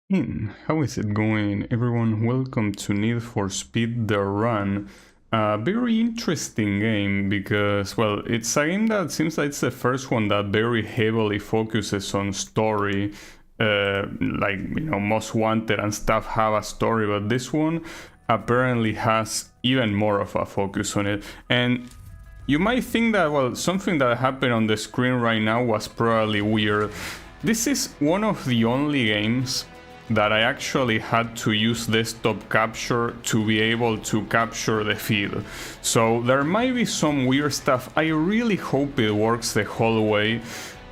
How is it going, everyone? Welcome to Need for Speed The Run. A very interesting game because, well, it's a game that seems like it's the first one that very heavily focuses on story. Like, Most Wanted and stuff have a story, but this one apparently has even more of a focus on it. And you might think that, well, something that happened on the screen right now was probably weird. This is one of the only games that I actually had to use desktop capture to be able to capture the feed. So there might be some weird stuff. I really hope it works the whole way,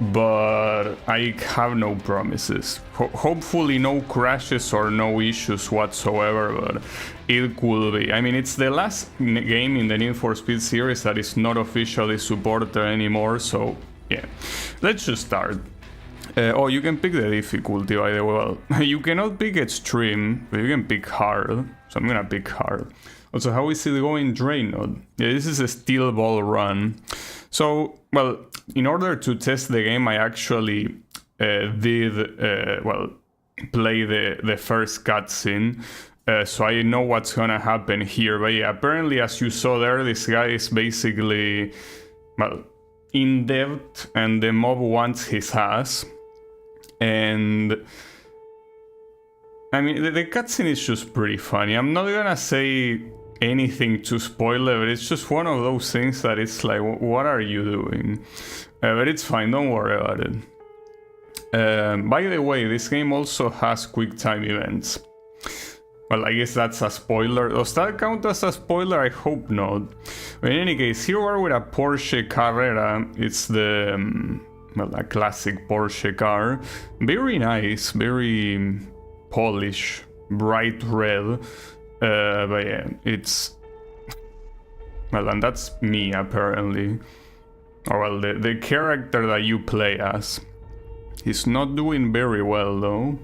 but I have no promises. Hopefully no crashes or no issues whatsoever, but it could be. I mean, it's the last game in the Need for Speed series that is not officially supported anymore, so yeah. Let's just start. Oh, you can pick the difficulty, by the way. Well, you cannot pick extreme, but you can pick hard. So I'm gonna pick hard. Also, how is it going, Draynod? Yeah, this is a steel ball run. So, well, in order to test the game, I actually did, play the first cutscene. So I know what's gonna happen here. But yeah, apparently, as you saw there, this guy is basically, well, in depth, and the mob wants his ass. And I mean, the cutscene is just pretty funny. I'm not gonna say anything to spoil it, but it's just one of those things that it's like, what are you doing? But it's fine, don't worry about it. By the way, this game also has quick time events. Well, I guess that's a spoiler. Does that count as a spoiler? I hope not. But in any case, here we are with a Porsche Carrera. It's the, a classic Porsche car. Very nice, very polished, bright red. But yeah, it's... Well, and that's me, apparently. Or well, the character that you play as. He's not doing very well, though.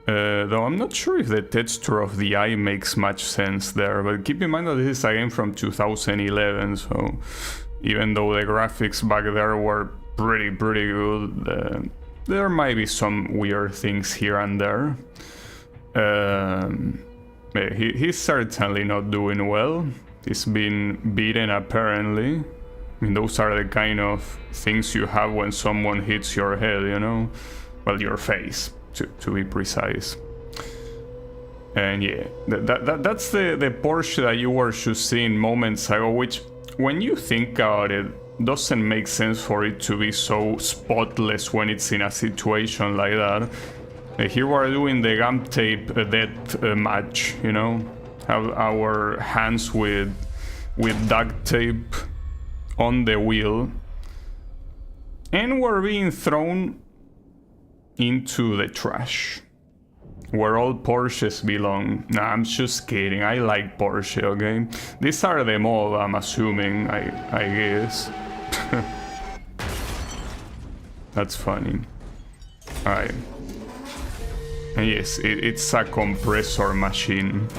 Though I'm not sure if the texture of the eye makes much sense there, but keep in mind that this is a game from 2011, so even though the graphics back there were pretty good, there might be some weird things here and there. He's certainly not doing well. He's been beaten, apparently. I mean, those are the kind of things you have when someone hits your head, you know? Well, your face. To be precise. And yeah, that's the Porsche that you were just seeing moments ago, which, when you think about it, doesn't make sense for it to be so spotless when it's in a situation like that. Here we are doing the gum tape death match, you know? Have our hands with duct tape on the wheel. And we're being thrown into the trash, where all Porsches belong. Nah, I'm just kidding. I like Porsche, okay? These are the mob, I'm assuming, I guess. That's funny. Alright. And yes, it's a compressor machine.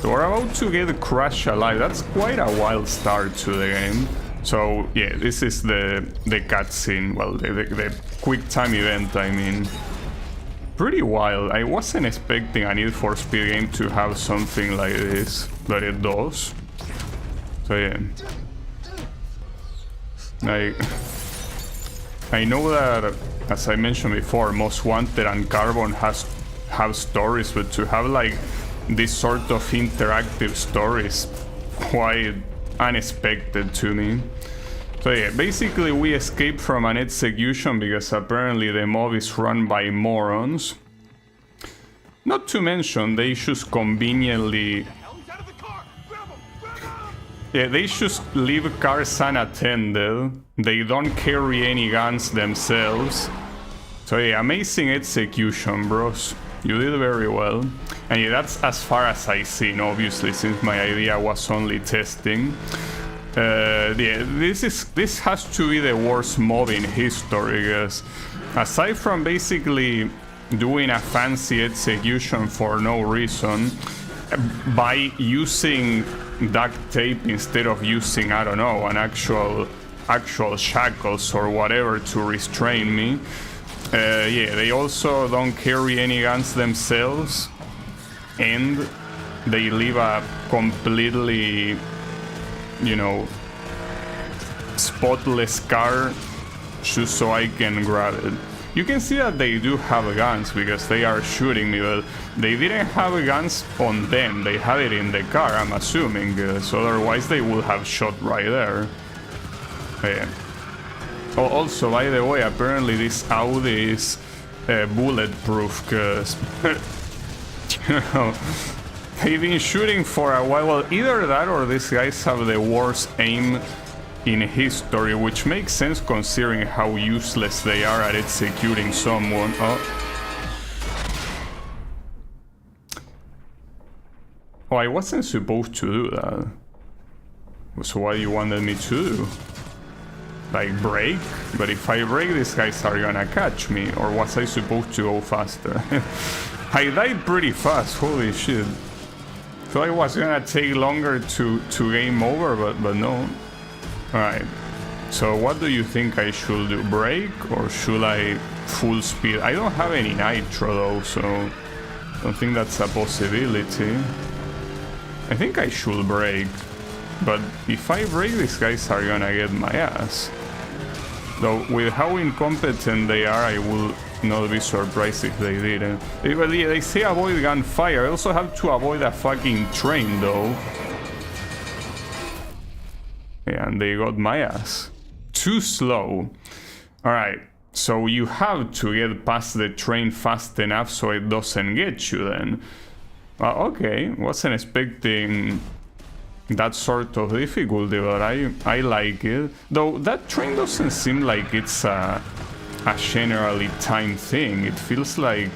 So we're about to get crushed alive. That's quite a wild start to the game. So yeah, this is the cutscene, well, the quick time event, I mean. Pretty wild. I wasn't expecting a Need for Speed game to have something like this, but it does. So yeah. I know that, as I mentioned before, Most Wanted and Carbon have stories, but to have like this sort of interactive stories, quite unexpected to me. So yeah, basically we escaped from an execution because apparently the mob is run by morons. Not to mention, they just conveniently... Yeah, they just leave cars unattended. They don't carry any guns themselves. So yeah, amazing execution, bros. You did very well. And yeah, that's as far as I've seen, obviously, since my idea was only testing. Yeah, this has to be the worst mob in history, because aside from basically doing a fancy execution for no reason, by using duct tape instead of using, I don't know, an actual shackles or whatever to restrain me, Yeah, they also don't carry any guns themselves, and they leave a completely, you know, spotless car just so I can grab it. You can see that they do have guns because they are shooting me, but they didn't have guns on them. They had it in the car, I'm assuming, so otherwise they would have shot right there. Yeah. Oh, also, by the way, apparently this Audi is bulletproof, because you know, they've been shooting for a while. Well, either that or these guys have the worst aim in history, which makes sense considering how useless they are at executing someone. Oh, I wasn't supposed to do that. So what you wanted me to do? Like brake? But if I brake, these guys are gonna catch me. Or was I supposed to go faster? I died pretty fast, holy shit. So I was gonna take longer to game over, but no. Alright, so what do you think I should do? Brake or should I full speed? I don't have any nitro though, so I don't think that's a possibility. I think I should brake, but if I brake, these guys are gonna get my ass. Though with how incompetent they are, I will not be surprised if they didn't. They say avoid gunfire. I also have to avoid a fucking train though. And they got my ass. Too slow. Alright, so you have to get past the train fast enough so it doesn't get you then. Okay, wasn't expecting that sort of difficulty, but I like it. Though that train doesn't seem like it's a generally timed thing. It feels like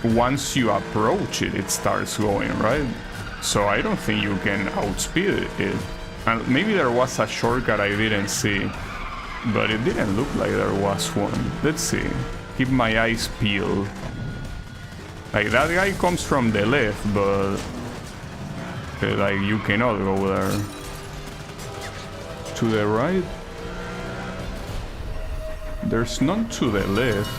once you approach it, it starts going, right? So I don't think you can outspeed it. And maybe there was a shortcut I didn't see, but it didn't look like there was one. Let's see. Keep my eyes peeled. Like, that guy comes from the left, but like, you cannot go there. To the right? There's none to the left.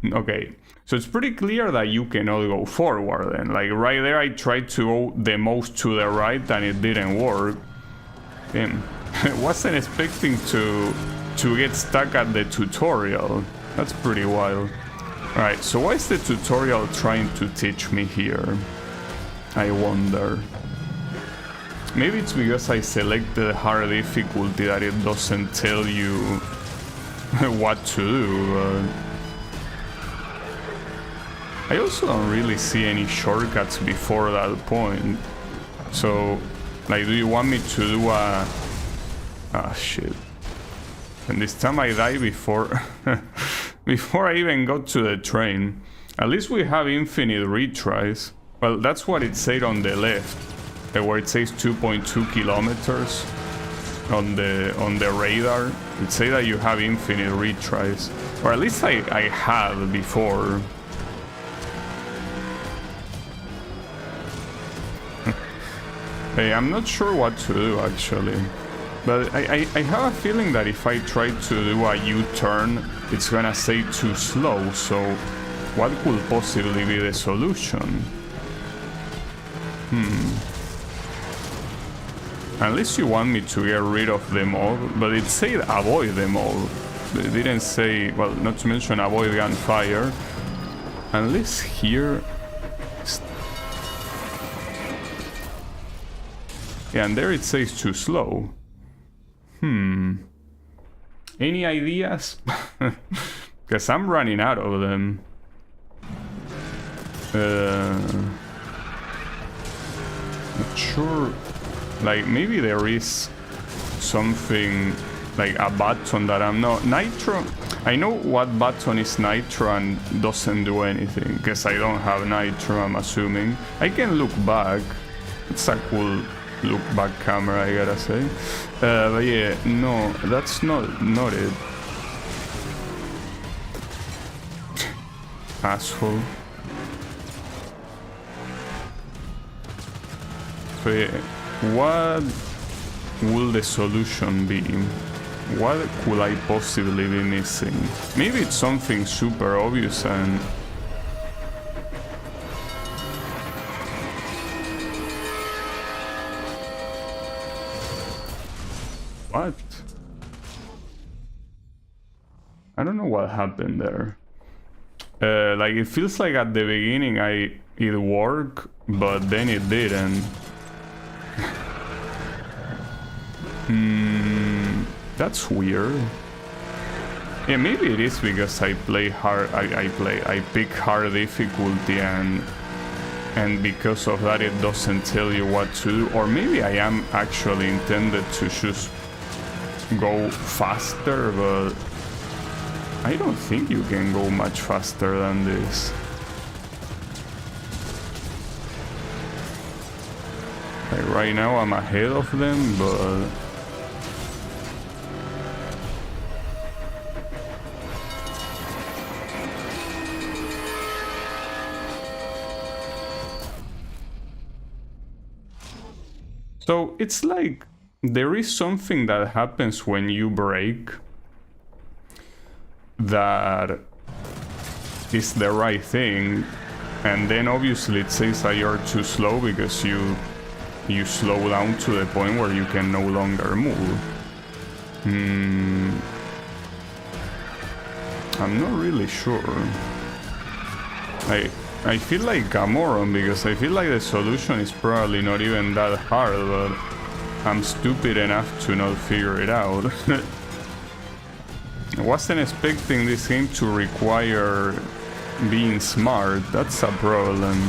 Okay. So it's pretty clear that you cannot go forward then. Like right there I tried to go the most to the right and it didn't work. Damn. I wasn't expecting to get stuck at the tutorial. That's pretty wild. Alright, so what is the tutorial trying to teach me here? I wonder. Maybe it's because I selected hard difficulty that it doesn't tell you what to do. I also don't really see any shortcuts before that point. So, like, do you want me to do a... Ah, shit. And this time I die before... before I even got to the train. At least we have infinite retries. Well, that's what it said on the left. Where it says 2.2 kilometers on the radar. It says that you have infinite retries. Or at least I had before. Hey, I'm not sure what to do actually, but I have a feeling that if I try to do a U-turn, it's gonna say too slow, so what could possibly be the solution? Unless you want me to get rid of them all, but it said avoid them all. It didn't say, well, not to mention avoid gunfire. Unless here... Yeah, and there it says too slow. Any ideas? Because I'm running out of them. Not sure. Like, maybe there is something, like a button that I'm not... Nitro? I know what button is Nitro and doesn't do anything. Because I don't have Nitro, I'm assuming. I can look back. It's a cool... look back camera, I gotta say. But yeah, no, that's not it. Asshole. So yeah, what will the solution be? what could I possibly be missing? Maybe it's something super obvious and... What? I don't know what happened there. Like, it feels like at the beginning it worked, but then it didn't. That's weird. Yeah, maybe it is because I play hard. I pick hard difficulty, and because of that it doesn't tell you what to do. Or maybe I am actually intended to just go faster, but I don't think you can go much faster than this. Like right now I'm ahead of them, but... So it's like there is something that happens when you brake that is the right thing, and then obviously it says that you're too slow because you slow down to the point where you can no longer move. I'm not really sure. I feel like a moron because I feel like the solution is probably not even that hard, but I'm stupid enough to not figure it out. I wasn't expecting this game to require being smart. That's a problem.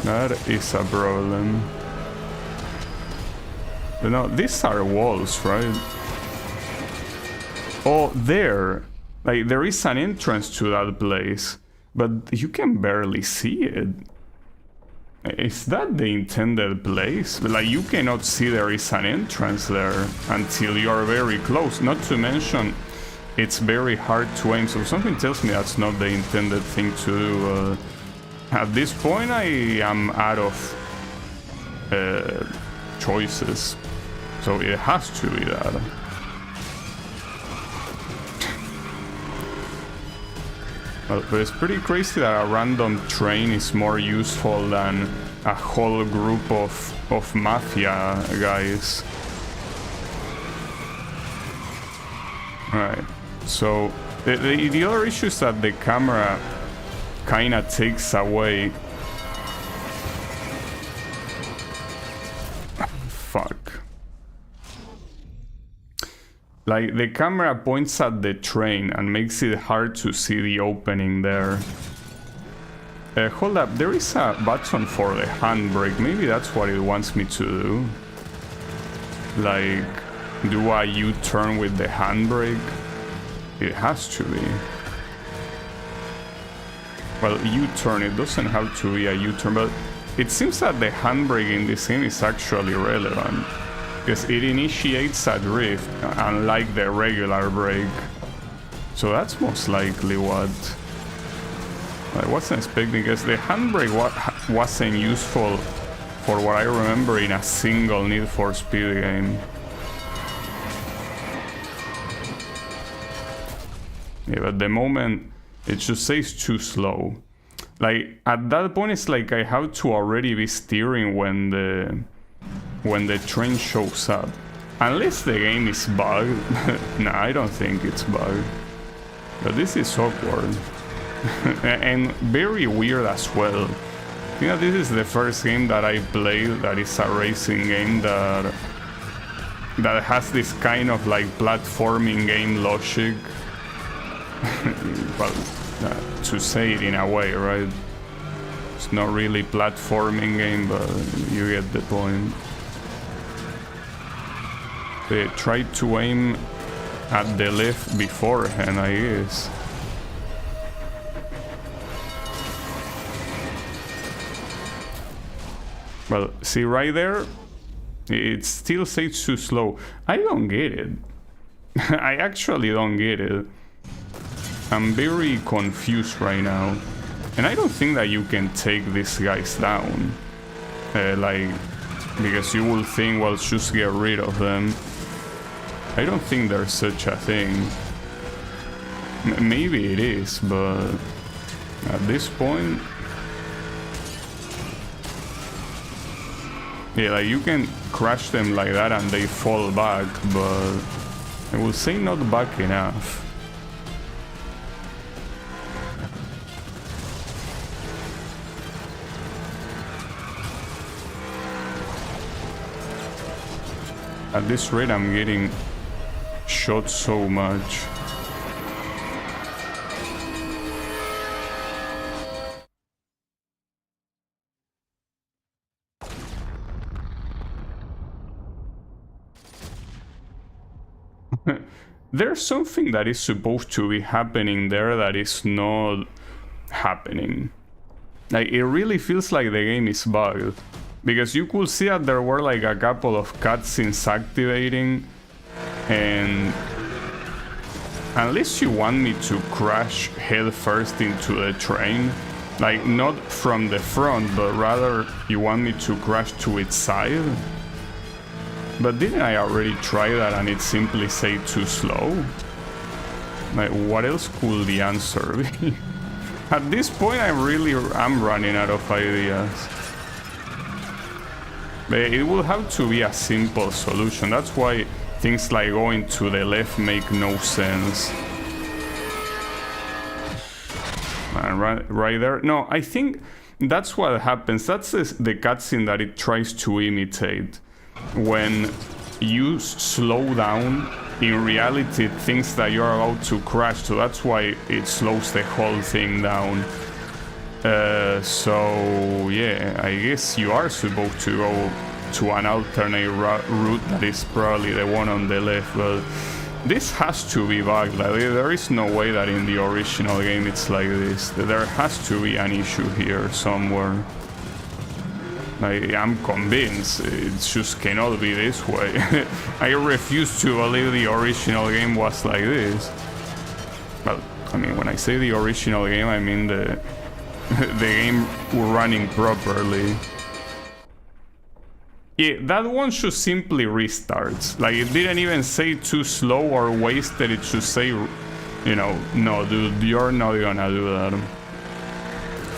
That is a problem. But no, these are walls, right? Oh, there! Like, there is an entrance to that place, but you can barely see it. Is that the intended place? Like, you cannot see there is an entrance there until you are very close. Not to mention, it's very hard to aim, so something tells me that's not the intended thing to do. At this point, I am out of choices, so it has to be that. Well, but it's pretty crazy that a random train is more useful than a whole group of mafia guys. Alright, so the other issue is that the camera kinda takes away... Fuck. Like, the camera points at the train and makes it hard to see the opening there. Hold up, there is a button for the handbrake. Maybe that's what it wants me to do. Like, do a U-turn with the handbrake? It has to be. Well, U-turn, it doesn't have to be a U-turn, but it seems that the handbrake in this game is actually relevant, because it initiates a drift, unlike the regular brake. So that's most likely what... I wasn't expecting, because the handbrake wasn't useful for what I remember in a single Need for Speed game. Yeah, but at the moment, it just says too slow. Like, at that point, it's like I have to already be steering when the train shows up. Unless the game is bugged. Nah, I don't think it's bugged. But this is awkward. And very weird as well. I think that this is the first game that I played that is a racing game that has this kind of like platforming game logic. Well, to say it in a way, right? It's not really platforming game, but you get the point. They tried to aim at the left beforehand, I guess. Well, see right there? It still says too slow. I don't get it. I actually don't get it. I'm very confused right now. And I don't think that you can take these guys down. Like, because you will think, well, just get rid of them. I don't think there's such a thing. Maybe it is, but at this point, yeah, like you can crash them like that and they fall back, but I will say not back enough. At this rate, I'm getting shot so much. There's something that is supposed to be happening there that is not happening. Like, it really feels like the game is bugged. Because you could see that there were like a couple of cutscenes activating, and unless you want me to crash head first into the train, like not from the front, but rather you want me to crash to its side. But didn't I already try that and it simply say too slow? Like, what else could the answer be? At this point, I'm running out of ideas. But it will have to be a simple solution. That's why things like going to the left make no sense. And right there. No, I think that's what happens. That's the cutscene that it tries to imitate. When you slow down, in reality it thinks that you're about to crash, so that's why it slows the whole thing down. So yeah, I guess you are supposed to go to an alternate route that is probably the one on the left, but this has to be bugged. Like, there is no way that in the original game it's like this. There has to be an issue here somewhere. I'm convinced it just cannot be this way. I refuse to believe the original game was like this. Well, I mean, when I say the original game, I mean the game running properly. Yeah, that one should simply restart. Like, it didn't even say too slow or wasted, it should say, you know, no dude, you're not gonna do that.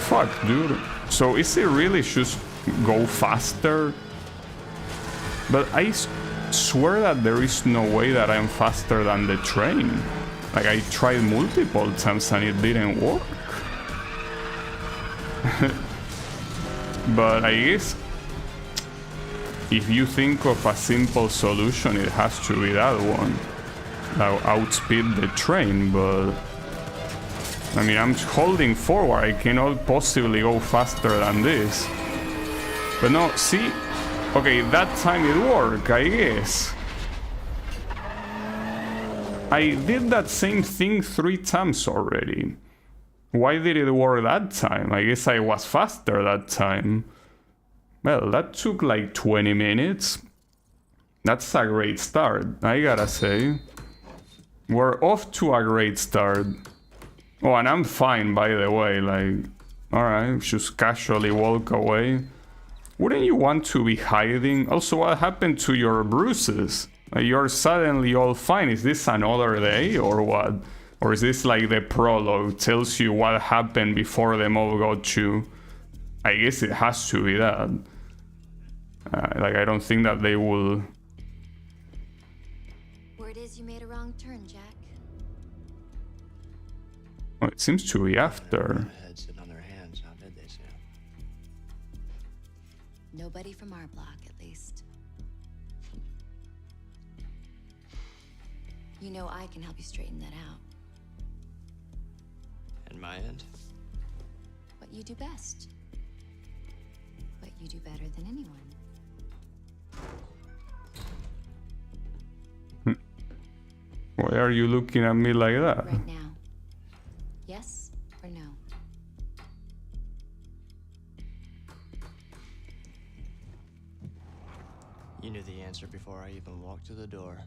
Fuck, dude. So is it really just go faster? But I swear that there is no way that I'm faster than the train. Like, I tried multiple times and it didn't work. But I guess if you think of a simple solution, it has to be that one. That outspeed the train, but I mean, I'm holding forward. I cannot possibly go faster than this. But no, see? Okay, that time it worked, I guess. I did that same thing 3 times already. Why did it work that time? I guess I was faster that time. Well, that took like 20 minutes. That's a great start, I gotta say. We're off to a great start. Oh, and I'm fine, by the way, like... Alright, just casually walk away. Wouldn't you want to be hiding? Also, what happened to your bruises? Like, you're suddenly all fine. Is this another day, or what? Or is this like the prologue? Tells you what happened before the mob got you? I guess it has to be that. Like, I don't think that they will... Word is you made a wrong turn, Jack. Oh, it seems to be after. Nobody from our block, at least. You know I can help you straighten that out. And my end? What you do best. What you do better than anyone. Why are you looking at me like that? Right now. Yes or no? You knew the answer before I even walked through the door.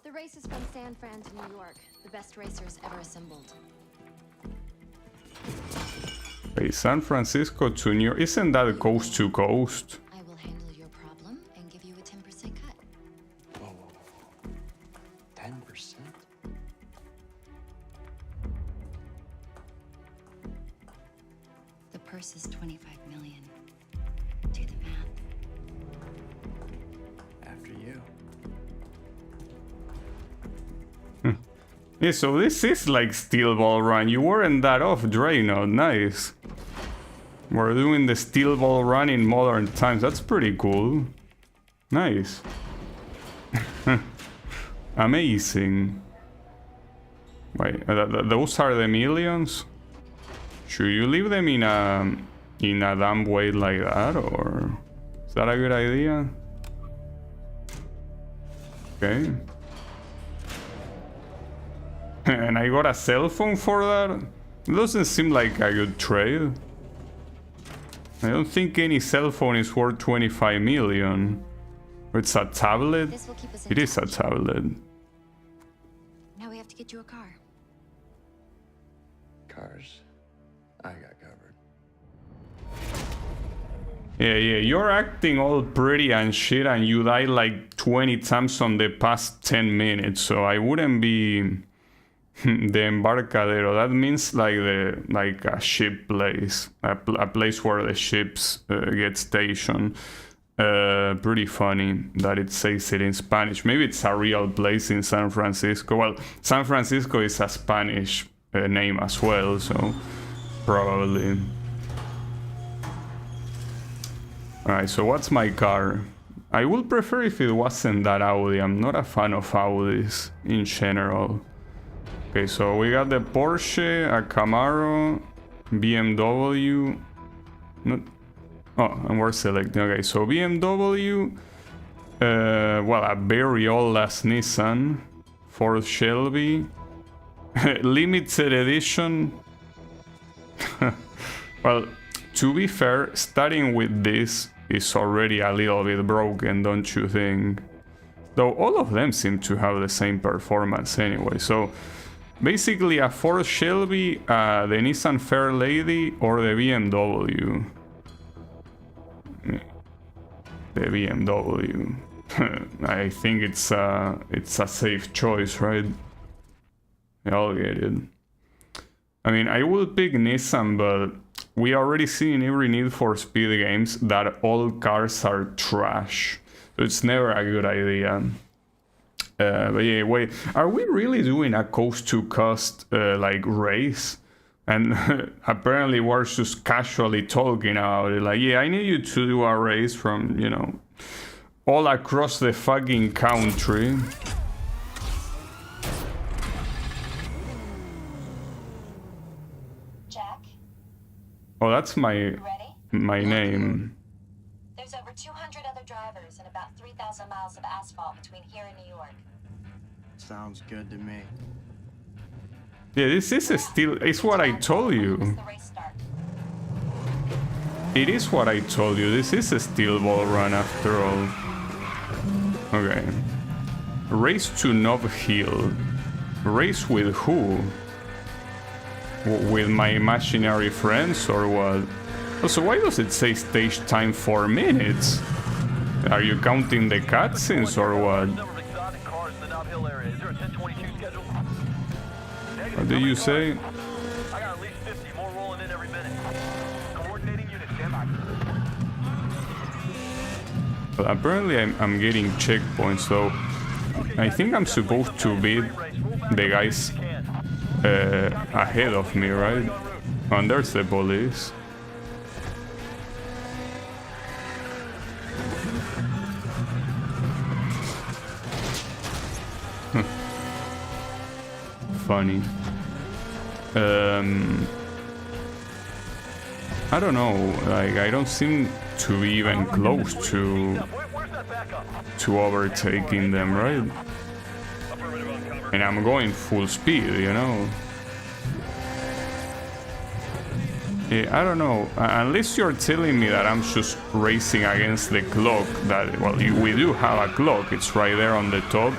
The race is from San Fran to New York. The best racers ever assembled. Okay, San Francisco to New York. Isn't that coast to coast? I will handle your problem and give you a 10% cut. Whoa, 10%? The purse is 25 million. Do the math. After you. Yeah, so this is like Steel Ball Run. You weren't that off, Drano. Nice. We're doing the Steel Ball Run in modern times. That's pretty cool. Nice. Amazing. Wait, those are the millions? Should you leave them in a dumb way like that, or is that a good idea? Okay. And I got a cell phone for that? It doesn't seem like a good trade. I don't think any cell phone is worth 25 million. It's a tablet? This will keep us in It is a touch. tablet. Now we have to get you a car. Cars. I got covered. Yeah, you're acting all pretty and shit, and you died like 20 times on the past 10 minutes, so I wouldn't be the Embarcadero. That means like a ship place, a place where the ships get stationed. Pretty funny that it says it in Spanish. Maybe it's a real place in San Francisco. Well, San Francisco is a Spanish name as well, so probably. Alright, so what's my car? I would prefer if it wasn't that Audi. I'm not a fan of Audis in general. Okay, so we got the Porsche, a Camaro, BMW. Not. Oh, and we're selecting. Okay, so BMW. Well, a very old ass Nissan, Ford Shelby, limited edition. Well, to be fair, starting with this is already a little bit broken, don't you think? Though all of them seem to have the same performance anyway. So basically a Ford Shelby, the Nissan Fairlady, or the BMW. The BMW. I think it's a safe choice, right? I'll get it. I mean, I would pick Nissan, but we already see in every Need for Speed games that all cars are trash. So it's never a good idea. But yeah, wait, are we really doing a coast to coast like race? And apparently we're just casually talking about it. Like, yeah, I need you to do a race from, you know, all across the fucking country. Jack, Oh, that's ready? my name. There's over 200 other drivers and about 3,000 miles of asphalt between here and New York. Sounds good to me. Yeah, this is it's what I told When you. does the race start? It is what I told you. This is a Steel Ball Run after all. Okay. Race to Nob Hill. Race with who? With my imaginary friends or what? Also, why does it say stage time 4 minutes? Are you counting the cutscenes or what? What do you say? I got at least 50 more rolling in every minute. Coordinating unit, stand by. Well, apparently I'm getting checkpoints, though. I think I'm supposed to beat the guys ahead of me, right? And there's the police. Funny. I don't know, like I don't seem to be even close to overtaking them, right? And I'm going full speed, you know. Yeah, I don't know, unless you're telling me that I'm just racing against the clock, that, well, we do have a clock, it's right there on the top.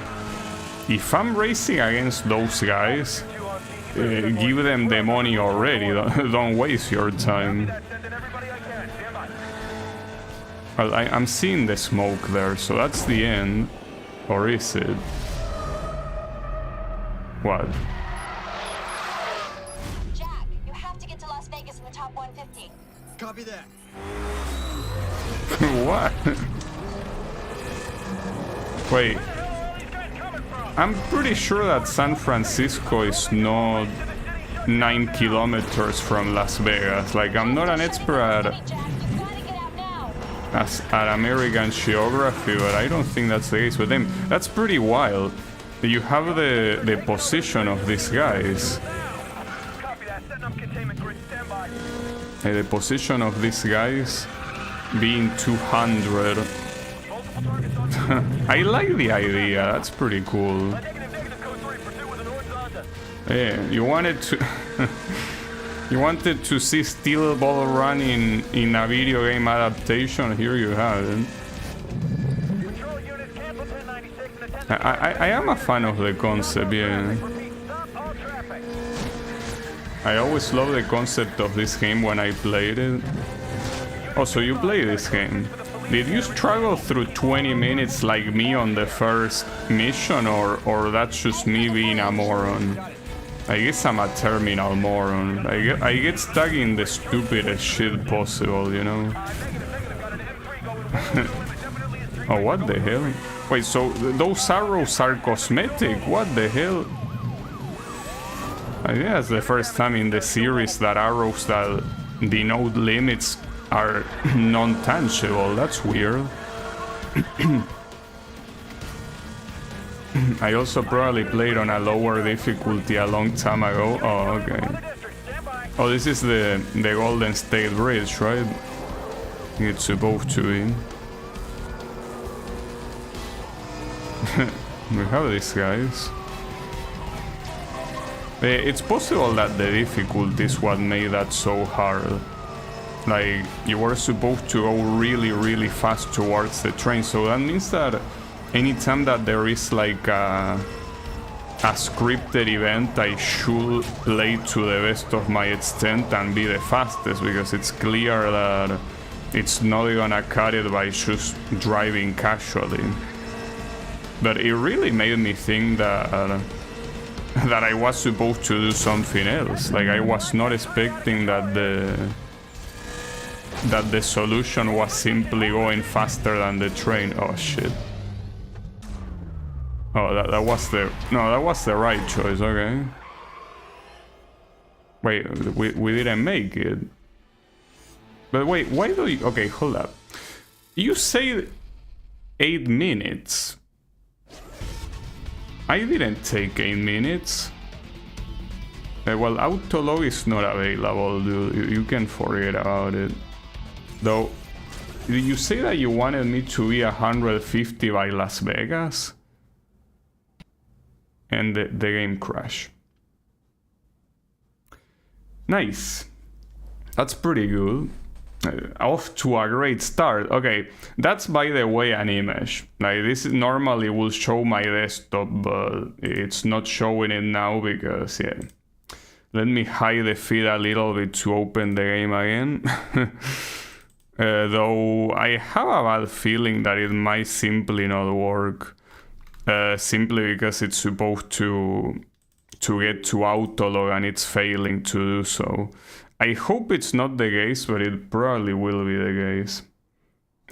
If I'm racing against those guys, give them the money already. Don't waste your time. Sending everybody I can. Stand by. Well, I'm seeing the smoke there, so that's the end. Or is it? What? Jack, you have to get to Las Vegas in the top 150. Copy that. What? Wait. I'm pretty sure that San Francisco is not 9 kilometers from Las Vegas. Like, I'm not an expert Jack, you gotta get out now. at American geography, but I don't think that's the case with them. That's pretty wild. You have the position of these guys. Copy that. Setting up containment grid. Stand by. The position of these guys being 200. Multiple targets on. I like the idea. That's pretty cool. Negative code 3. Pursue with an horizontal. Yeah, you wanted to you wanted to see Steel Ball Run in a video game adaptation. Here you have it. Control units cancel 1096 and attend. I am a fan of the concept, yeah. Repeat. Stop all traffic. I always love the concept of this game when I played it. Oh, so you play this game. Did you struggle through 20 minutes like me on the first mission, or that's just me being a moron? I guess I'm a terminal moron. I get stuck in the stupidest shit possible, you know? Oh, what the hell? Wait, so those arrows are cosmetic? What the hell? I think that's the first time in the series that arrows that denote limits are non-tangible. That's weird. I also probably played on a lower difficulty a long time ago. Oh, okay. Oh, this is the Golden State Bridge, right? It's supposed to be. We have these guys. It's possible that the difficulty is what made that so hard. Like, you were supposed to go really, really fast towards the train, so that means that anytime that there is like a scripted event, I should play to the best of my extent and be the fastest, because it's clear that it's not gonna cut it by just driving casually. But it really made me think that that I was supposed to do something else. Like, I was not expecting that the solution was simply going faster than the train. Oh shit. Oh, that was the... No, that was the right choice, okay. Wait, we didn't make it. But wait, why do you... Okay, hold up. You say 8 minutes. I didn't take 8 minutes. Well, Autolog is not available, dude. You can forget about it. Though, did you say that you wanted me to be 150 by Las Vegas? And the game crashed. Nice. That's pretty good. Off to a great start. Okay, that's by the way an image. Like, this normally will show my desktop, but it's not showing it now because, yeah. Let me hide the feed a little bit to open the game again. Though I have a bad feeling that it might simply not work. Simply because it's supposed to get to Autolog and it's failing to do so. I hope it's not the case, but it probably will be the case.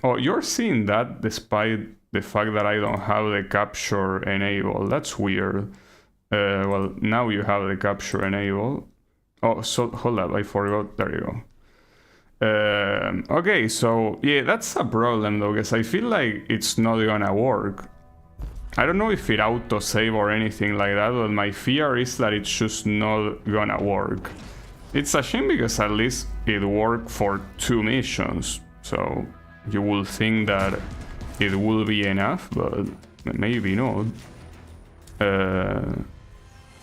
Oh, you're seeing that despite the fact that I don't have the capture enabled. That's weird. Well, now you have the capture enabled. Oh, so hold up, I forgot. There you go. Okay, so yeah, that's a problem though, because I feel like it's not gonna work. I don't know if it auto-save or anything like that, but my fear is that it's just not gonna work. It's a shame because at least it worked for 2 missions, so you will think that it will be enough, but maybe not.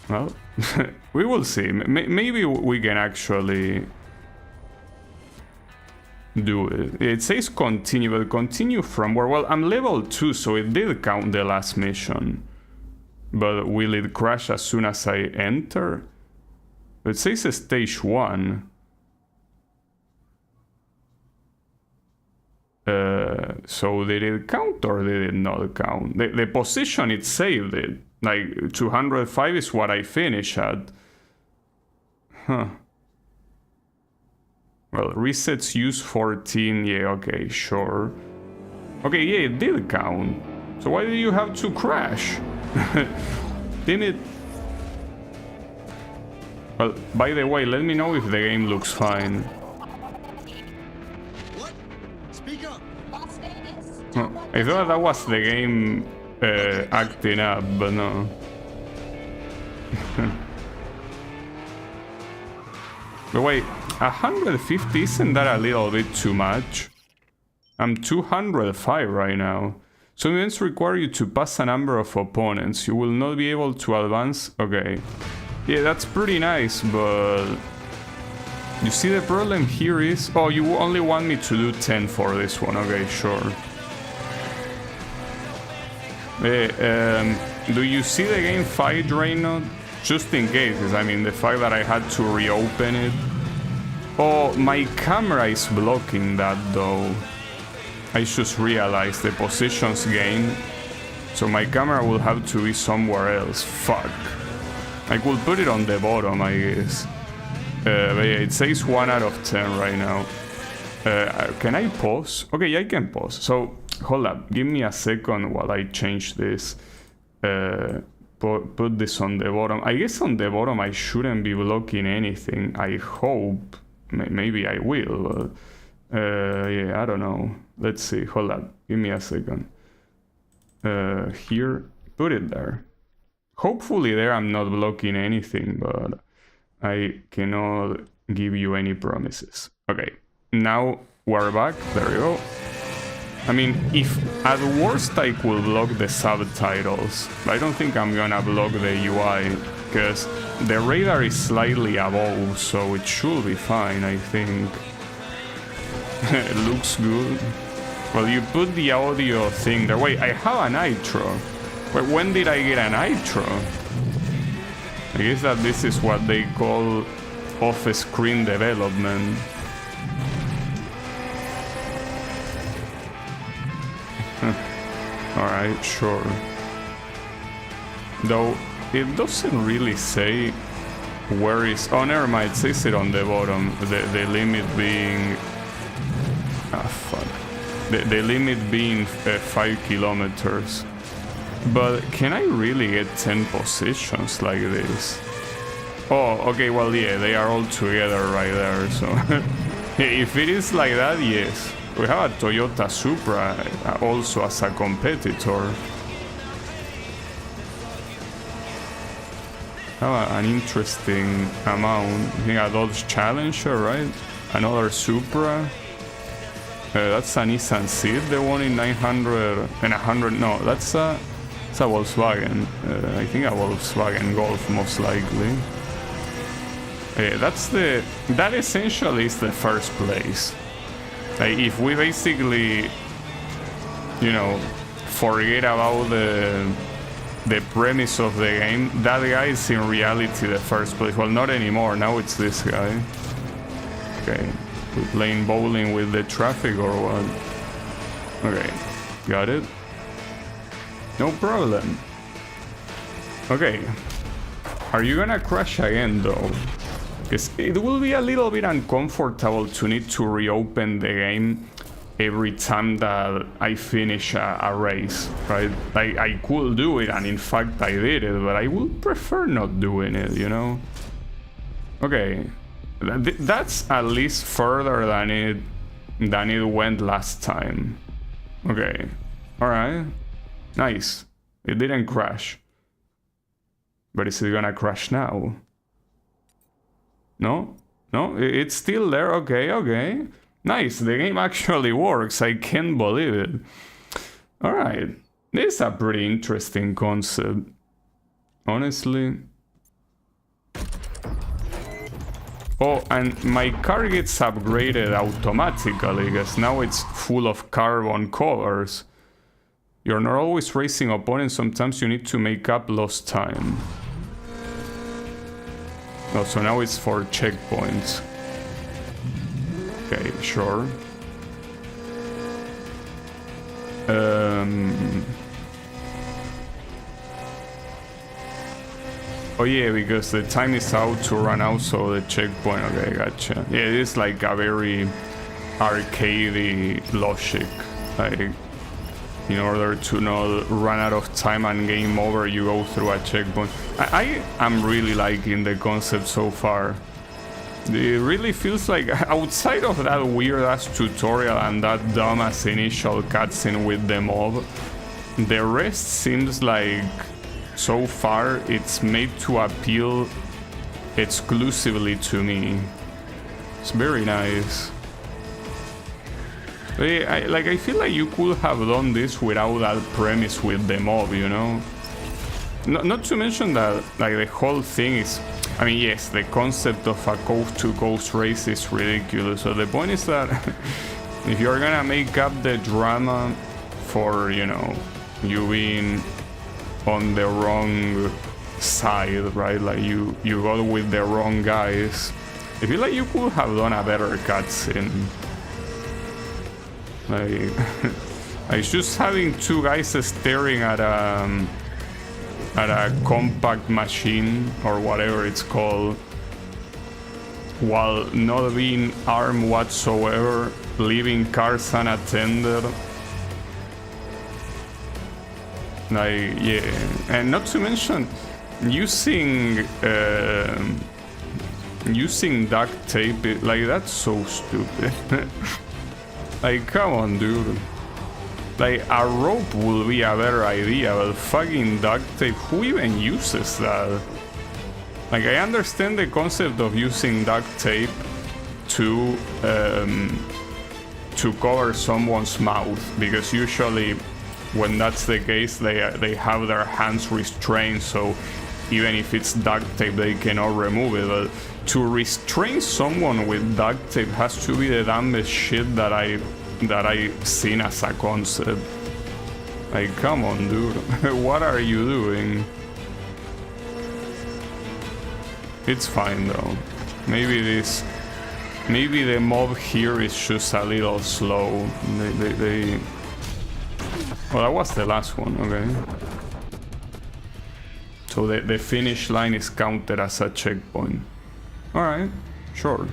Well, we will see. Maybe we can actually do it. It says continue, but continue from where? Well, I'm level 2, so it did count the last mission. But will it crash as soon as I enter? It says stage 1. So did it count or did it not count? The position it saved it. Like 205 is what I finish at. Huh. Well, resets use 14. Yeah, okay, sure. Okay, yeah, it did count. So why did you have to crash? Didn't it? Well, by the way, let me know if the game looks fine. What? Speak up. Las Vegas. Oh, I thought that was the game acting up, but no. But wait, 150, isn't that a little bit too much? I'm 205 right now. Some events require you to pass a number of opponents. You will not be able to advance. Okay. Yeah, that's pretty nice, but... You see the problem here is... Oh, you only want me to do 10 for this one. Okay, sure. Do you see the game fight right now? Just in case, I mean, the fact that I had to reopen it. Oh, my camera is blocking that though. I just realized the positions gain. So my camera will have to be somewhere else. Fuck. I could put it on the bottom, I guess. But yeah, it says 1 out of 10 right now. Can I pause? Okay, yeah, I can pause. So, hold up. Give me a second while I change this. Put this on the bottom. I guess on the bottom I shouldn't be blocking anything. I hope. Maybe I will, but... yeah, I don't know. Let's see. Hold up. Give me a second. Here. Put it there. Hopefully there I'm not blocking anything, but I cannot give you any promises. Okay. Now we're back. There you go. I mean, if at worst I could block the subtitles, I don't think I'm gonna block the UI, because the radar is slightly above, so it should be fine, I think. It looks good. Well, you put the audio thing there. Wait, I have a Nitro. Wait, when did I get a Nitro? I guess that this is what they call off-screen development. Alright, sure. Though, it doesn't really say where is... Oh, never mind, it says it on the bottom. The limit being... Ah, fuck. The limit being 5 kilometers. But can I really get 10 positions like this? Oh, okay, well, yeah, they are all together right there, so... If it is like that, yes. We have a Toyota Supra also as a competitor. Have an interesting amount. I think a Dodge Challenger, right? Another Supra. That's a Nissan Seed, the one in 900 and 100. No, that's a Volkswagen. I think a Volkswagen Golf, most likely. That essentially is the first place. Like, if we basically, you know, forget about the premise of the game, that guy is in reality the first place. Well, not anymore. Now it's this guy. Okay, we're playing bowling with the traffic or what? Okay, got it. No problem. Okay, are you gonna crash again though? Because it will be a little bit uncomfortable to need to reopen the game every time that I finish a race, right? I could do it, and in fact I did it, but I would prefer not doing it, you know? Okay, that's at least further than it went last time. Okay, alright, nice. It didn't crash. But is it gonna crash now? No? No? It's still there? Okay, okay. Nice, the game actually works. I can't believe it. Alright. This is a pretty interesting concept. Honestly. Oh, and my car gets upgraded automatically, because now it's full of carbon covers. You're not always racing opponents, sometimes you need to make up lost time. Oh, so now it's for checkpoints. Okay, sure. Oh yeah, because the time is out to run out, so the checkpoint. Okay, gotcha. Yeah, it is like a very arcadey logic. Like, in order to not run out of time and game over, you go through a checkpoint. I am really liking the concept so far. It really feels like, outside of that weird-ass tutorial and that dumbass initial cutscene with the mob, the rest seems like, so far, it's made to appeal exclusively to me. It's very nice. I feel like you could have done this without that premise with the mob, you know? Not to mention that, like, the whole thing is... I mean, yes, the concept of a coast-to-coast race is ridiculous. So the point is that if you're gonna make up the drama for, you know, you being on the wrong side, right? Like, you got with the wrong guys. I feel like you could have done a better cutscene. Like just having two guys staring at a compact machine or whatever it's called, while not being armed whatsoever, leaving cars unattended. Like, yeah, and not to mention using duct tape. Like, that's so stupid. Like, come on, dude. Like, a rope will be a better idea, but fucking duct tape, who even uses that? Like, I understand the concept of using duct tape to cover someone's mouth, because usually when that's the case, they have their hands restrained, so even if it's duct tape, they cannot remove it. But to restrain someone with duct tape has to be the dumbest shit that I've seen as a concept. Like, come on, dude. What are you doing? It's fine though. Maybe the mob here is just a little slow. Well, that was the last one, okay. So the finish line is counted as a checkpoint. Alright, sure.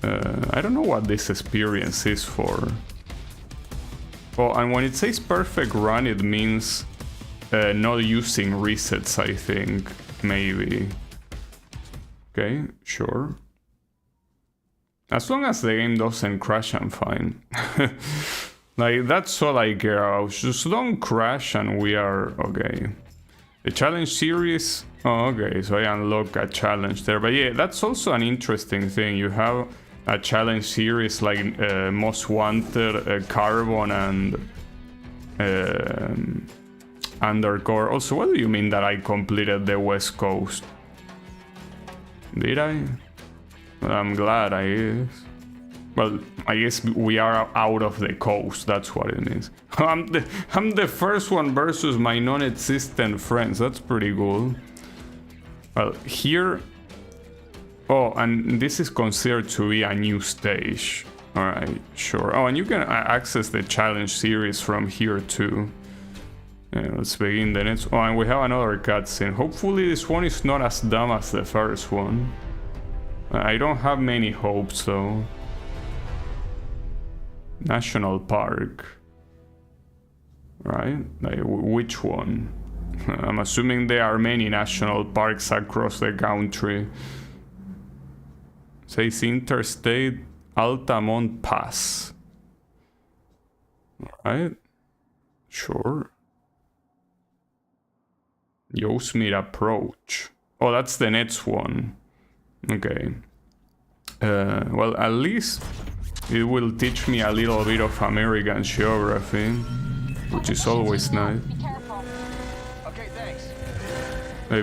I don't know what this experience is for. Oh, and when it says perfect run, it means not using resets, I think. Maybe. Okay, sure. As long as the game doesn't crash, I'm fine. Like, that's all I care about. Just don't crash and we are okay. The challenge series... Oh, okay, so I unlock a challenge there. But yeah, that's also an interesting thing. You have a challenge series like Most Wanted, Carbon, and Undercover. Also, what do you mean that I completed the West Coast? Did I? Well, I'm glad, I guess. Well, I guess we are out of the coast, that's what it means. I'm the first one versus my non-existent friends, that's pretty cool. Well, here... Oh, and this is considered to be a new stage. Alright, sure. Oh, and you can access the challenge series from here too. Yeah, let's begin the next... Oh, and we have another cutscene. Hopefully this one is not as dumb as the first one. I don't have many hopes though. National Park. Right? Like, which one? I'm assuming there are many national parks across the country. Says Interstate Altamont Pass. Right? Sure. Yosemite Approach. Oh, that's the next one. Okay. Well, at least it will teach me a little bit of American geography, which is always nice. Be careful. Okay, thanks.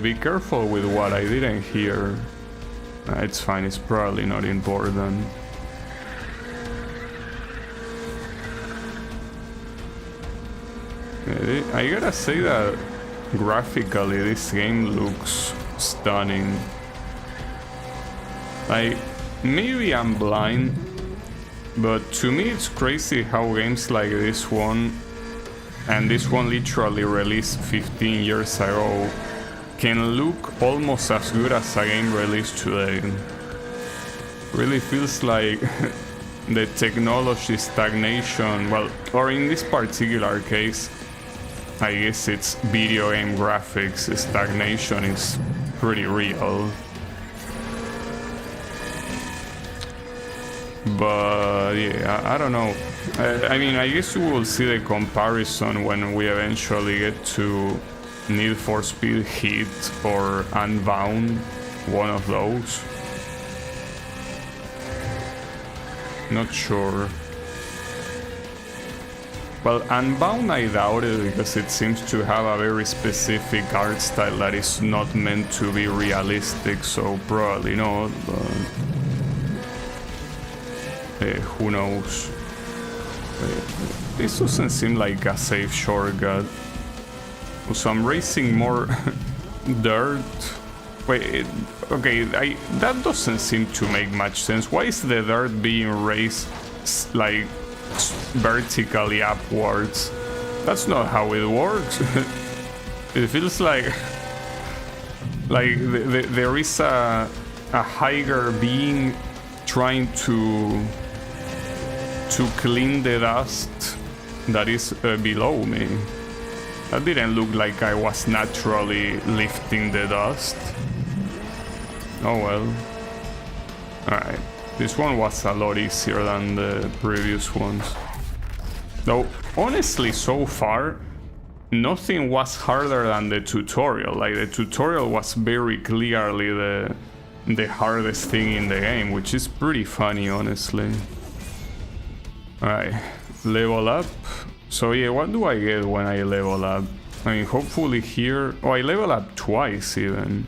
Be careful with what I didn't hear. It's fine, it's probably not important. I gotta say that graphically this game looks stunning. Like, maybe I'm blind, but to me it's crazy how games like this one, and this one literally released 15 years ago, can look almost as good as a game released today. Really feels like the technology stagnation, well, or in this particular case, I guess it's video game graphics stagnation is pretty real. But yeah, I don't know. I mean, I guess we will see the comparison when we eventually get to Need for Speed Heat or Unbound, one of those. Not sure. Well, Unbound I doubt it because it seems to have a very specific art style that is not meant to be realistic, so probably not, but who knows. This doesn't seem like a safe shortcut. So I'm racing more dirt. Wait, okay, that doesn't seem to make much sense. Why is the dirt being raced like vertically upwards? That's not how it works. It feels like there is a higher being trying to clean the dust that is below me. That didn't look like I was naturally lifting the dust. Oh well. Alright. This one was a lot easier than the previous ones. Though, honestly, so far, nothing was harder than the tutorial. Like, the tutorial was very clearly the hardest thing in the game, which is pretty funny, honestly. Alright, level up. So yeah, what do I get when I level up? I mean, hopefully here... Oh, I level up twice even.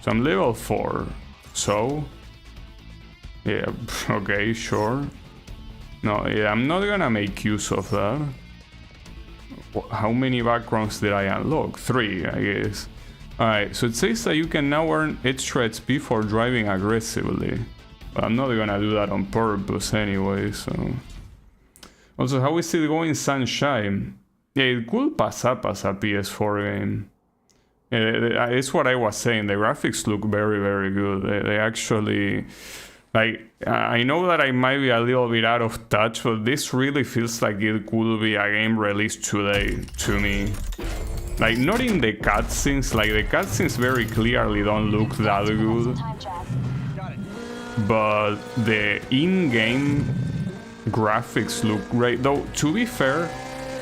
So I'm level 4. So... yeah, okay, sure. No, yeah, I'm not gonna make use of that. How many backgrounds did I unlock? 3, I guess. Alright, so it says that you can now earn extra XP for driving aggressively. But I'm not gonna do that on purpose anyway, so... Also, how is it going, Sunshine? Yeah, it could pass up as a PS4 game. Yeah, it's what I was saying, the graphics look very, very good. They actually... like, I know that I might be a little bit out of touch, but this really feels like it could be a game released today, to me. Like, not in the cutscenes, like the cutscenes very clearly don't look that good. But the in-game graphics look great. Though, to be fair,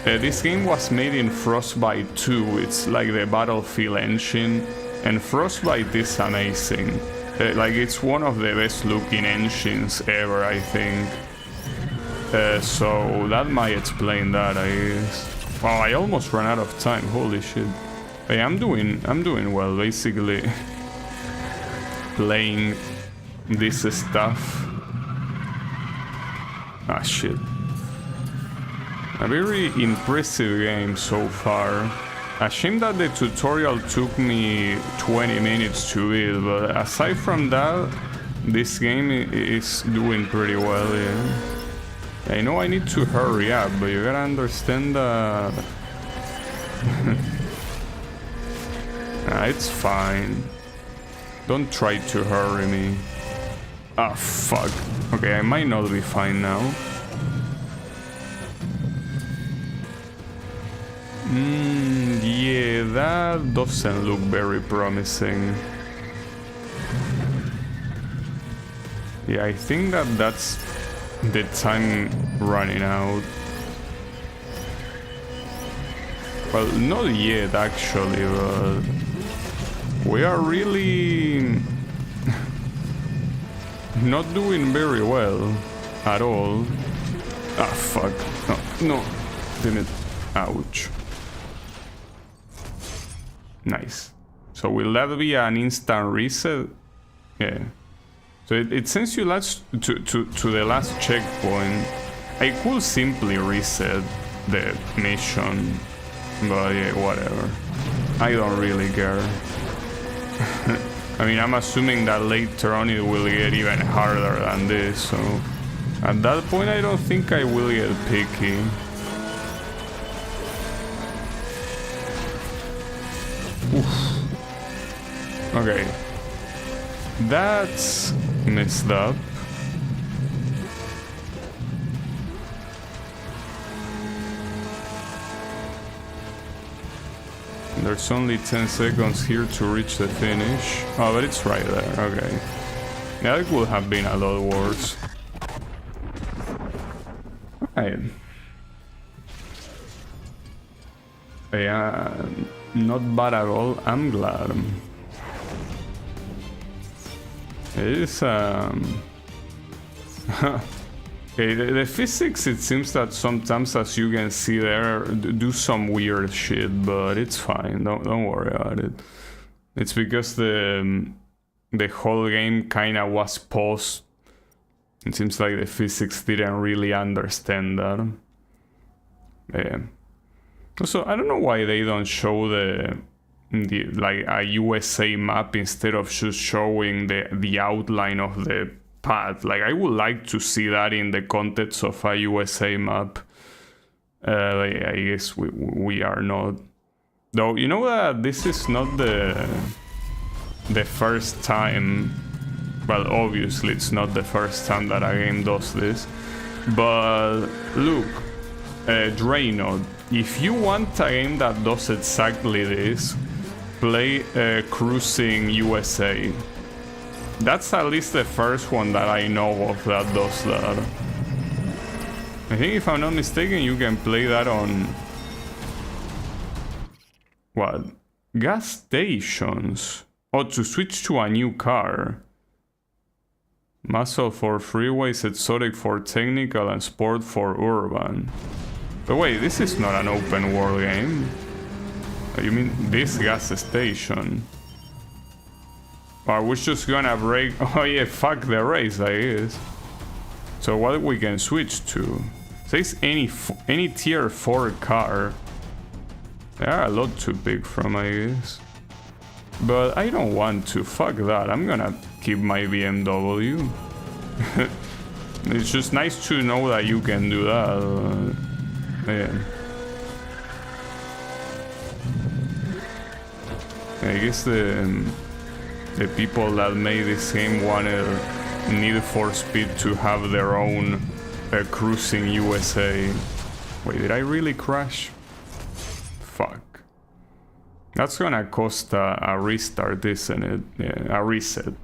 this game was made in Frostbite 2, it's like the Battlefield engine, and Frostbite is amazing. Like, it's one of the best looking engines ever, I think. So that might explain that, I guess. Oh, I almost ran out of time, holy shit. Hey, I'm doing well, basically. Playing this stuff. Ah, shit. A very impressive game so far. A shame that the tutorial took me 20 minutes to beat, but aside from that, this game is doing pretty well, yeah. I know I need to hurry up, but you gotta understand that... nah, it's fine. Don't try to hurry me. Ah, fuck. Okay, I might not be fine now. Yeah, that doesn't look very promising. Yeah, I think that's the time running out. Well, not yet actually, but we are really not doing very well at all. Ah, fuck. No, damn it. Ouch. Nice. So will that be an instant reset? Yeah. So it sends you to the last checkpoint. I could simply reset the mission, but yeah, whatever. I don't really care. I mean, I'm assuming that later on it will get even harder than this, so at that point I don't think I will get picky. Oof. Okay. That's messed up. There's only 10 seconds here to reach the finish. Oh, but it's right there. Okay. Yeah, it would have been a lot worse. Right. Yeah, not bad at all. I'm glad. It is okay, the physics, it seems that sometimes, as you can see there, do some weird shit, but it's fine. Don't worry about it. It's because the whole game kind of was paused. It seems like the physics didn't really understand that. Yeah. Also, I don't know why they don't show the like a USA map instead of just showing the outline of the path. Like, I would like to see that in the context of a USA map. I guess we are not. Though, you know that this is not the first time. Well, obviously it's not the first time that a game does this. But look, Drano, if you want a game that does exactly this, play Cruis'n USA. That's at least the first one that I know of that does that. I think, if I'm not mistaken, you can play that on... what? Gas stations? Oh, to switch to a new car. Muscle for freeways, exotic for technical, and sport for urban. But wait, this is not an open world game. You mean this gas station? Are we just gonna break? Oh yeah, fuck the race, I guess. So what we can switch to? Says any tier 4 car. They are a lot too big from, I guess. But I don't want to. Fuck that. I'm gonna keep my BMW. It's just nice to know that you can do that. Yeah. I guess the people that made this game wanted Need for Speed to have their own Cruis'n USA. Wait, did I really crash? Fuck. That's gonna cost a restart, isn't it? Yeah, a reset.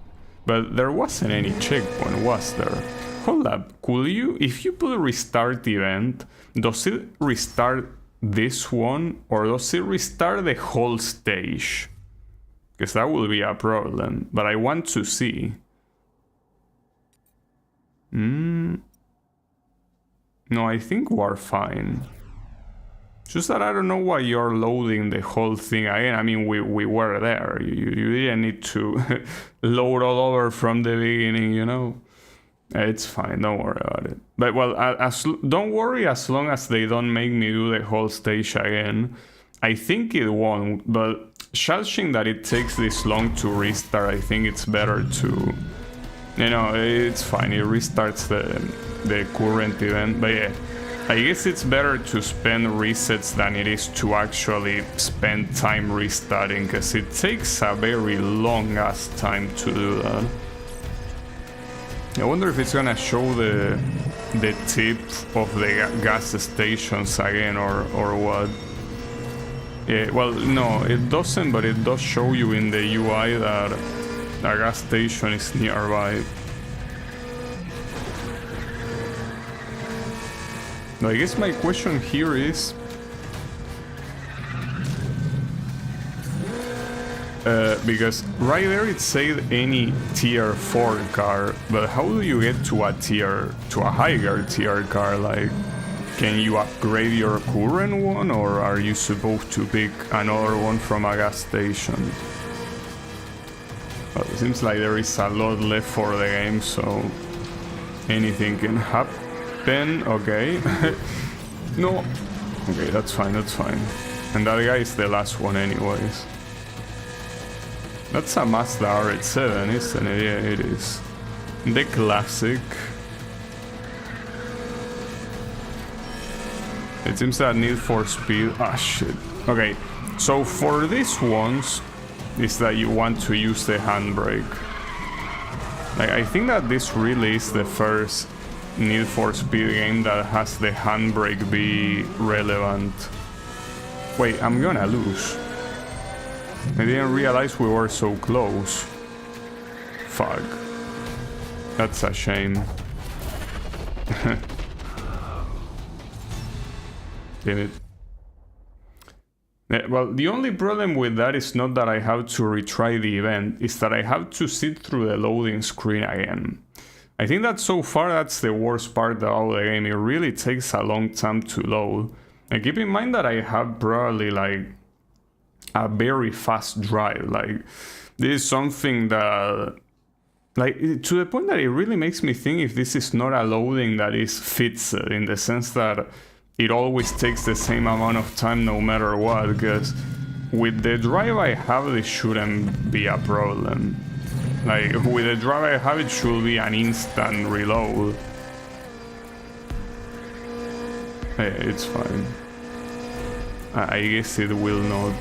But there wasn't any checkpoint, was there? Hold up, could you, if you put restart event, does it restart this one, or does it restart the whole stage? Because that will be a problem, but I want to see. No, I think we're fine. Just that I don't know why you're loading the whole thing again. I mean, we were there. You didn't need to load all over from the beginning, you know? It's fine, don't worry about it. But, well, don't worry as long as they don't make me do the whole stage again. I think it won't, but judging that it takes this long to restart, I think it's better to... You know, it's fine, it restarts the current event, but yeah. I guess it's better to spend resets than it is to actually spend time restarting, because it takes a very long ass time to do that. I wonder if it's gonna show the tip of the gas stations again or what. Yeah, well, no, it doesn't, but it does show you in the UI that a gas station is nearby. Now, I guess my question here is... because right there it said any tier 4 car, but how do you get to a higher tier car? Like, can you upgrade your current one, or are you supposed to pick another one from a gas station? Well, it seems like there is a lot left for the game, so anything can happen. Okay. No. Okay, that's fine, that's fine. And that guy is the last one anyways. That's a Mazda RX-7, isn't it? Yeah, it is. The classic. It seems that Need for Speed... Ah, shit. Okay, so for these ones, is that you want to use the handbrake. Like, I think that this really is the first Need for Speed game that has the handbrake be relevant. Wait, I'm gonna lose. I didn't realize we were so close. Fuck. That's a shame. Damn it. Well, the only problem with that is not that I have to retry the event, is that I have to sit through the loading screen again. I think that so far that's the worst part of the game. It really takes a long time to load. And keep in mind that I have probably like a very fast drive. Like, this is something that, like, to the point that it really makes me think if this is not a loading that is fixed, in the sense that it always takes the same amount of time no matter what, because with the drive I have, this shouldn't be a problem. Like, with the drive I have, it should be an instant reload. Hey, it's fine. I guess it will not.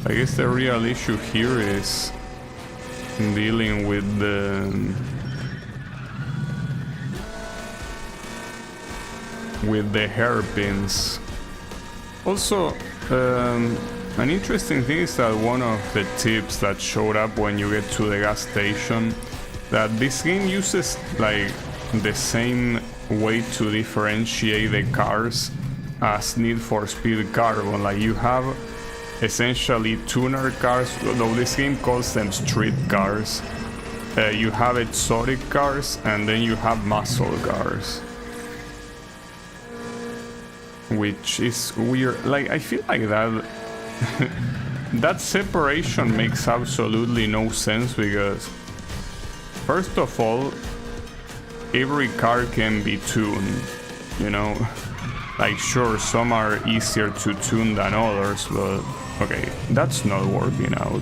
I guess the real issue here is dealing with the hairpins. Also, an interesting thing is that one of the tips that showed up when you get to the gas station, that this game uses like the same way to differentiate the cars as Need for Speed Carbon. Like, you have essentially tuner cars, though this game calls them street cars. You have exotic cars, and then you have muscle cars, which is weird. Like, I feel like that that separation makes absolutely no sense, because first of all, every car can be tuned, you know. Like, sure, some are easier to tune than others, but okay, that's not working out.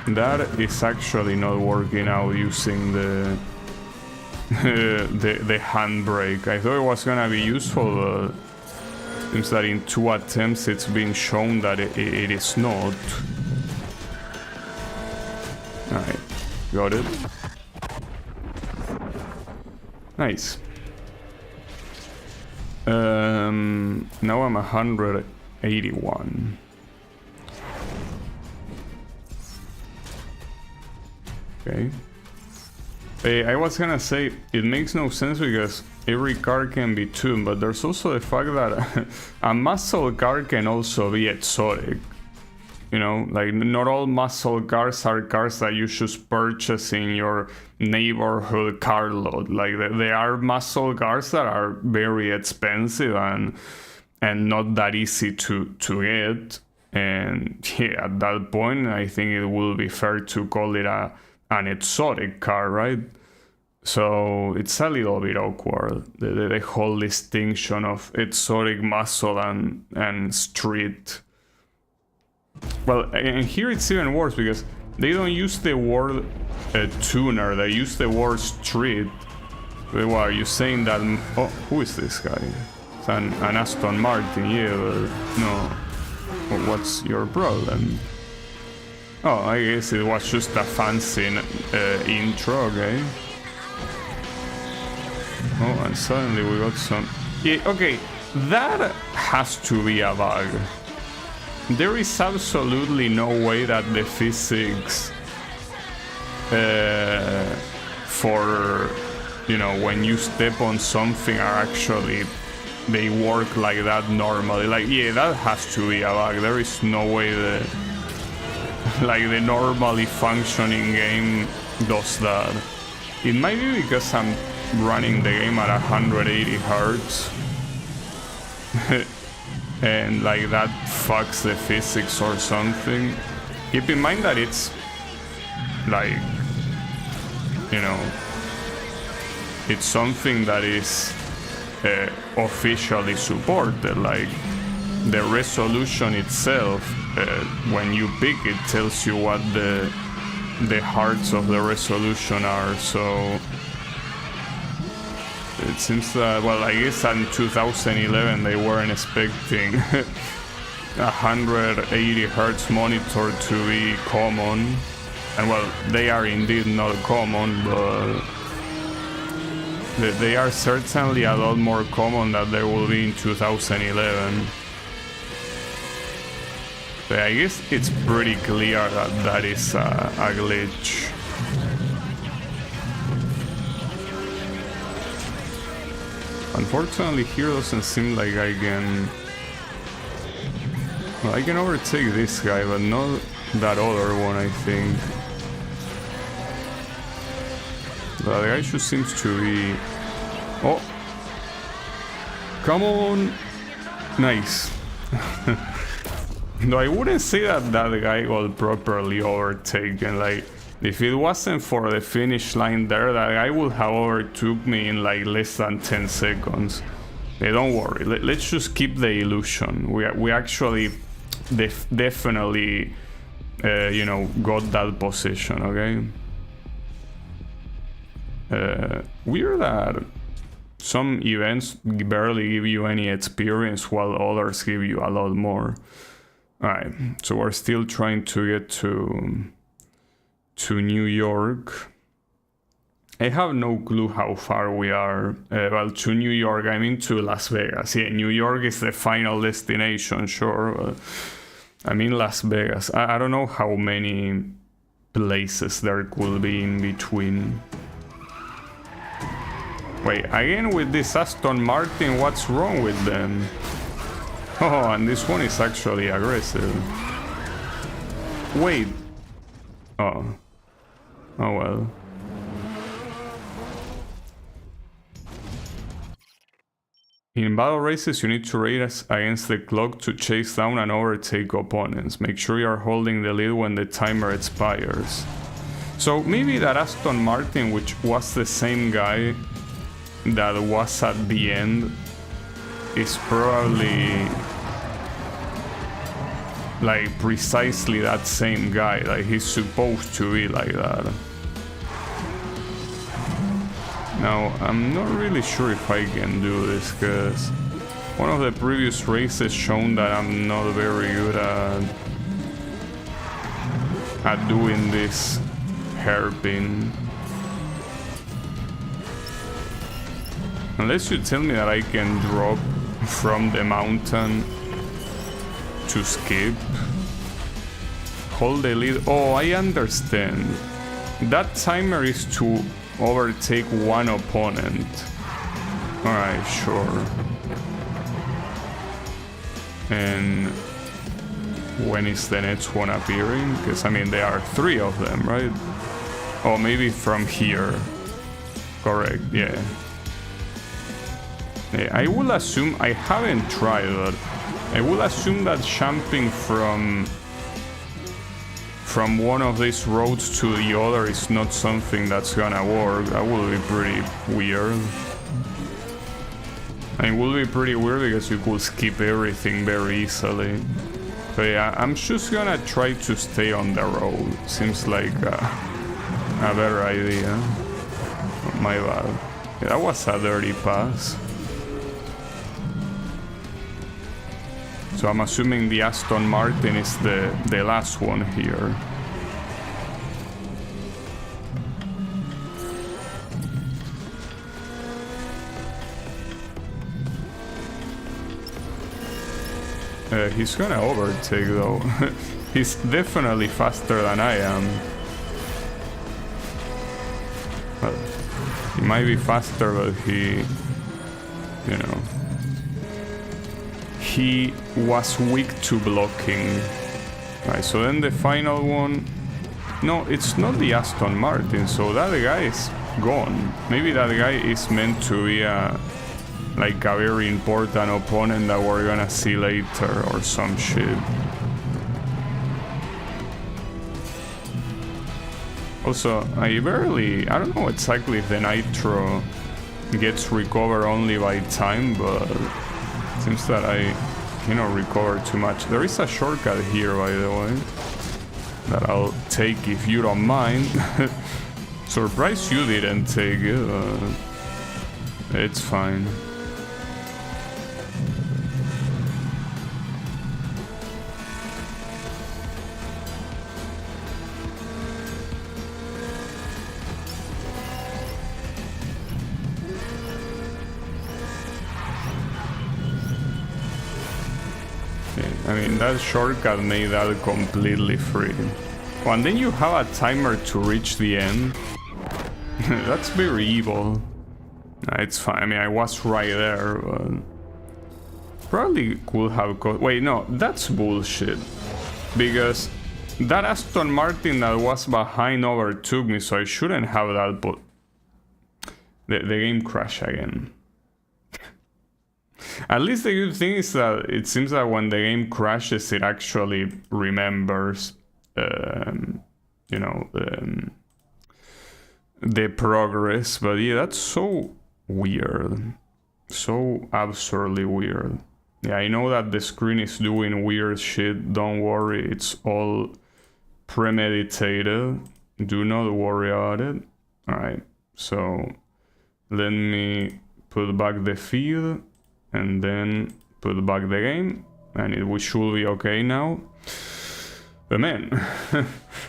That is actually not working out using the the handbrake. I thought it was gonna be useful, but seems that in 2 attempts it's been shown that it is not. Alright, got it. Nice. Now I'm 181. Okay. I was gonna say, it makes no sense because every car can be tuned, but there's also the fact that a muscle car can also be exotic. You know, like, not all muscle cars are cars that you should purchase in your neighborhood car lot. Like, there are muscle cars that are very expensive and not that easy to get. And yeah, at that point, I think it will be fair to call it an exotic car, right? So it's a little bit awkward, the whole distinction of exotic muscle and street. Well, and here it's even worse because they don't use the word tuner, they use the word street. Well, are you saying that... Oh, who is this guy? It's an Aston Martin, yeah, but no. Well, what's your problem? Oh, I guess it was just a fancy intro, okay. Oh, and suddenly we got some... Yeah, okay, that has to be a bug. There is absolutely no way that the physics for, you know, when you step on something are actually, they work like that normally. Like, yeah, that has to be a bug. There is no way that, like, the normally functioning game does that. It might be because I'm running the game at 180 hertz. And like that fucks the physics or something. keep in mind that it's like, you know, it's something that is officially supported. Like the resolution itself, when you pick it, tells you what the hearts of the resolution are. So it seems that, well, I guess in 2011 they weren't expecting 180 hertz monitor to be common, and well, they are indeed not common, but they are certainly a lot more common than they will be in 2011. But I guess it's pretty clear that that is a glitch. Unfortunately, here doesn't seem like I can... Well, I can overtake this guy, but not that other one, I think. The guy just seems to be... Oh! Come on! Nice. No, I wouldn't say that that guy got properly overtaken. Like, if it wasn't for the finish line there, that guy would have overtook me in like less than 10 seconds. Hey, don't worry, let's just keep the illusion. We actually definitely, you know, got that position, okay? Weird that some events barely give you any experience while others give you a lot more. Alright, so we're still trying to get to New York. I have no clue how far we are. Well, to New York, I mean to Las Vegas. Yeah, New York is the final destination, sure. But I mean Las Vegas. I don't know how many places there could be in between. Wait, again with this Aston Martin, what's wrong with them? Oh, and this one is actually aggressive. Wait. Oh. Oh well. In battle races, you need to race against the clock to chase down and overtake opponents. Make sure you are holding the lead when the timer expires. So maybe that Aston Martin, which was the same guy that was at the end, is probably like precisely that same guy. Like he's supposed to be like that. Now, I'm not really sure if I can do this, because one of the previous races shown that I'm not very good at doing this hairpin. Unless you tell me that I can drop from the mountain to skip. Hold the lead. Oh, I understand. That timer is to overtake one opponent. Alright, sure. And when is the next one appearing? Because, I mean, there are 3 of them, right? Oh, maybe from here. Correct, yeah. I will assume, I haven't tried, but I will assume that jumping from one of these roads to the other is not something that's gonna work. That will be pretty weird. It will be pretty weird because you could skip everything very easily. So yeah, I'm just gonna try to stay on the road. Seems like a better idea. Oh, my bad. Yeah, that was a dirty pass. So I'm assuming the Aston Martin is the last one here. He's gonna overtake though. He's definitely faster than I am. Well, he might be faster, but he, you know, he was weak to blocking. Right, so then the final one... No, it's not the Aston Martin, so that guy is gone. Maybe that guy is meant to be like a very important opponent that we're gonna see later or some shit. Also, I don't know exactly if the Nitro gets recovered only by time, but it seems that I cannot recover too much. There is a shortcut here, by the way, that I'll take if you don't mind. Surprised you didn't take it, but it's fine. I mean, that shortcut made that completely free. Oh, and then you have a timer to reach the end. That's very evil. Nah, it's fine. I mean, I was right there, but probably could have got. Wait, no, that's bullshit. Because that Aston Martin that was behind overtook me, so I shouldn't have that. But the game crashed again. At least the good thing is that it seems that when the game crashes, it actually remembers, you know, the progress. But yeah, that's so weird. So absurdly weird. Yeah, I know that the screen is doing weird shit. Don't worry, it's all premeditated. Do not worry about it. Alright, so let me put back the feed. And then put back the game, and we should be okay now. But man,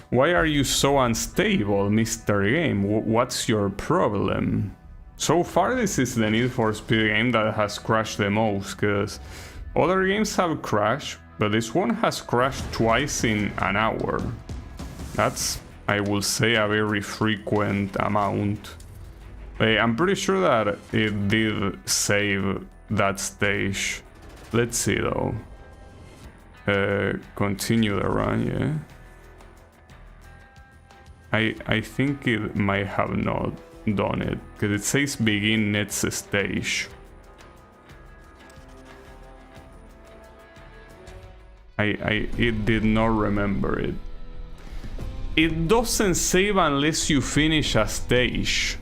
why are you so unstable, Mr. Game? What's your problem? So far, this is the Need for Speed game that has crashed the most, because other games have crashed, but this one has crashed twice in an hour. That's, I will say, a very frequent amount. I'm pretty sure that it did save that stage. Let's see though. Continue the run, yeah. I think it might have not done it, because it says begin next stage. It did not remember it. It doesn't save unless you finish a stage.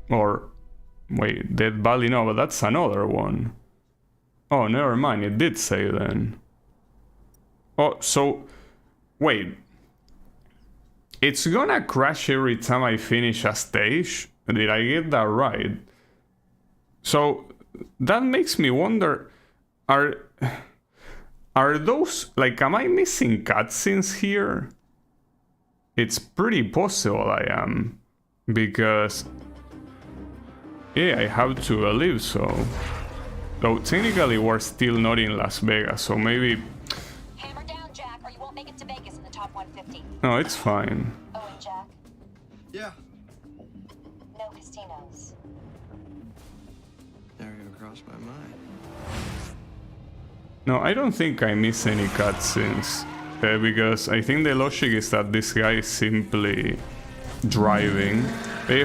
Or, wait, Dead Valley, no, but that's another one. Oh, never mind, it did save then. Oh, so, wait. It's gonna crash every time I finish a stage? Did I get that right? So, that makes me wonder, are those, like, am I missing cutscenes here? It's pretty possible I am, because... yeah, I have to believe so. Though technically we're still not in Las Vegas, so maybe... Hammer down, Jack, or you won't make it to Vegas in the top 150. No, it's fine. Oh, and Jack, Yeah. no casinos. Never even crossed my mind. No, I don't think I miss any cutscenes. Because I think the logic is that this guy is simply driving.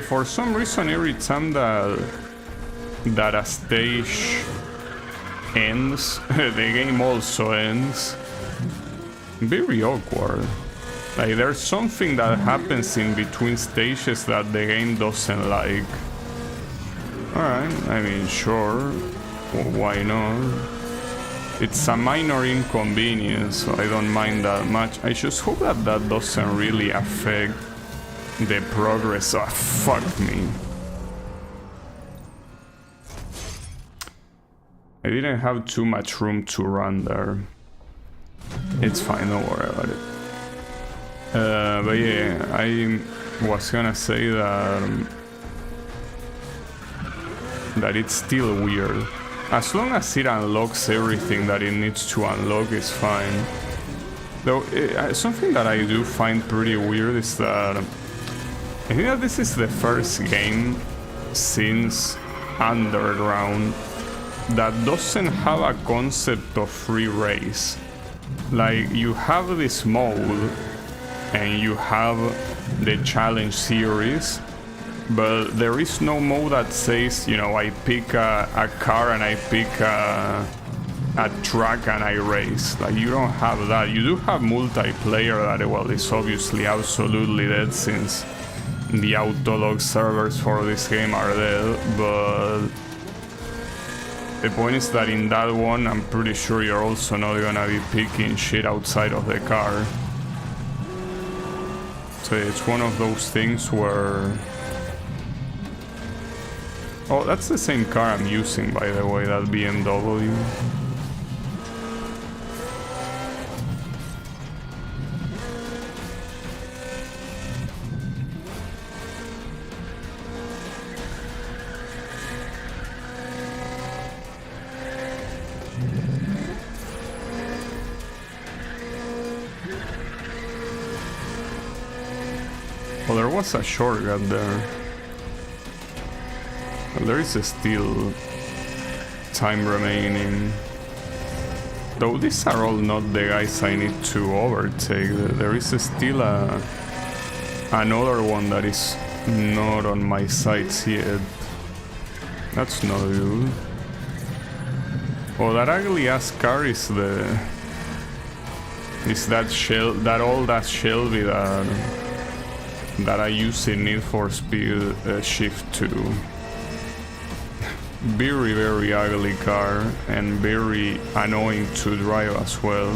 For some reason, every time that a stage ends, the game also ends. Very awkward. Like, there's something that happens in between stages that the game doesn't like. Alright, I mean, sure. Why not? It's a minor inconvenience, so I don't mind that much. I just hope that that doesn't really affect the progress. Oh, fuck me. I didn't have too much room to run there. It's fine, don't worry about it. But yeah, I was gonna say that it's still weird. As long as it unlocks everything that it needs to unlock, it's fine. Though, something that I do find pretty weird is that I think that this is the first game since Underground that doesn't have a concept of free race. Like, you have this mode and you have the challenge series, but there is no mode that says, you know, I pick a car and I pick a track and I race. Like, you don't have that. You do have multiplayer that, well, is obviously absolutely dead since the Autolog servers for this game are dead, but the point is that in that one, I'm pretty sure you're also not gonna be picking shit outside of the car. So it's one of those things where... Oh, that's the same car I'm using, by the way, that BMW. Well, there was a shortcut there. Well, there is still time remaining. Though these are all not the guys I need to overtake. There is still another one that is not on my sights yet. That's not good. Oh, that ugly ass car is that old ass Shelby that I use in Need for Speed Shift 2. Very, very ugly car and very annoying to drive as well.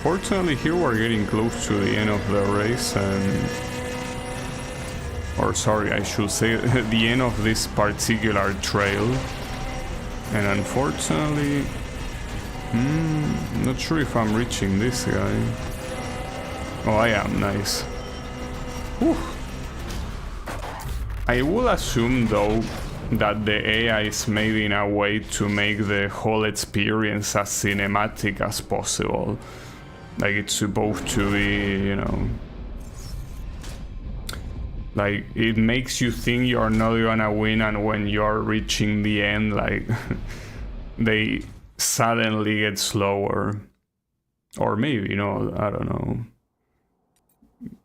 Fortunately, here we're getting close to the end of the race and... Or sorry, I should say the end of this particular trail. And unfortunately, not sure if I'm reaching this guy. Oh, I am, nice. Whew. I will assume though that the AI is made in a way to make the whole experience as cinematic as possible. Like it's supposed to be, you know... Like, it makes you think you're not gonna win, and when you're reaching the end, like, they suddenly get slower. Or maybe, you know, I don't know.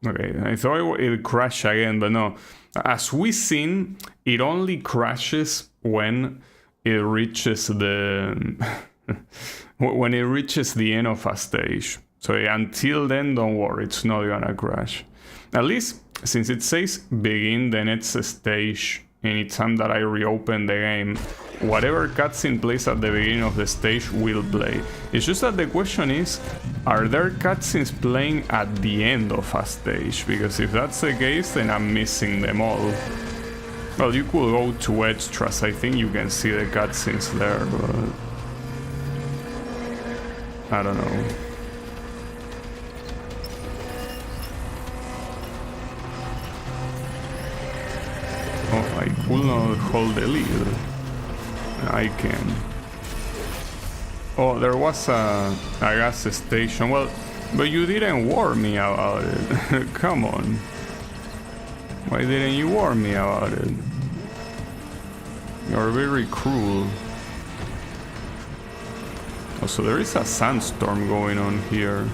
Okay, I thought it crashed again, but no. As we've seen, it only crashes when it reaches the... when it reaches the end of a stage. So until then, don't worry, it's not gonna crash. At least, since it says begin the next stage anytime that I reopen the game, whatever cutscene plays at the beginning of the stage will play. It's just that the question is, are there cutscenes playing at the end of a stage? Because if that's the case, then I'm missing them all. Well, you could go to extras, I think you can see the cutscenes there, but... I don't know. Oh, I could not hold the lead. I can. Oh, there was a gas station. Well, but you didn't warn me about it. Come on. Why didn't you warn me about it? You're very cruel. Also, there is a sandstorm going on here.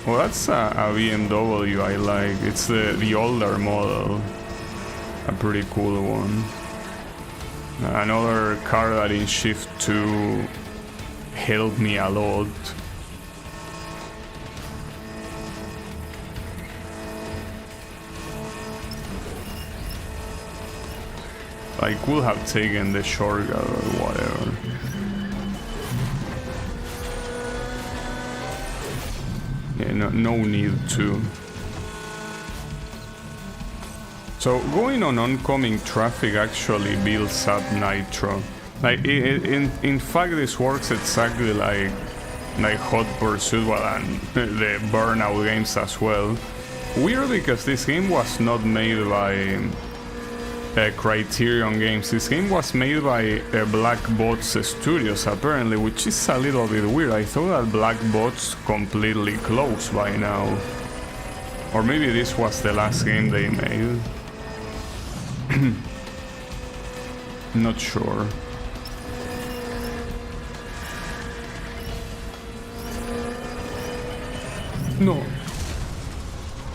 Oh, that's a BMW I like. It's the older model. A pretty cool one. Another car that in Shift 2 helped me a lot. I could have taken the shortcut or whatever. Yeah, no need to. So going on oncoming traffic actually builds up Nitro. Like in fact, this works exactly like Hot Pursuit, well, and the Burnout games as well. Weird because this game was not made by Criterion Games. This game was made by Black Bots Studios apparently, which is a little bit weird. I thought that Black Bots completely closed by now. Or maybe this was the last game they made. Not sure. No.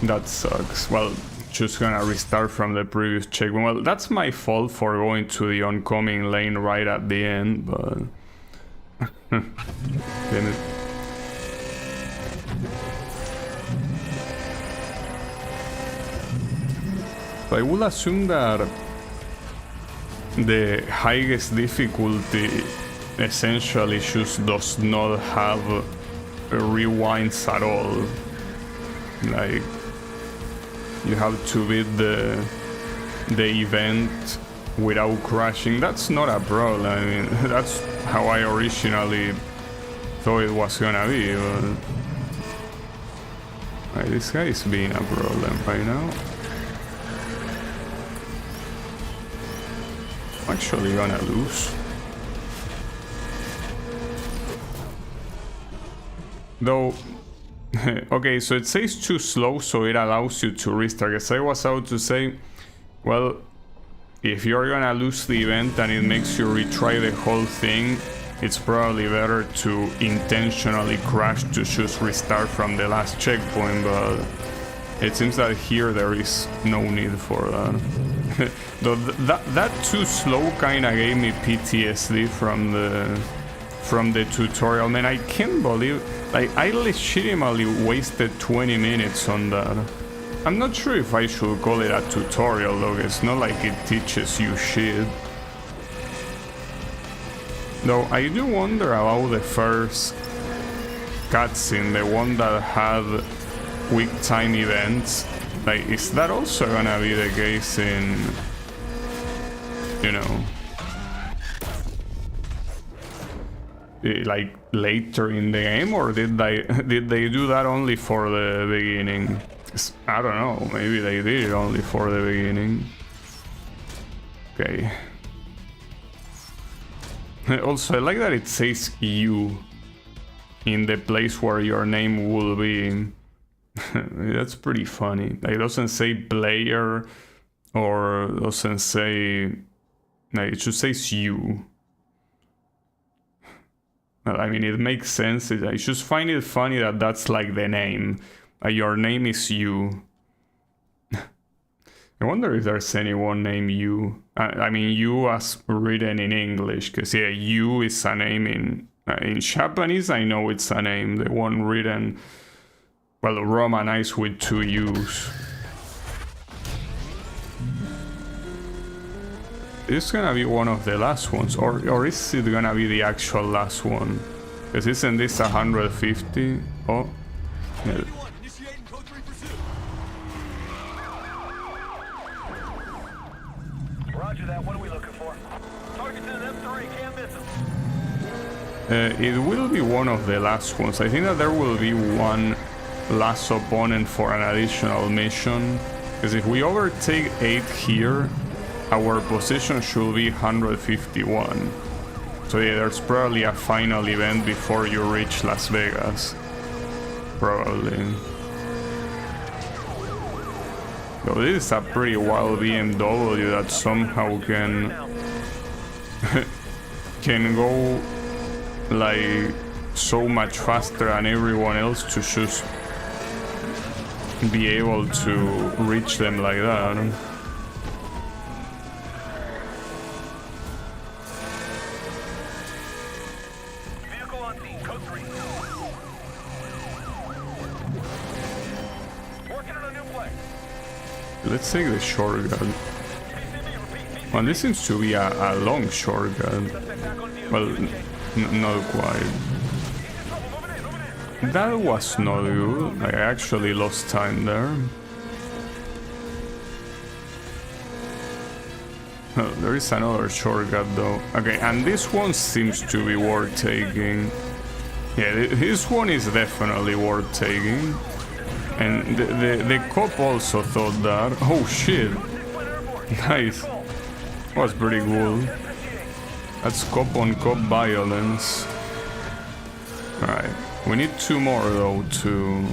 That sucks. Well, just gonna restart from the previous checkpoint. Well, that's my fault for going to the oncoming lane right at the end, but... Damn it. I will assume that the highest difficulty essentially just does not have rewinds at all. Like, you have to beat the event without crashing. That's not a problem. I mean, that's how I originally thought it was gonna be, but... Right, this guy is being a problem right now. I'm actually gonna lose. Though, okay, so it says too slow, so it allows you to restart. As I was about to say, well, if you're gonna lose the event and it makes you retry the whole thing, it's probably better to intentionally crash to just restart from the last checkpoint, but it seems that here there is no need for that. Though that too slow kinda gave me PTSD from the tutorial. Man, I can't believe, like, I legitimately wasted 20 minutes on that. I'm not sure if I should call it a tutorial though, it's not like it teaches you shit. Though I do wonder about the first cutscene, the one that had quick time events. Like, is that also gonna be the case in, you know, like later in the game, or did they do that only for the beginning? I don't know, maybe they did it only for the beginning. Okay. Also, I like that it says you in the place where your name will be. That's pretty funny. Like, it doesn't say player, or doesn't say, like, it just says you. Well, I mean, it makes sense. I just find it funny that that's like the name. Your name is you. I wonder if there's anyone named you. I mean, you as written in English, because yeah, you is a name in Japanese. I know it's a name. The one written, well, Romanized with 2 U's. It's gonna be one of the last ones, or is it gonna be the actual last one? Because isn't this 150? Oh, yeah. Roger that. What are we looking for? Target's in an M3. Can't miss him. It will be one of the last ones. I think that there will be one last opponent for an additional mission. Because if we overtake 8 here, our position should be 151. So yeah, there's probably a final event before you reach Las Vegas. Probably. So this is a pretty wild BMW that somehow can go like so much faster than everyone else to just be able to reach them like that. Vehicle on scene. Code 3. Working on a new play. Let's take the shortcut. Well, this seems to be a long shortcut. Well, not quite. That was not good. I actually lost time there. Oh, there is another shortcut though. Okay, and this one seems to be worth taking. Yeah, this one is definitely worth taking. And the cop also thought that. Oh shit. Nice. Was pretty cool. That's cop on cop violence. Alright. We need 2 more though to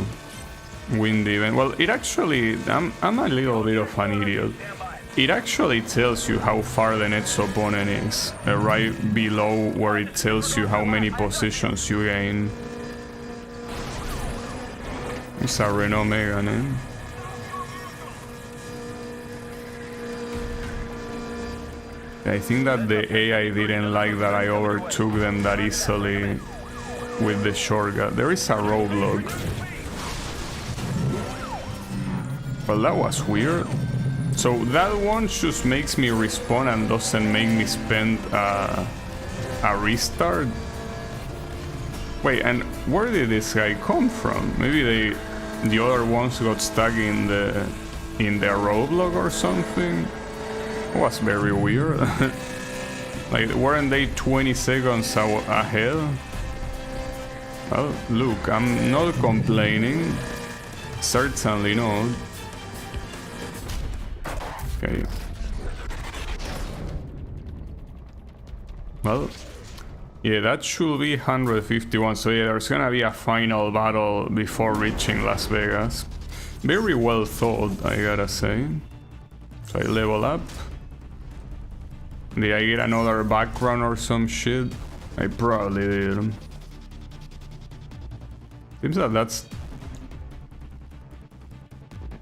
win the event. Well, it actually, I'm a little bit of an idiot. It actually tells you how far the next opponent is, right below where it tells you how many positions you gain. It's a Renault Megane. I think that the AI didn't like that I overtook them that easily with the shortcut. There is a roadblock. Well, that was weird. So that one just makes me respawn and doesn't make me spend a restart? Wait, and where did this guy come from? Maybe the other ones got stuck in the roadblock or something? It was very weird. Like, weren't they 20 seconds ahead? Well, look, I'm not complaining. Certainly not. Okay. Well, yeah, that should be 151. So yeah, there's gonna be a final battle before reaching Las Vegas. Very well thought, I gotta say. So I level up. Did I get another background or some shit? I probably did. Seems that that's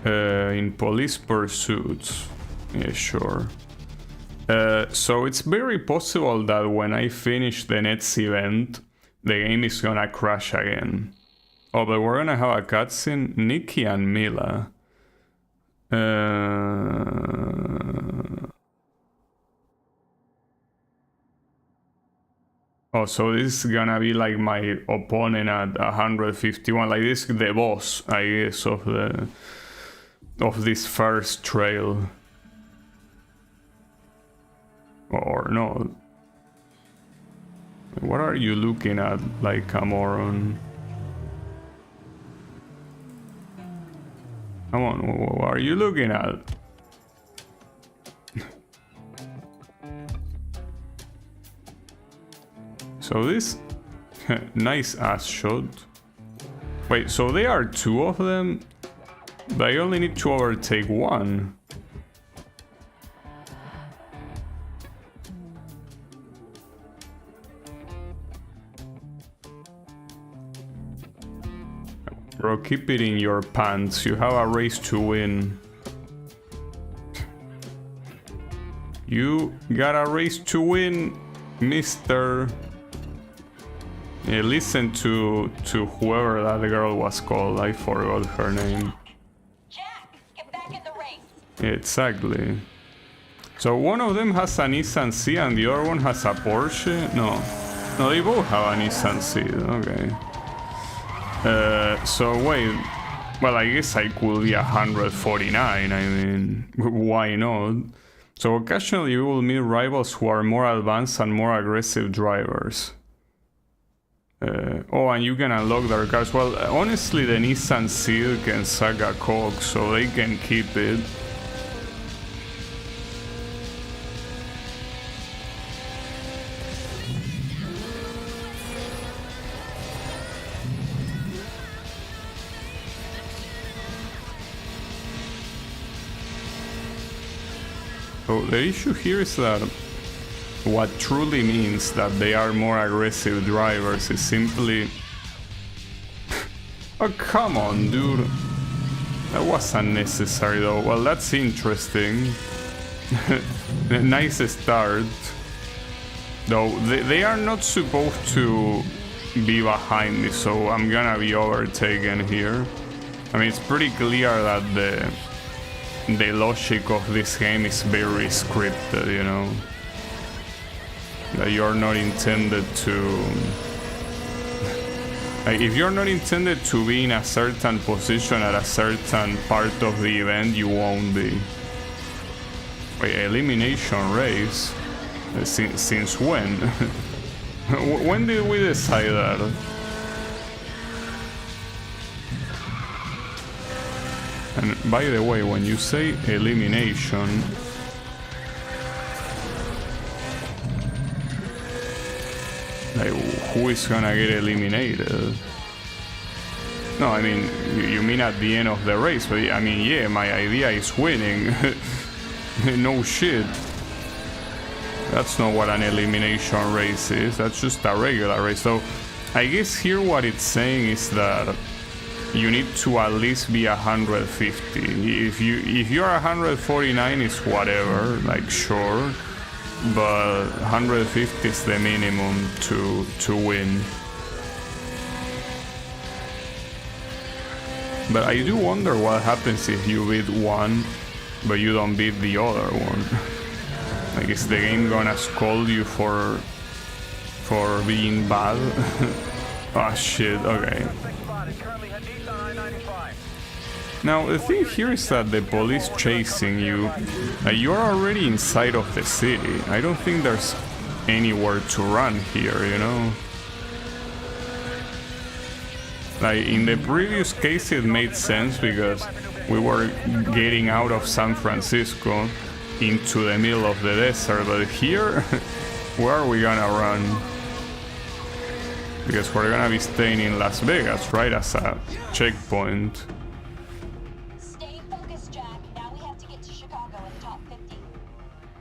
in police pursuits. Yeah, sure. So it's very possible that when I finish the next event, the game is gonna crash again. Oh, but we're gonna have a cutscene. Nikki and Mila. Oh, so this is gonna be like my opponent at 151. Like this, the boss, I guess, of this first trail. Or no. What are you looking at, like a moron? Come on, what are you looking at? So this nice ass shot. Wait, so there are two of them, but I only need to overtake one. Bro, keep it in your pants. You have a race to win. You got a race to win, mister. Yeah, listen to whoever that girl was called. I forgot her name. Jack, get back in the race. Yeah, exactly. So one of them has a Nissan C and the other one has a Porsche? No, they both have a Nissan C. Okay. So wait, well, I guess I could be 149, I mean, why not? So occasionally you will meet rivals who are more advanced and more aggressive drivers. Oh, and you can unlock their cars. Well, honestly, the Nissan Seal can suck a cock, so they can keep it. So the issue here is that what truly means that they are more aggressive drivers is simply... Oh, come on, dude. That was unnecessary, though. Well, that's interesting. Nice start. Though, they are not supposed to be behind me, so I'm gonna be overtaken here. I mean, it's pretty clear that the logic of this game is very scripted, you know? That you're not intended to... If you're not intended to be in a certain position at a certain part of the event, you won't be. Wait, elimination race? Since when? When did we decide that? And by the way, when you say elimination, like, who is gonna get eliminated? No, I mean, you mean at the end of the race, but I mean, yeah, my idea is winning. No shit. That's not what an elimination race is, that's just a regular race. So, I guess here what it's saying is that you need to at least be 150. If you're 149, it's whatever, like, sure. but 150 is the minimum to win. But I do wonder what happens if you beat one, but you don't beat the other one. Like, is the game gonna scold you for being bad? Oh shit, okay. Now the thing here is that the police chasing you, you're already inside of the city. I don't think there's anywhere to run here, you know? Like, in the previous case it made sense because we were getting out of San Francisco into the middle of the desert, but here, where are we gonna run? Because we're gonna be staying in Las Vegas, right, as a checkpoint. Stay focused, Jack. Now we have to get to Chicago in the top 50.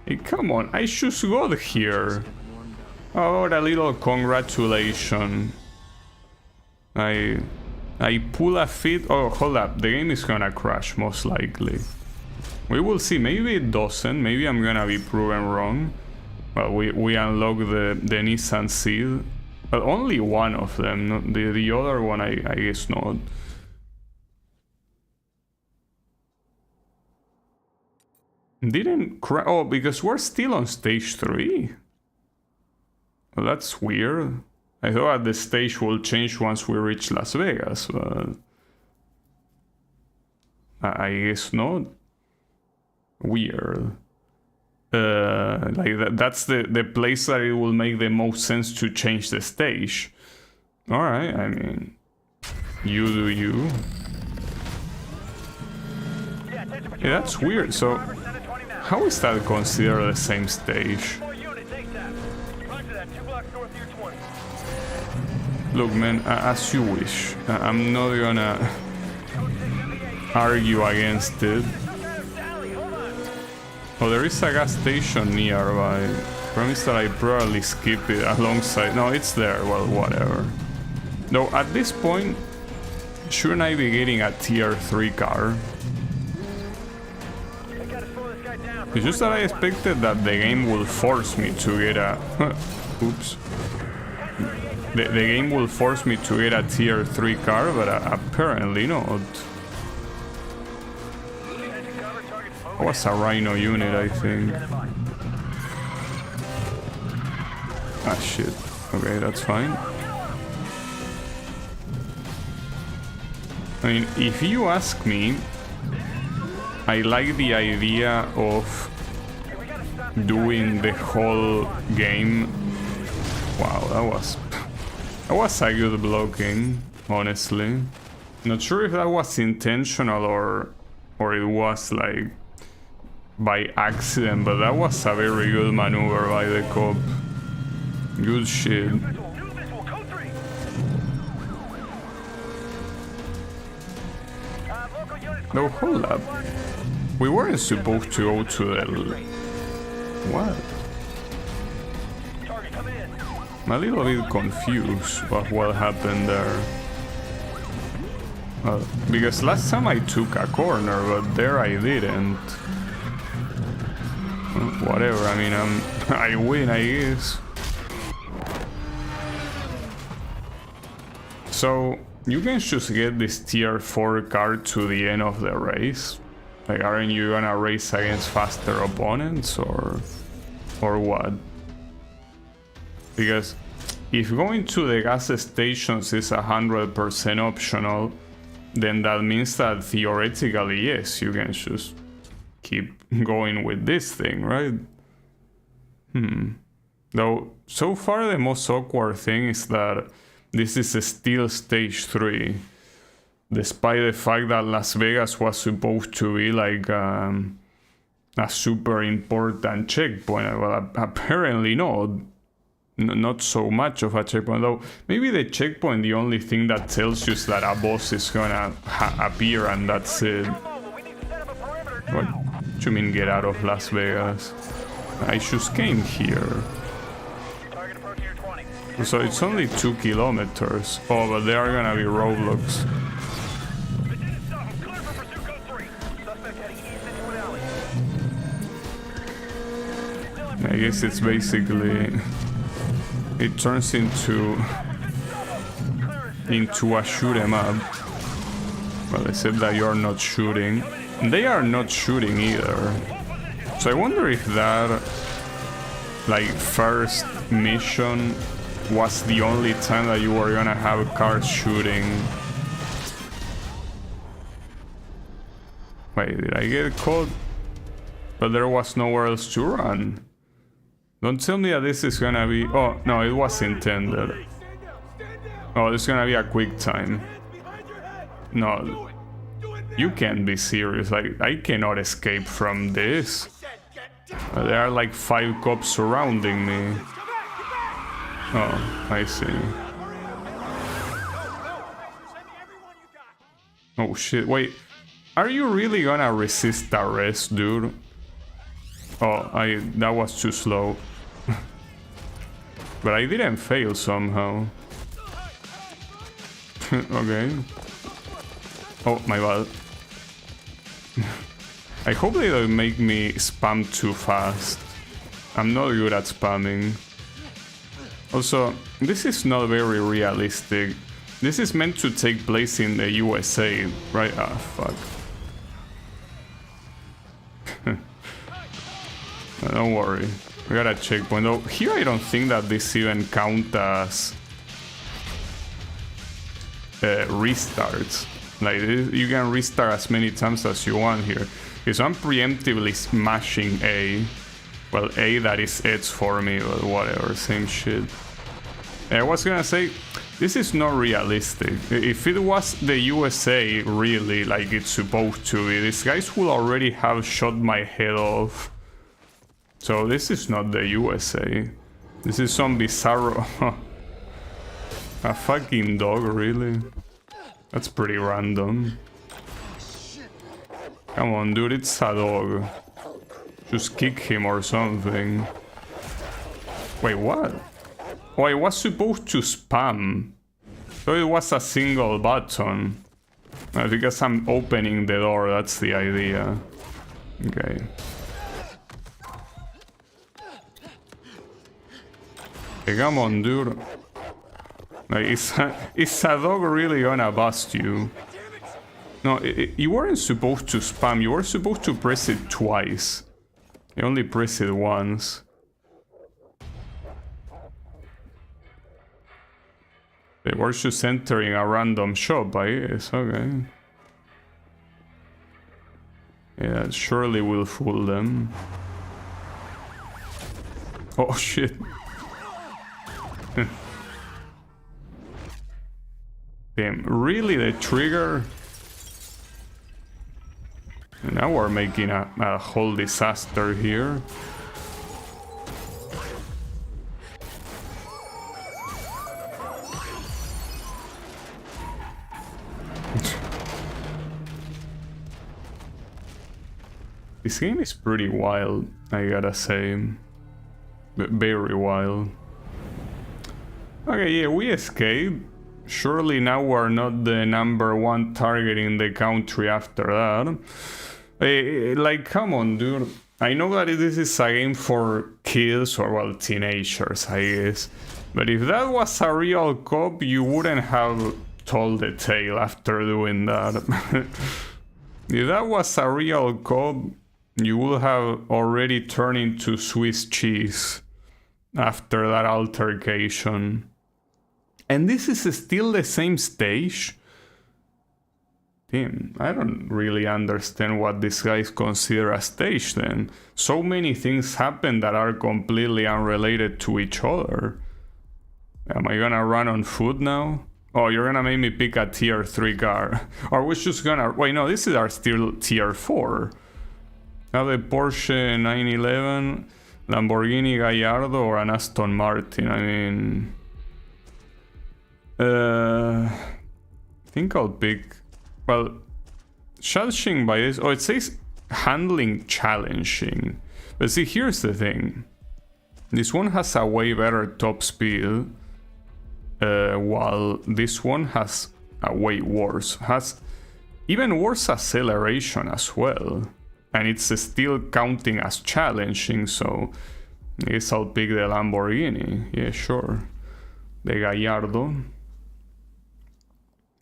Hey, come on, I just got here. Oh, a little congratulation. I pull a feat. Oh, hold up, the game is gonna crash, most likely. We will see, maybe it doesn't, maybe I'm gonna be proven wrong. Well, we unlock the Nissan Seed. But only one of them, the other one I guess not. Didn't crash. Oh, because we're still on stage 3? Well, that's weird. I thought the stage will change once we reach Las Vegas, but I guess not. Weird. Like that's the place that it will make the most sense to change the stage. Alright, I mean, you do you. Yeah, that's weird. So how is that considered the same stage? Look, man, as you wish. I'm not gonna argue against it. Oh, there is a gas station nearby. Promise that I probably skip it alongside. No, it's there. Well, whatever. Though, at this point, shouldn't I be getting a tier 3 car? It's just that I expected that the game will force me to get a... Oops. The game will force me to get a tier 3 car, but apparently not. It was a Rhino unit, I think. Ah, shit. Okay, that's fine. I mean, if you ask me, I like the idea of doing the whole game. Wow, that was a good blocking, honestly. Not sure if that was intentional or it was like by accident, but that was a very good maneuver by the cop. Good shit. No, hold up. We weren't supposed to go to the... What? I'm a little bit confused about what happened there. Because last time I took a corner, but there I didn't. Whatever, I mean, I win, I guess. So, you can just get this tier 4 card to the end of the race? Like, aren't you gonna race against faster opponents, or what? Because if going to the gas stations is 100% optional, then that means that theoretically, yes, you can just keep going with this thing, right? Though, so far the most awkward thing is that this is still stage 3. Despite the fact that Las Vegas was supposed to be like a super important checkpoint. Well, apparently not so much of a checkpoint, though. Maybe the checkpoint, the only thing that tells you is that a boss is gonna appear and that's it. What do you mean get out of Las Vegas? I just came here. So it's only 2 kilometers. Oh, but there are gonna be roadblocks. I guess it's basically... It turns into a shoot 'em up. Well, except that you're not shooting. They are not shooting either. So I wonder if that, like, first mission was the only time that you were gonna have cars shooting. Wait, did I get caught? But there was nowhere else to run. Don't tell me that this is gonna be... Oh, no, it was intended. Oh, it's gonna be a quick time. No, you can't be serious. Like, I cannot escape from this. There are like 5 cops surrounding me. Oh, I see. Oh shit, wait. Are you really gonna resist arrest, dude? Oh, that was too slow. But I didn't fail somehow. Okay. Oh, my bad. I hope they don't make me spam too fast. I'm not good at spamming. Also, this is not very realistic. This is meant to take place in the USA, right? Ah, fuck. Don't worry. I got a checkpoint. Oh, here I don't think that this even counts as restarts. Like, you can restart as many times as you want here. Okay, so I'm preemptively smashing A. Well, A, that is edge for me, but whatever, same shit. I was gonna say, this is not realistic. If it was the USA, really, like it's supposed to be, these guys would already have shot my head off. So this is not the USA. This is some bizarro... A fucking dog, really? That's pretty random. Come on, dude, it's a dog. Just kick him or something. Wait, what? Oh, I was supposed to spam. So it was a single button. Because I'm opening the door, that's the idea. Okay. Hey, come on, dude. Like, is a dog really gonna bust you? No, you weren't supposed to spam, you were supposed to press it twice. You only press it once. They were just entering a random shop, I guess, okay. Yeah, it surely will fool them. Oh shit. Damn, really, the trigger? And now we're making a whole disaster here. This game is pretty wild, I gotta say. Very wild. Okay, yeah, we escaped. Surely now we're not the #1 target in the country after that. Like, come on, dude. I know that this is a game for kids or, well, teenagers, I guess. But if that was a real cop, you wouldn't have told the tale after doing that. If that was a real cop, you would have already turned into Swiss cheese after that altercation. And this is still the same stage? Damn, I don't really understand what these guys consider a stage then. So many things happen that are completely unrelated to each other. Am I gonna run on foot now? Oh, you're gonna make me pick a tier 3 car. Or we're just gonna... Wait, no, this is our still tier 4. Now the Porsche 911, Lamborghini Gallardo, or an Aston Martin. I mean... I think I'll pick... Well, judging by this... Oh, it says handling challenging. But see, here's the thing. This one has a way better top speed, while this one has a way worse. Has even worse acceleration as well. And it's still counting as challenging, so... I guess I'll pick the Lamborghini. Yeah, sure. The Gallardo.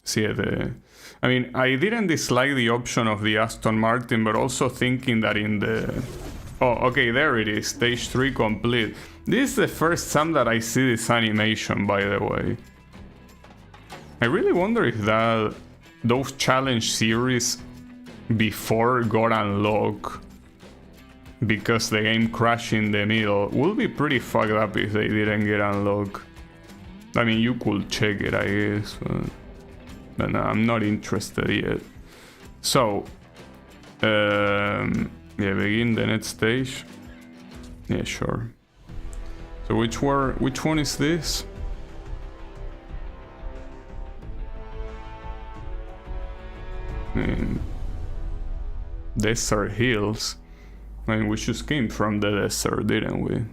See, I mean, I didn't dislike the option of the Aston Martin, but also thinking that in the... Oh, okay, there it is. Stage 3 complete. This is the first time that I see this animation, by the way. I really wonder if those challenge series before got unlocked because the game crashed in the middle. Would be pretty fucked up if they didn't get unlocked. I mean, you could check it, I guess, but no, I'm not interested yet. So, yeah, begin the next stage. Yeah, sure. So which one is this? Desert Hills. I mean, we just came from the desert, didn't we?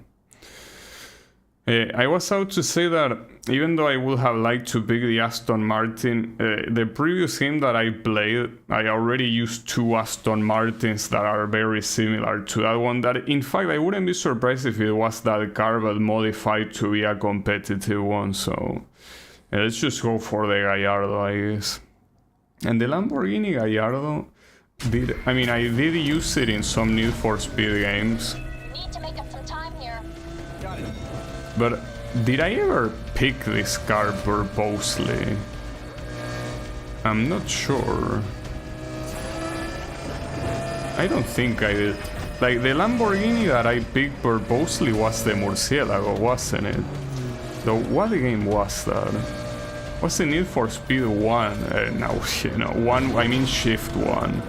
I was out to say that even though I would have liked to pick the Aston Martin, the previous game that I played, I already used 2 Aston Martins that are very similar to that one. That, in fact, I wouldn't be surprised if it was that car but modified to be a competitive one. So let's just go for the Gallardo, I guess. And the Lamborghini Gallardo, I did use it in some Need for Speed games. Need to make up some time here. Got it. But did I ever pick this car purposely? I'm not sure. I don't think I did. Like, the Lamborghini that I picked purposely was the Murcielago, wasn't it? So what game was that? Was it Need for Speed 1? No, you know, 1, I mean Shift 1.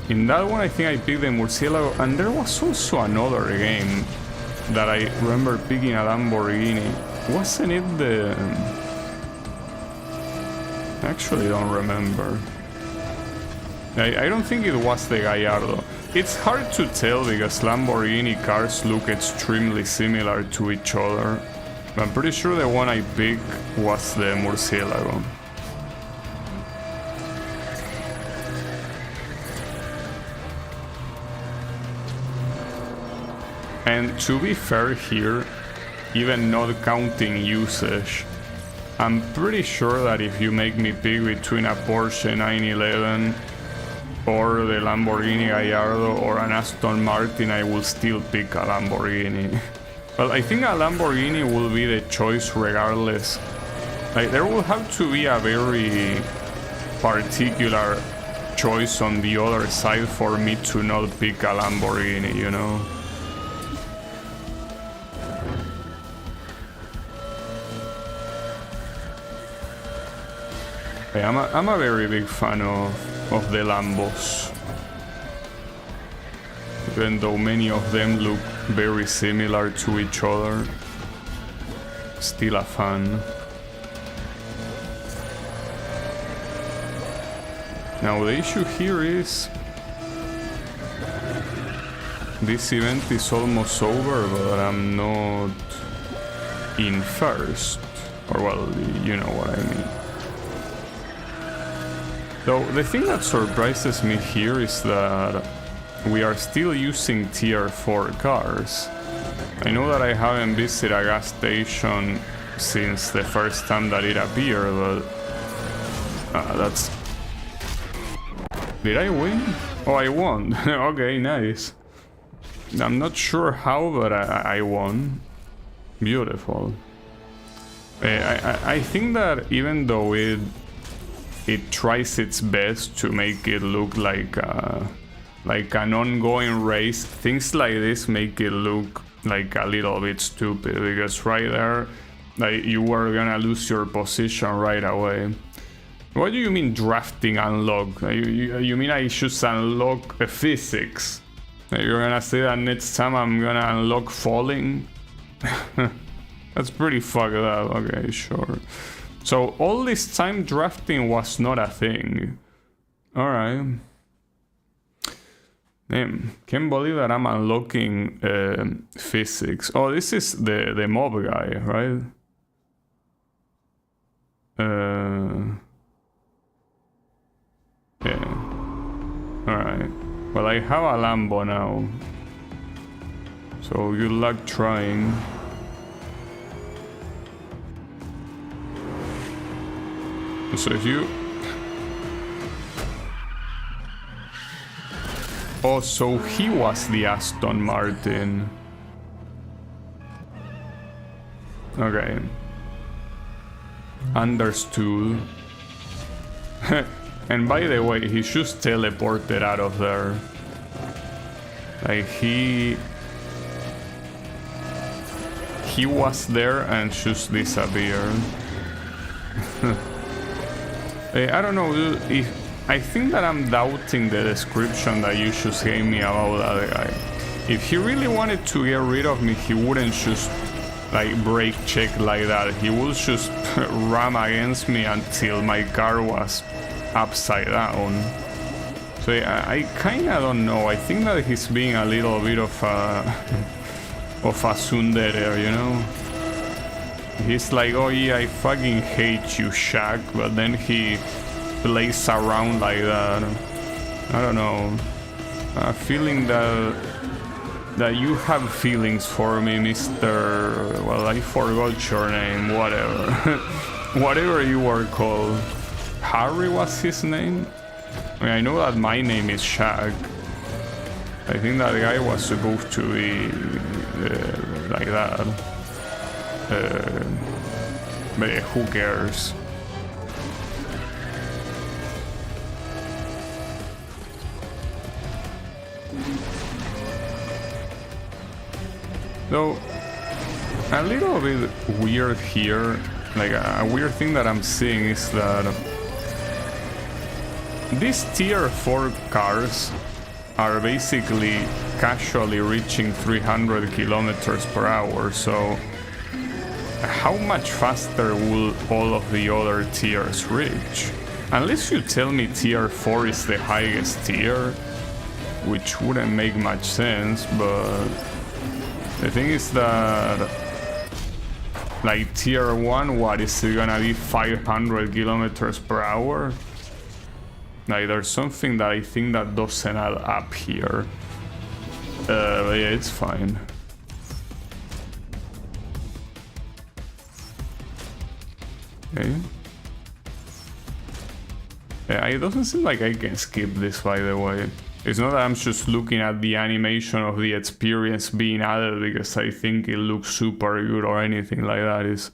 In that one I think I picked the Murcielago, and there was also another game that I remember picking a Lamborghini. Wasn't it the... I actually don't remember. I don't think it was the Gallardo. It's hard to tell because Lamborghini cars look extremely similar to each other. But I'm pretty sure the one I picked was the Murcielago. And to be fair here, even not counting usage, I'm pretty sure that if you make me pick between a Porsche 911 or the Lamborghini Gallardo or an Aston Martin, I will still pick a Lamborghini. Well, I think a Lamborghini will be the choice regardless. Like, there will have to be a very particular choice on the other side for me to not pick a Lamborghini, you know? I'm a very big fan of the Lambos. Even though many of them look very similar to each other, still a fan. Now the issue here is this event is almost over, but I'm not in first. Or well, you know what I mean. Though the thing that surprises me here is that we are still using tier 4 cars. I know that I haven't visited a gas station since the first time that it appeared, but that's... Did I win? Oh, I won. Okay, nice. I'm not sure how, but I won. Beautiful. I think that even though it tries its best to make it look like an ongoing race, things like this make it look like a little bit stupid, because right there, like, you were gonna lose your position right away. What do you mean drafting unlock? You mean I should unlock a physics? You're gonna say that next time I'm gonna unlock falling? That's pretty fucked up. Okay, sure. So all this time drafting was not a thing. Alright. Damn, can't believe that I'm unlocking physics. Oh, this is the mob guy, right? Yeah. Alright. Well, I have a Lambo now. So good luck trying. So if you... Oh, so he was the Aston Martin. Okay. Understood. And by the way, he just teleported out of there. Like he was there and just disappeared. I don't know if I think that I'm doubting the description that you just gave me about that guy. If he really wanted to get rid of me, he wouldn't just like brake check like that. He would just ram against me until my car was upside down. So I kinda don't know. I think that he's being a little bit of a tsundere, you know? He's like, oh yeah, I fucking hate you, Shaq, but then he plays around like that. I don't know. A feeling that you have feelings for me, Mr. Well, I forgot your name, whatever. Whatever you were called. Harry was his name? I mean, I know that my name is Shaq. I think that guy was supposed to be like that. But yeah, who cares? So, a little bit weird here, like a weird thing that I'm seeing is that these tier 4 cars are basically casually reaching 300 kilometers per hour, so how much faster will all of the other tiers reach? Unless you tell me tier 4 is the highest tier, which wouldn't make much sense, but the thing is that like tier 1, what is it gonna be, 500 kilometers per hour? Like there's something that I think that doesn't add up here. But yeah, it's fine. Okay. Yeah, it doesn't seem like I can skip this, by the way. It's not that I'm just looking at the animation of the experience being added because I think it looks super good or anything like that. It's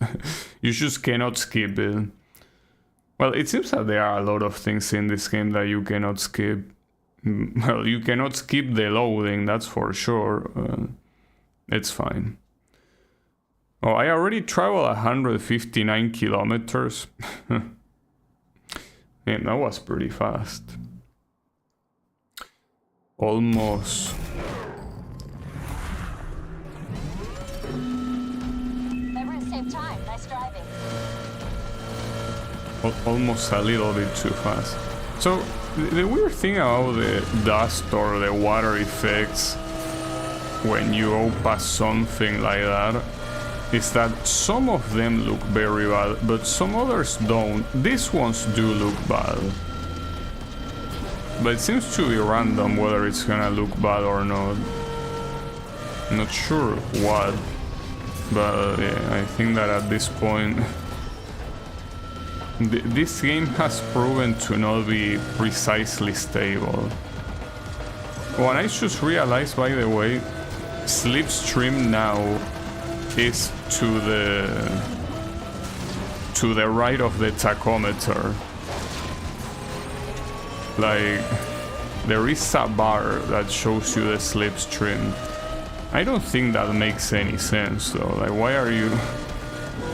you just cannot skip it. Well, it seems that there are a lot of things in this game that you cannot skip. Well, you cannot skip the loading, that's for sure. It's fine. Oh, I already traveled 159 kilometers. Yeah, that was pretty fast. Almost. Remember to save time. Nice driving. Almost a little bit too fast. So, the weird thing about the dust or the water effects when you go past something like that is that some of them look very bad, but some others don't. These ones do look bad. But it seems to be random whether it's gonna look bad or not. Not sure what, but yeah, I think that at this point this game has proven to not be precisely stable. Oh, and I just realized, by the way, Slipstream now is to the right of the tachometer. Like, there is a bar that shows you the slipstream. I don't think that makes any sense though. Like, why are you...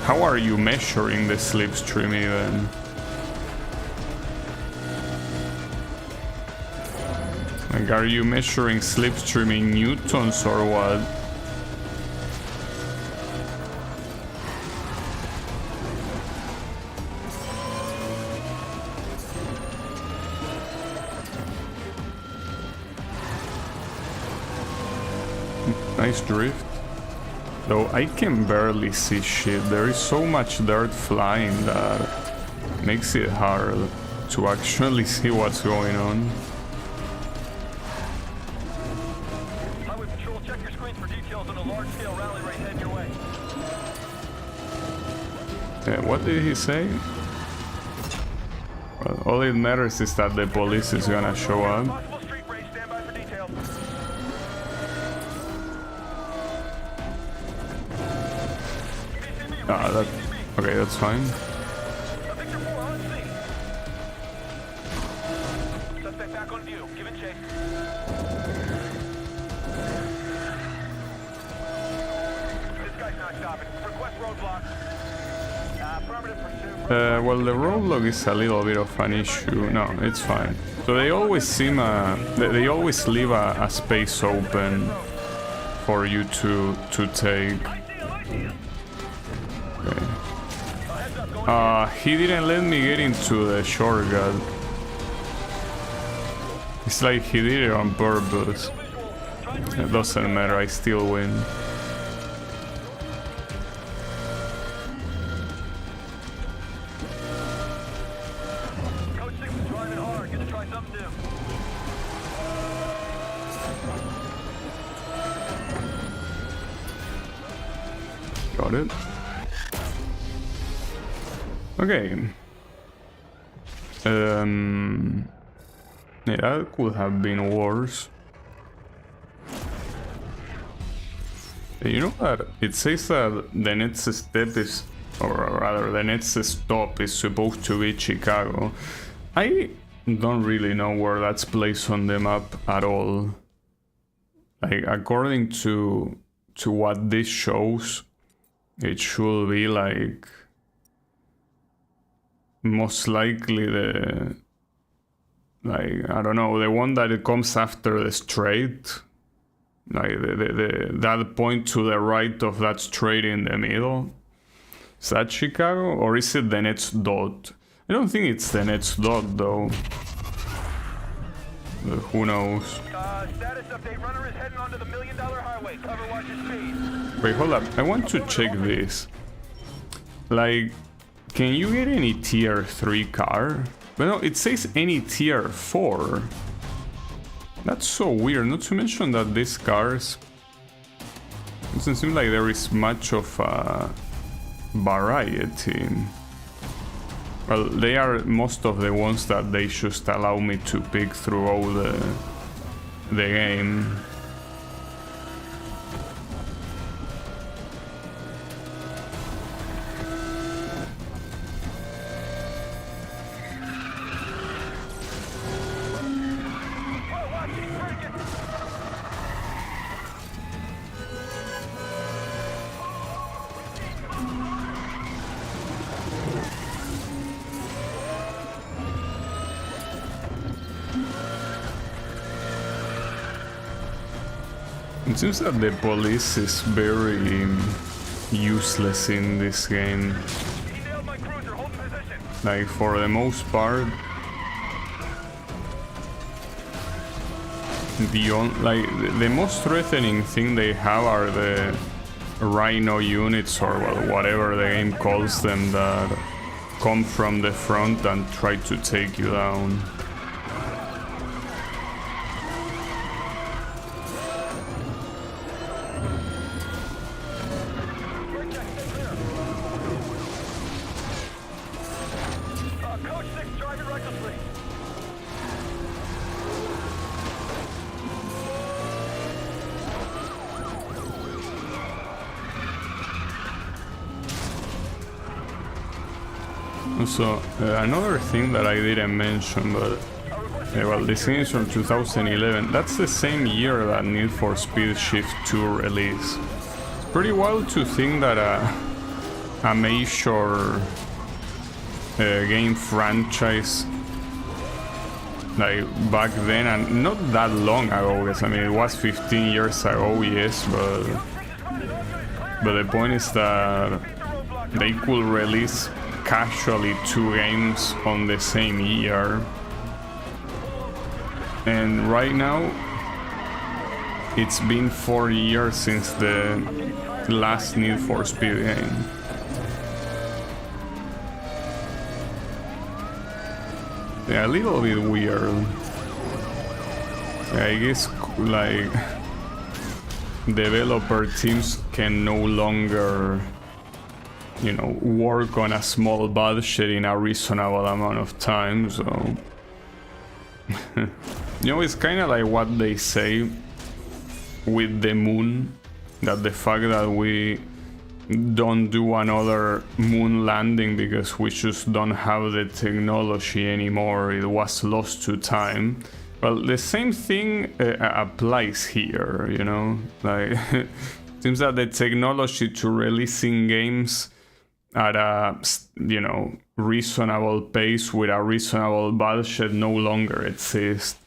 How are you measuring the slipstream even? Like, are you measuring slipstream in newtons or what? Nice drift. Though I can barely see shit. There is so much dirt flying that makes it hard to actually see what's going on. Highway Patrol, check your screens for details a large-scale rally race heading your way. What did he say? Well, all it matters is that the police is gonna show up. Possible street race, stand by for details. Okay, that's fine. Victor 4 on scene. Suspect back on view. Give it chase. This guy's not stopping. Request roadblock. Affirmative pursuit. Well, the roadblock is a little bit of an issue. No, it's fine. So they always seem they always leave a space open for you to take. Okay. He didn't let me get into the shortcut. It's like he did it on purpose. It doesn't matter, I still win. Coach 6 is driving hard. Gonna try something new. Got it. Okay. Yeah, that could have been worse. You know that it says that the next step is, or rather the next stop is supposed to be Chicago. I don't really know where that's placed on the map at all. Like, according to what this shows, it should be like most likely the, like, I don't know, the one that it comes after the straight, like that point to the right of that straight in the middle. Is that Chicago, or is it the next dot? I don't think it's the next dot though. But who knows? Status update. Runner is heading onto the $1 Million Highway. Cover, watch your speed. Wait, hold up. I want to check this. Like, can you get any tier 3 car? But no, it says any tier 4. That's so weird. Not to mention that these cars, it doesn't seem like there is much of a variety. Well, they are most of the ones that they just allow me to pick throughout the game. It seems that the police is very useless in this game. He nailed my cruiser. Hold position. Like, for the most part, the most threatening thing they have are the Rhino units, or well, whatever the game calls them, that come from the front and try to take you down. Coach 6 driving recklessly. Also, another thing that I didn't mention, but well, this game is from 2011. That's the same year that Need for Speed Shift 2 released. It's pretty wild to think that a major game franchise, like back then, and not that long ago, because I mean it was 15 years ago, yes, but the point is that they could release casually 2 games on the same year, and right now it's been 4 years since the last Need for Speed game. Yeah, a little bit weird. Yeah, I guess, like, developer teams can no longer, you know, work on a small budget in a reasonable amount of time, so... You know, it's kind of like what they say with the moon, that the fact that we don't do another moon landing because we just don't have the technology anymore, it was lost to time. Well, the same thing applies here, you know, like seems that the technology to releasing games at a, you know, reasonable pace with a reasonable budget no longer exists.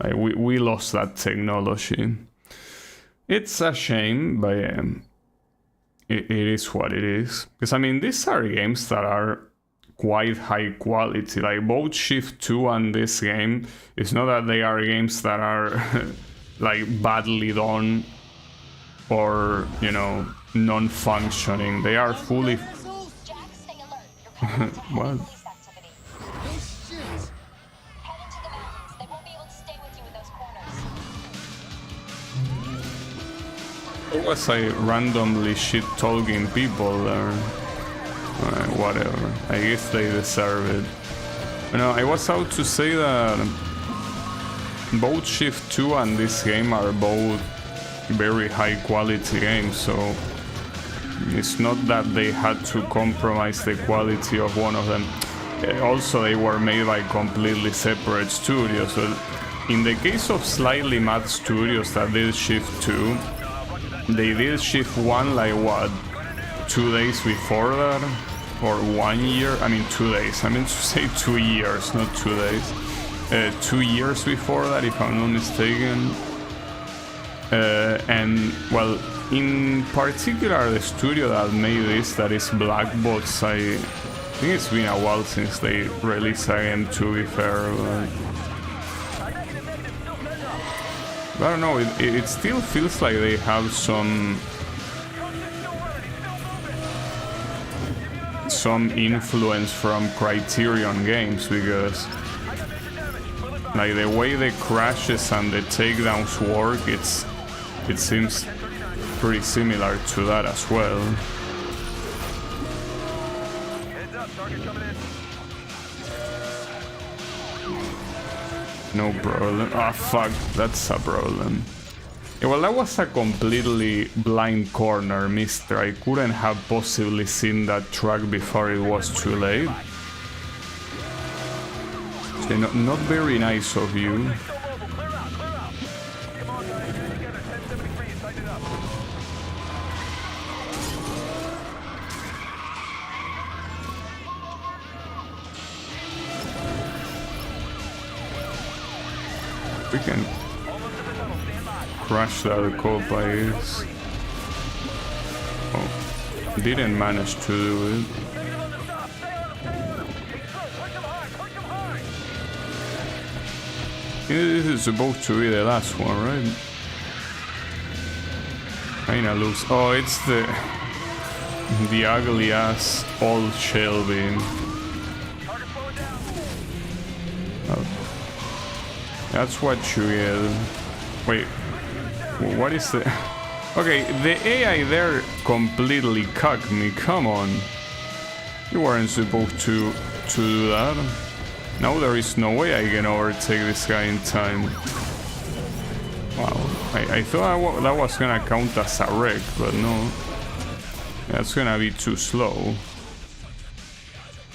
Like we lost that technology. It's a shame, but it is what it is. Because I mean, these are games that are quite high quality. Like both Shift 2 and this game, it's not that they are games that are like badly done or, you know, non-functioning. They are fully... Jack, stay alert. You're coming to What? police activity. Head into the mountains. They won't be able to stay with you in those corners. Or was I randomly shit-talking people there? Whatever. I guess they deserve it. You know, I was out to say that both Shift 2 and this game are both very high quality games, so it's not that they had to compromise the quality of one of them. Also, they were made by completely separate studios. So in the case of Slightly Mad Studios that did Shift 2, they did Shift 1 like what, 2 days before that? Or 1 year? I mean 2 days. I meant to say 2 years, not 2 days. 2 years before that, if I'm not mistaken. And well, in particular, the studio that made this, that is Blackbox, I think it's been a while since they released a game, to be fair. But I don't know, it still feels like they have some influence from Criterion games, because like the way the crashes and the takedowns work, it seems pretty similar to that as well. Heads up, target coming in. No problem. Ah, fuck, that's a problem. Yeah, well, that was a completely blind corner, mister. I couldn't have possibly seen that track before it was too late. So, not very nice of you. Still mobile, clear out, clear out. Come on, guys, get together. 1073 and tighten it up. We can Almost to the tunnel, stand by. crash that cop, I guess. Oh, didn't manage to do it. Negative on the stop, stay on them. Keep close, push them hard, push them hard. This is supposed to be the last one, right? Kinda looks... Oh, it's the ugly ass old Shelby. Target slowing down. Oh. That's what you get. Wait, what is the... Okay, the AI there completely cucked me, come on. You weren't supposed to do that. Now there is no way I can overtake this guy in time. Wow, I thought that was gonna count as a wreck, but no. That's gonna be too slow.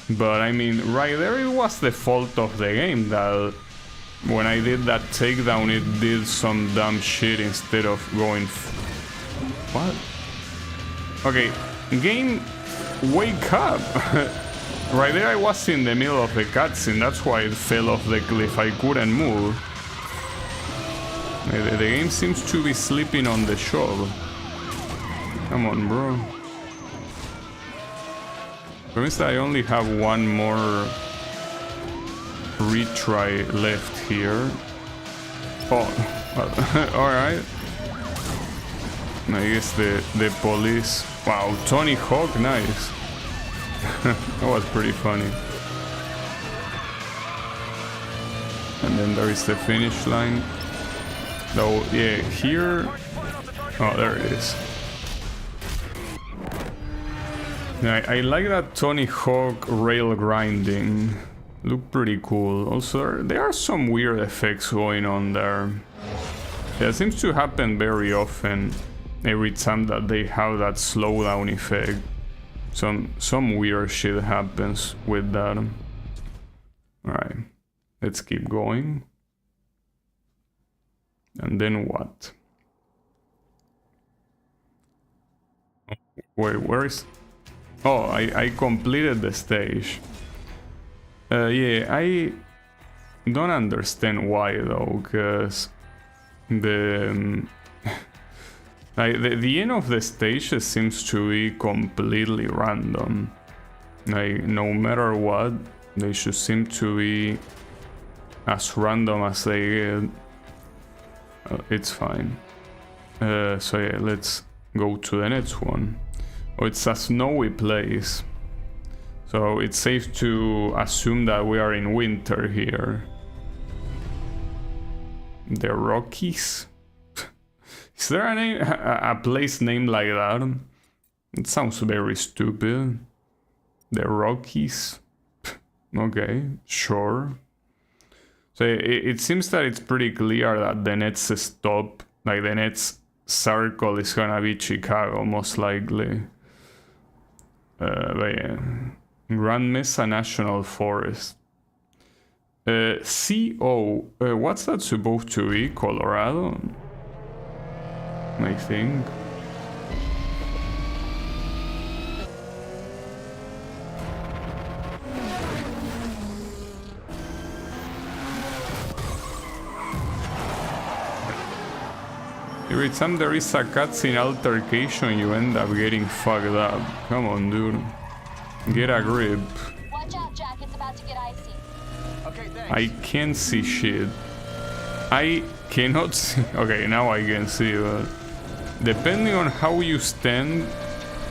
But I mean, right there it was the fault of the game that when I did that takedown it did some dumb shit instead of going... What? Okay, game, wake up! Right there I was in the middle of the cutscene, that's why it fell off the cliff, I couldn't move. The game seems to be sleeping on the show. Come on, bro. Promise that I only have one more retry left here. Oh, well, alright. I guess the police... Wow, Tony Hawk, nice. That was pretty funny. And then there is the finish line. Though, yeah, here Oh, there it is. Yeah, I like that Tony Hawk rail grinding. Look pretty cool. Also, there are some weird effects going on there. Yeah, it seems to happen very often. Every time that they have that slowdown effect, some weird shit happens with that. Alright, let's keep going. And then what? Wait, where is... Oh, I completed the stage. Yeah, I don't understand why though, because the like the end of the stage seems to be completely random. Like no matter what, they should seem to be as random as they get. It's fine. So yeah, let's go to the next one. Oh, it's a snowy place. So it's safe to assume that we are in winter here. The Rockies? Is there a place named like that? It sounds very stupid. The Rockies? Okay, sure. So it seems that it's pretty clear that the next stop, like the next circle, is gonna be Chicago, most likely. But yeah. Grand Mesa National Forest. CO. What's that supposed to be? Colorado? I think. Every time there is a cutscene altercation, you end up getting fucked up. Come on, dude. Get a grip. Watch out, Jack. It's about to get icy. Okay, thanks. I can't see shit. I cannot see. Okay, now I can see, but depending on how you stand,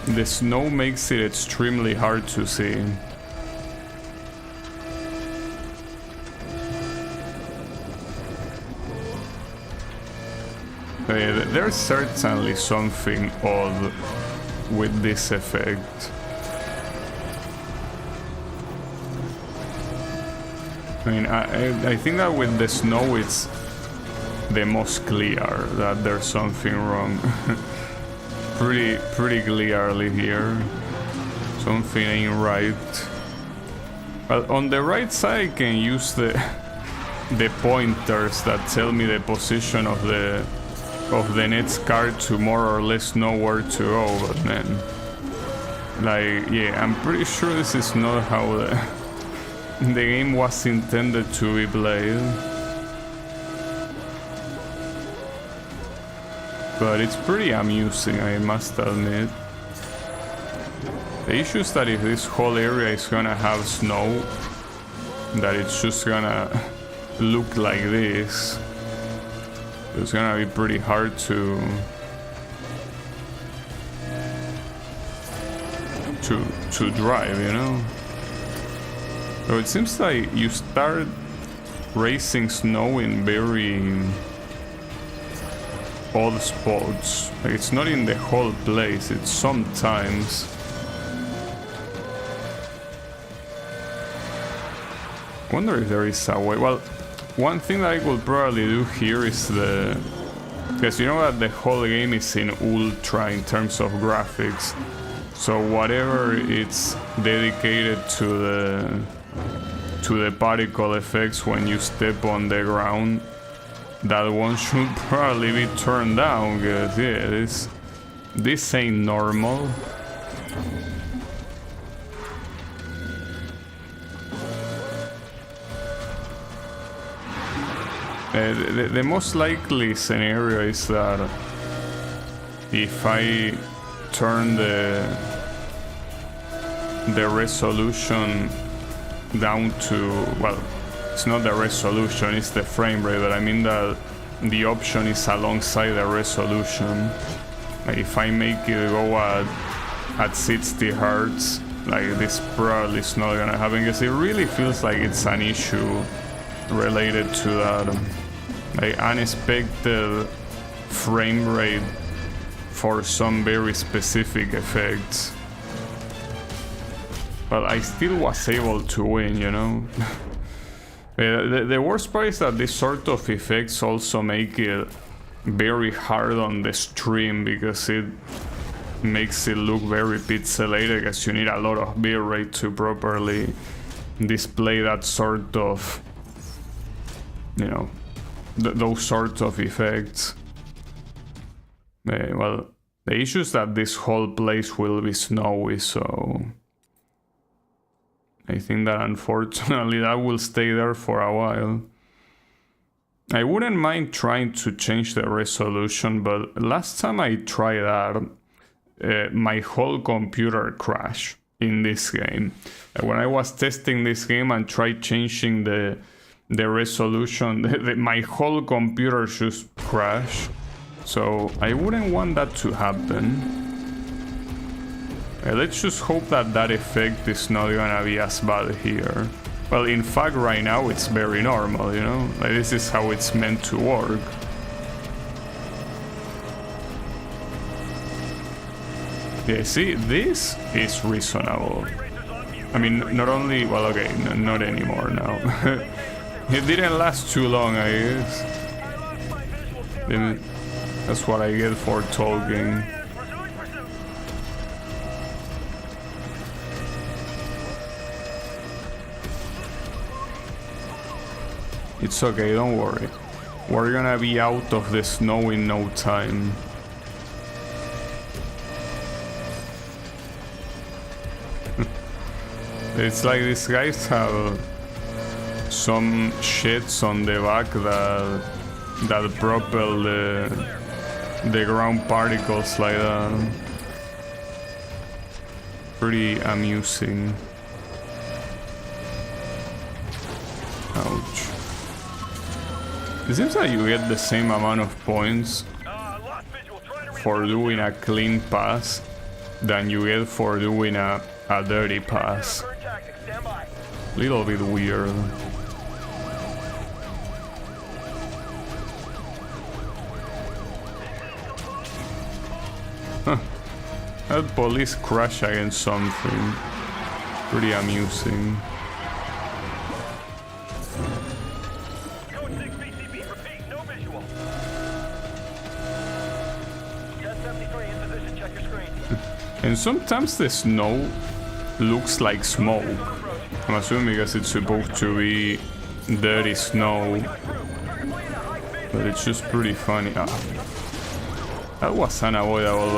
the snow makes it extremely hard to see. There's certainly something odd with this effect. I mean, I think that with the snow it's the most clear that there's something wrong. pretty clearly here. Something ain't right. But on the right side I can use the pointers that tell me the position of the next card to more or less know where to go, but man, like, yeah, I'm pretty sure this is not how the game was intended to be played. But it's pretty amusing, I must admit. The issue is that if this whole area is gonna have snow, that it's just gonna look like this. It's gonna be pretty hard to drive, you know? So it seems like you start racing snow in very odd spots. Like it's not in the whole place, it's sometimes. I wonder if there is a way. Well, one thing that I could probably do here is because you know that the whole game is in ultra in terms of graphics. So whatever it's dedicated to the particle effects when you step on the ground, that one should probably be turned down, because yeah, this ain't normal. The most likely scenario is that if I turn the resolution down to, well, it's not the resolution, it's the frame rate, but I mean that the option is alongside the resolution. Like if I make it go at 60 Hertz, like this probably is not gonna happen, because it really feels like it's an issue related to that like unexpected frame rate for some very specific effects. But I still was able to win, you know? The worst part is that this sort of effects also make it very hard on the stream because it makes it look very pixelated because you need a lot of bitrate to properly display that sort of, you know, those sorts of effects. Well, the issue is that this whole place will be snowy, so I think that unfortunately that will stay there for a while. I wouldn't mind trying to change the resolution, but last time I tried that, my whole computer crashed in this game. When I was testing this game and tried changing the resolution, my whole computer just crashed. So I wouldn't want that to happen. Let's just hope that that effect is not gonna be as bad here. Well, in fact, right now it's very normal, you know? Like, this is how it's meant to work. Yeah, see, this is reasonable. I mean, not only... Well, okay, not anymore now. It didn't last too long, I guess. That's what I get for talking. It's okay, don't worry. We're gonna be out of the snow in no time. It's like these guys have some shits on the back that propel the ground particles like that. Pretty amusing. Ouch. It seems like you get the same amount of points for doing a clean pass than you get for doing a dirty pass. Little bit weird. Huh. That police crash against something. Pretty amusing. And sometimes the snow looks like smoke. I'm assuming because it's supposed to be dirty snow. But it's just pretty funny. That was unavoidable,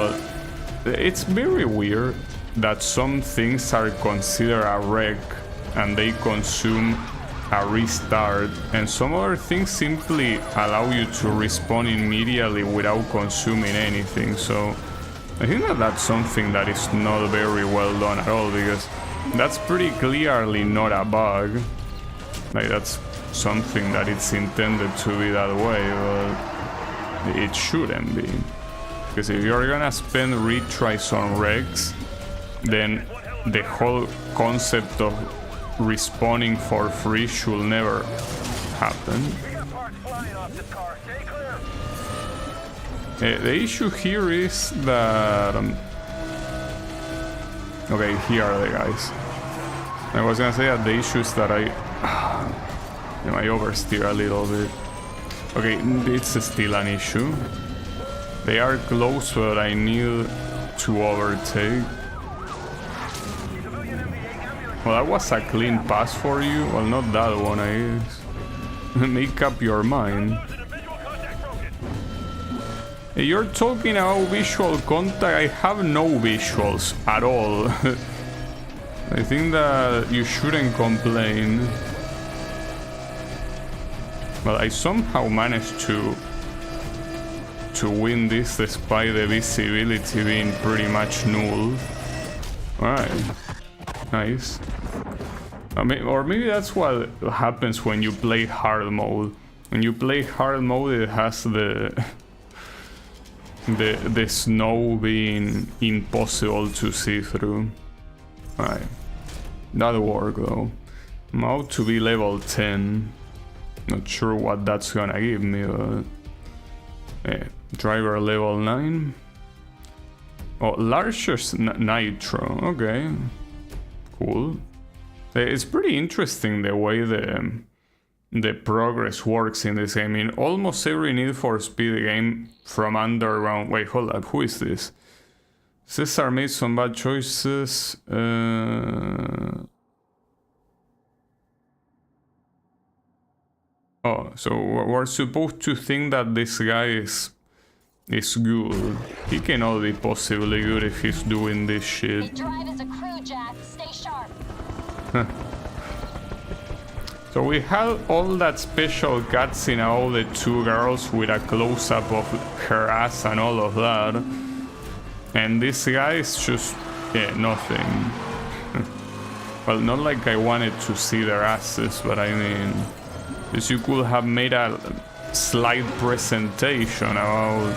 but it's very weird that some things are considered a wreck and they consume a restart, and some other things simply allow you to respawn immediately without consuming anything. So I think that that's something that is not very well done at all, because that's pretty clearly not a bug. Like, that's something that it's intended to be that way, but it shouldn't be. Because if you're gonna spend retries on wrecks, then the whole concept of respawning for free should never happen. The issue here is that... okay, here are the guys. I was gonna say that the issue is that I oversteer a little bit. Okay, it's still an issue. They are close, but I need to overtake. Well, that was a clean pass for you. Well, not that one, I guess. Make up your mind. You're talking about visual contact. I have no visuals at all. I think that you shouldn't complain. But I somehow managed to win this despite the visibility being pretty much null. Alright. Nice. I mean, or maybe that's what happens when you play hard mode. When you play hard mode, it has the snow being impossible to see through. Alright. That'll work though. I'm out to be level 10. Not sure what that's gonna give me, but... yeah. Driver level 9. Oh, largest Nitro. Okay. Cool. It's pretty interesting the way the progress works in this game. In almost every Need for Speed game from underground... Wait, hold up. Who is this? Cesar made some bad choices. Oh, so we're supposed to think that this guy is good. He cannot be possibly good if he's doing this shit. They drive as a crew, Jack. Stay sharp. So we had all that special cutscene of all the two girls with a close-up of her ass and all of that. And this guy is just, yeah, nothing. Well, not like I wanted to see their asses, but I mean... Because you could have made a slight presentation about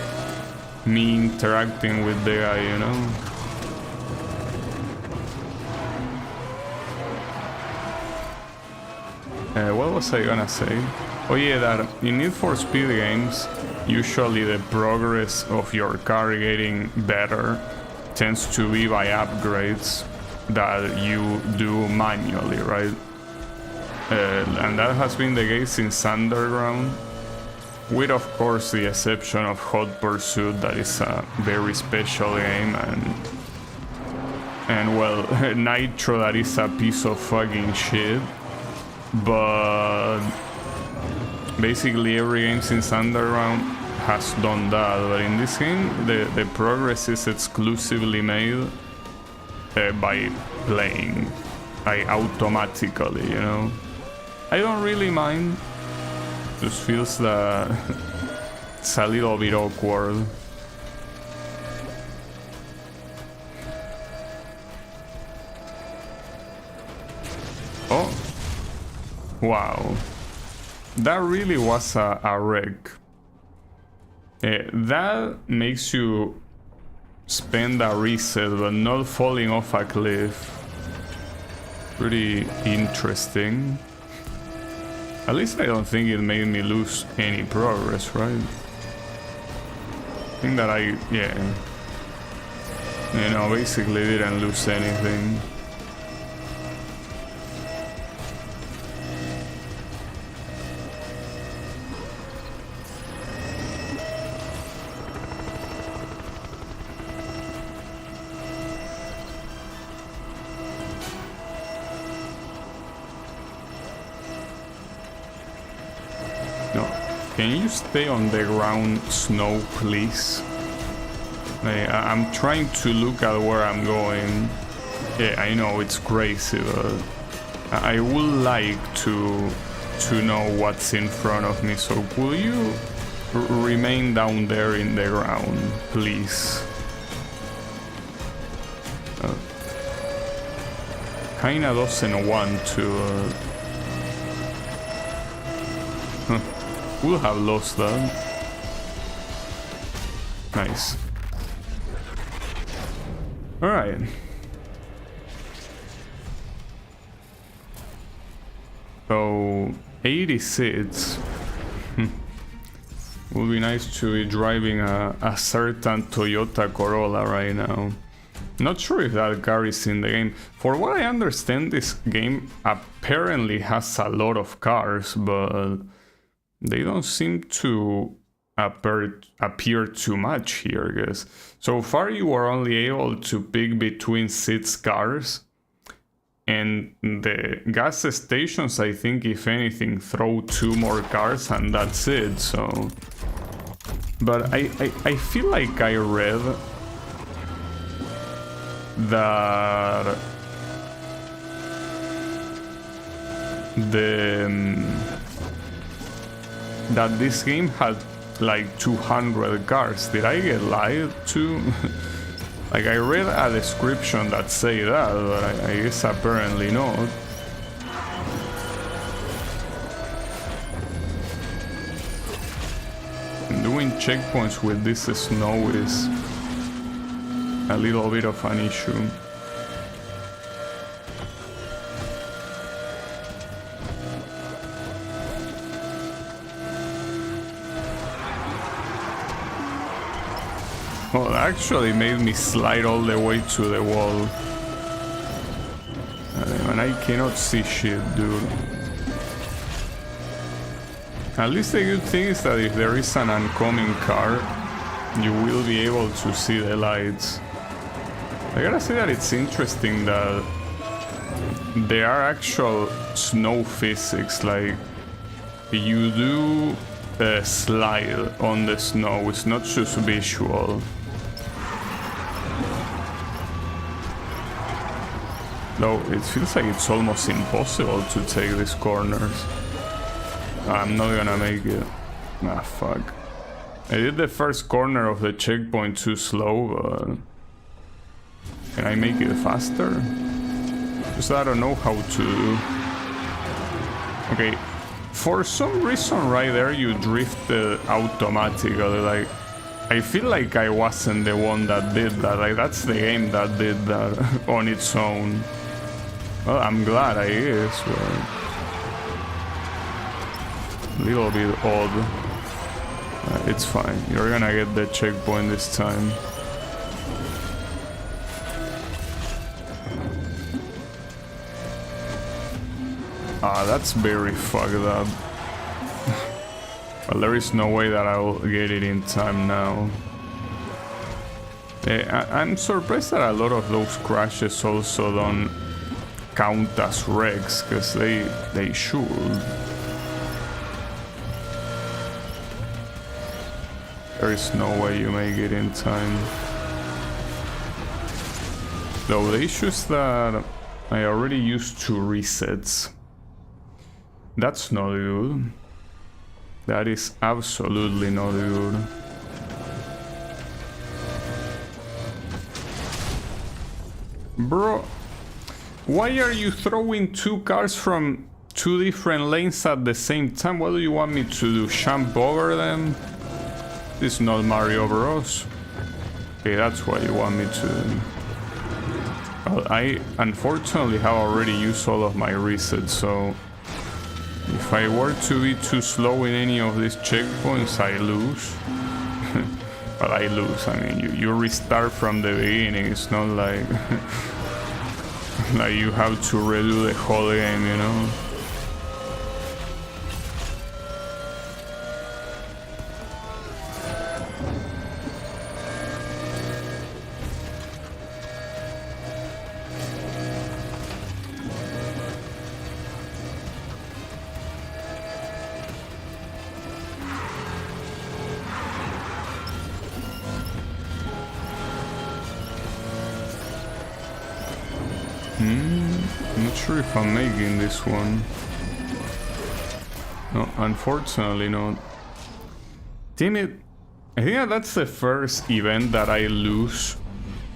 me interacting with the guy, you know? What was I gonna say? Oh yeah, that in Need for Speed games, usually the progress of your car getting better tends to be by upgrades that you do manually, right? And that has been the case since Underground, with of course the exception of Hot Pursuit, that is a very special game, and well, Nitro, that is a piece of fucking shit. But basically every game since Underground has done that, but in this game the progress is exclusively made by playing, automatically, you know. I don't really mind, just feels that it's a little bit awkward. Oh, wow, that really was a wreck. That makes you spend a reset but not falling off a cliff. Pretty interesting. At least I don't think it made me lose any progress, right? I think that yeah, you know, basically didn't lose anything. Can you stay on the ground, Snow, please? I'm trying to look at where I'm going. Yeah, I know it's crazy, but I would like to know what's in front of me. So could you remain down there in the ground, please? Kinda doesn't want to. We'll have lost that. Nice. Alright. So, 86. Would be nice to be driving a certain Toyota Corolla right now. Not sure if that car is in the game. For what I understand, this game apparently has a lot of cars, but they don't seem to appear too much here, I guess. So far you were only able to pick between 6 cars, and the gas stations, I think, if anything, throw 2 more cars and that's it, so... But I feel like I read that that this game had like 200 cars. Did I get lied to? Like, I read a description that say that, but I guess apparently not. Doing checkpoints with this snow is a little bit of an issue. Well, actually made me slide all the way to the wall. And I cannot see shit, dude. At least the good thing is that if there is an oncoming car, you will be able to see the lights. I gotta say that it's interesting that there are actual snow physics, like you do slide on the snow, it's not just visual. Though it feels like it's almost impossible to take these corners. I'm not gonna make it. Ah, fuck. I did the first corner of the checkpoint too slow, but... Can I make it faster? Because I don't know how to do. Okay, for some reason right there you drifted automatically, like... I feel like I wasn't the one that did that, like that's the game that did that on its own. Well, I'm glad I is, but... A little bit odd. It's fine, you're gonna get the checkpoint this time. Ah, that's very fucked up. Well, there is no way that I will get it in time now. I'm surprised that a lot of those crashes also don't count as wrecks, because they should. There is no way you make it in time. Though the issue is that I already used 2 resets. That's not good. That is absolutely not good. Bro, why are you throwing 2 cars from 2 different lanes at the same time? What do you want me to do? Jump over them? This is not Mario Bros. Okay, that's what you want me to do. Well, I unfortunately have already used all of my resets, so if I were to be too slow in any of these checkpoints, I lose. But I lose, I mean, you restart from the beginning, it's not like... like you have to redo the whole game, you know? I'm not sure if I'm making this one. No, unfortunately not. Damn it. I think that's the first event that I lose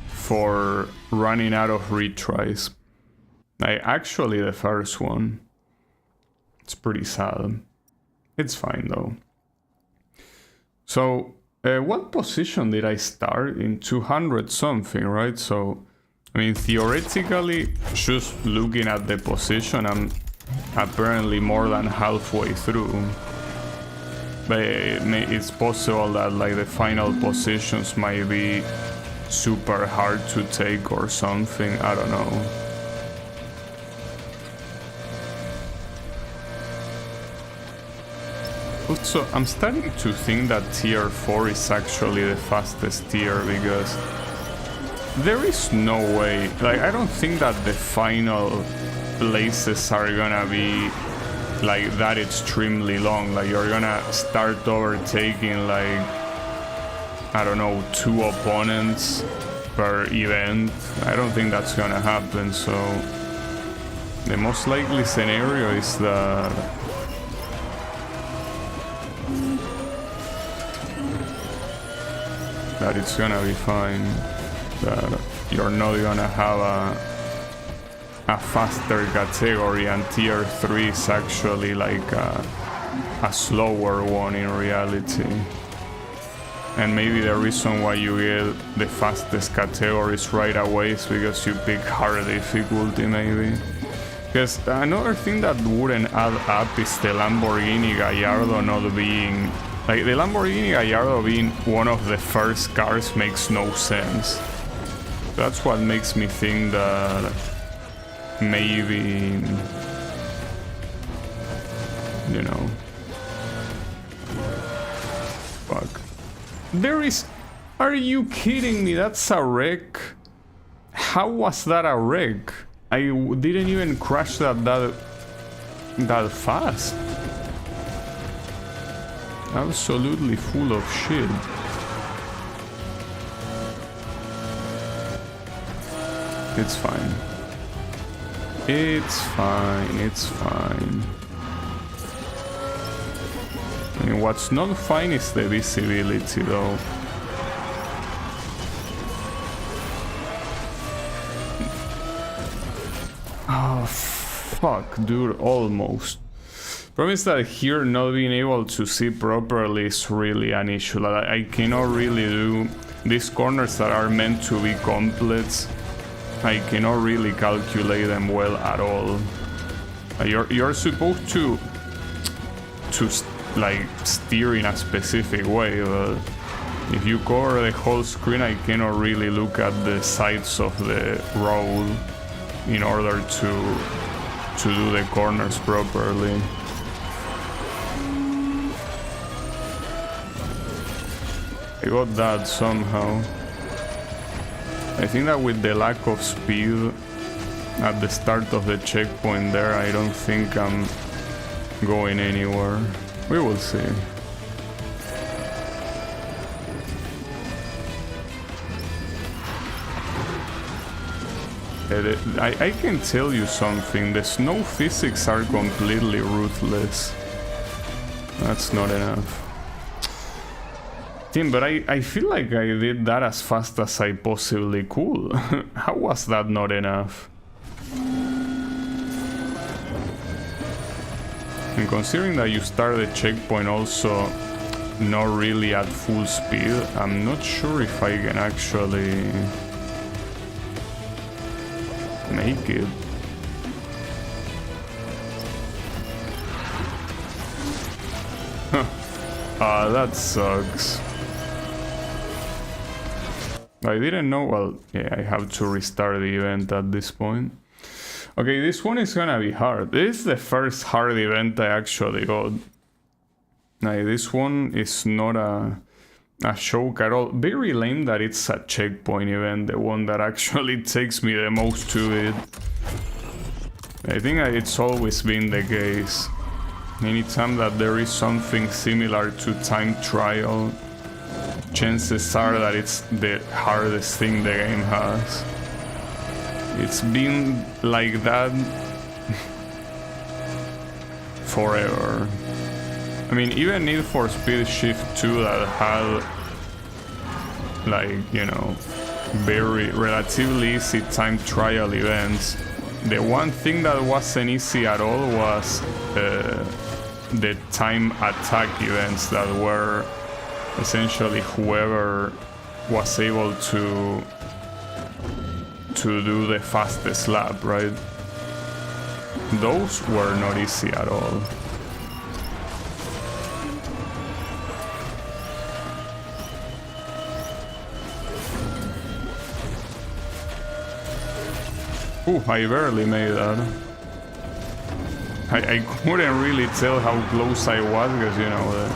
for running out of retries. Actually the first one. It's pretty sad. It's fine though. So, what position did I start? In 200 something, right? So, I mean, theoretically, just looking at the position, I'm apparently more than halfway through. But it's possible that like the final positions might be super hard to take or something, I don't know. Also, I'm starting to think that tier 4 is actually the fastest tier, because there is no way, like I don't think that the final places are gonna be like that extremely long. Like you're gonna start overtaking like, I don't know, 2 opponents per event. I don't think that's gonna happen, so the most likely scenario is that it's gonna be fine. That you're not gonna have a faster category, and tier 3 is actually like a slower one in reality. And maybe the reason why you get the fastest categories right away is because you pick hard difficulty, maybe. Because another thing that wouldn't add up is the Lamborghini Gallardo not being Like, the Lamborghini Gallardo being one of the first cars makes no sense. That's what makes me think that maybe, you know, fuck. There is, are you kidding me? That's a wreck. How was that a wreck? I didn't even crash that fast. Absolutely full of shit. It's fine. It's fine, it's fine. I mean, what's not fine is the visibility though. Oh, fuck, dude, almost. Problem is that here not being able to see properly is really an issue. Like, I cannot really do these corners that are meant to be complex. I cannot really calculate them well at all. You're supposed to like steer in a specific way, but if you cover the whole screen, I cannot really look at the sides of the road in order to do the corners properly. I got that somehow. I think that with the lack of speed at the start of the checkpoint there, I don't think I'm going anywhere. We will see. I can tell you something, the snow physics are completely ruthless. That's not enough. Tim, but I feel like I did that as fast as I possibly could. How was that not enough? And considering that you start the checkpoint also not really at full speed, I'm not sure if I can actually make it. Ah, that sucks. I didn't know. Well, yeah, I have to restart the event at this point. Okay, this one is gonna be hard. This is the first hard event I actually got. Like, this one is not a choke at all. Very lame that it's a checkpoint event, the one that actually takes me the most to it. I think it's always been the case. Anytime that there is something similar to time trial, chances are that it's the hardest thing the game has. It's been like that forever. I mean, even Need for Speed Shift 2 that had, like, you know, very relatively easy time trial events. The one thing that wasn't easy at all was the time attack events that were essentially whoever was able to do the fastest lap, right? Those were not easy at all. Ooh, I barely made that. I couldn't really tell how close I was because, you know,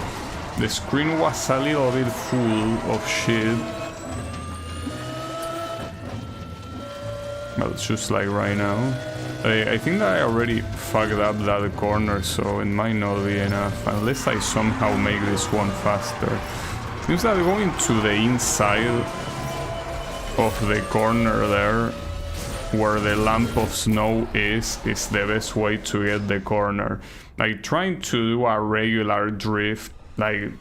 the screen was a little bit full of shit. Well, it's just like right now. I think that I already fucked up that corner, so it might not be enough, unless I somehow make this one faster. Seems that going to the inside of the corner there, where the lump of snow is the best way to get the corner. Like, trying to do a regular drift, like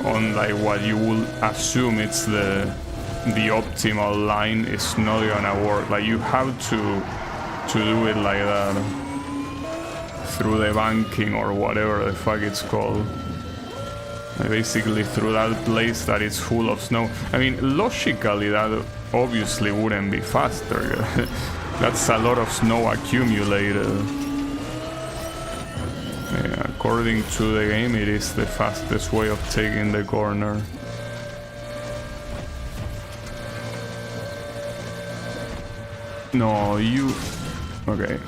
on like what you would assume it's the optimal line, is not gonna work. Like, you have to do it like that, through the banking or whatever the fuck it's called. Like, basically through that place that is full of snow. I mean, logically that obviously wouldn't be faster. That's a lot of snow accumulated. Yeah, according to the game, it is the fastest way of taking the corner. No, you... Okay.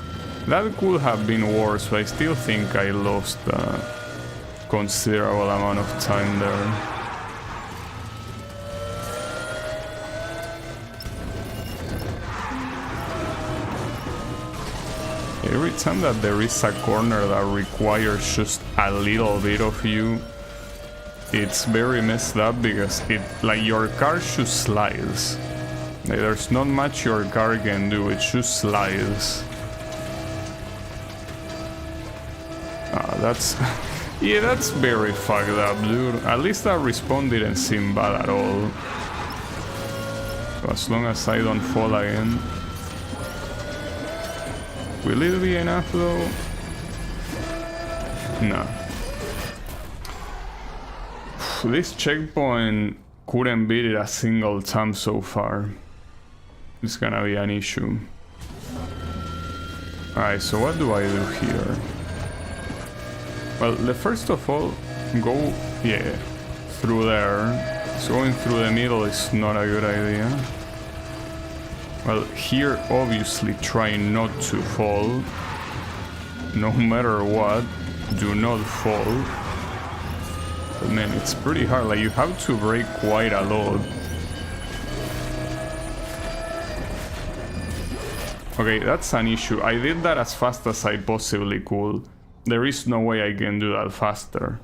That could have been worse, but I still think I lost a considerable amount of time there. Every time that there is a corner that requires just a little bit of you, it's very messed up because it, like, your car just slides. Like, there's not much your car can do, it just slides. That's... yeah, that's very fucked up, dude. At least that respawn didn't seem bad at all. So as long as I don't fall again. Will it be enough though? No. This checkpoint couldn't beat it a single time so far. It's gonna be an issue. Alright, so what do I do here? Well, first of all, go, yeah, through there. So going through the middle is not a good idea. Well, here obviously try not to fall. No matter what, do not fall. But man, it's pretty hard, like you have to brake quite a lot. Okay, that's an issue. I did that as fast as I possibly could. There is no way I can do that faster.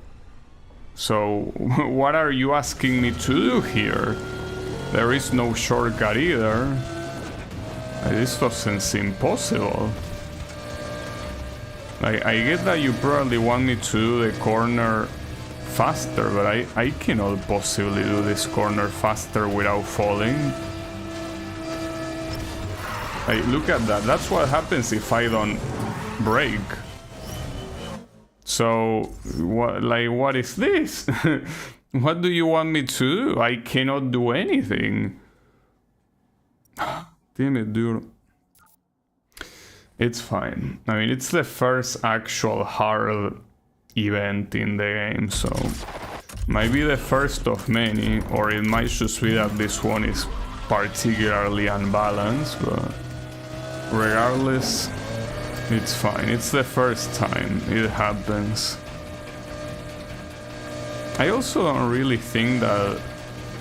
So, what are you asking me to do here? There is no shortcut either. This doesn't seem possible. I get that you probably want me to do the corner faster, but I cannot possibly do this corner faster without falling. Like, look at that. That's what happens if I don't brake. So, what is this? What do you want me to do? I cannot do anything. Damn it, dude. It's fine. I mean, it's the first actual hard event in the game, so might be the first of many, or it might just be that this one is particularly unbalanced, but regardless, it's fine. It's the first time it happens. I also don't really think that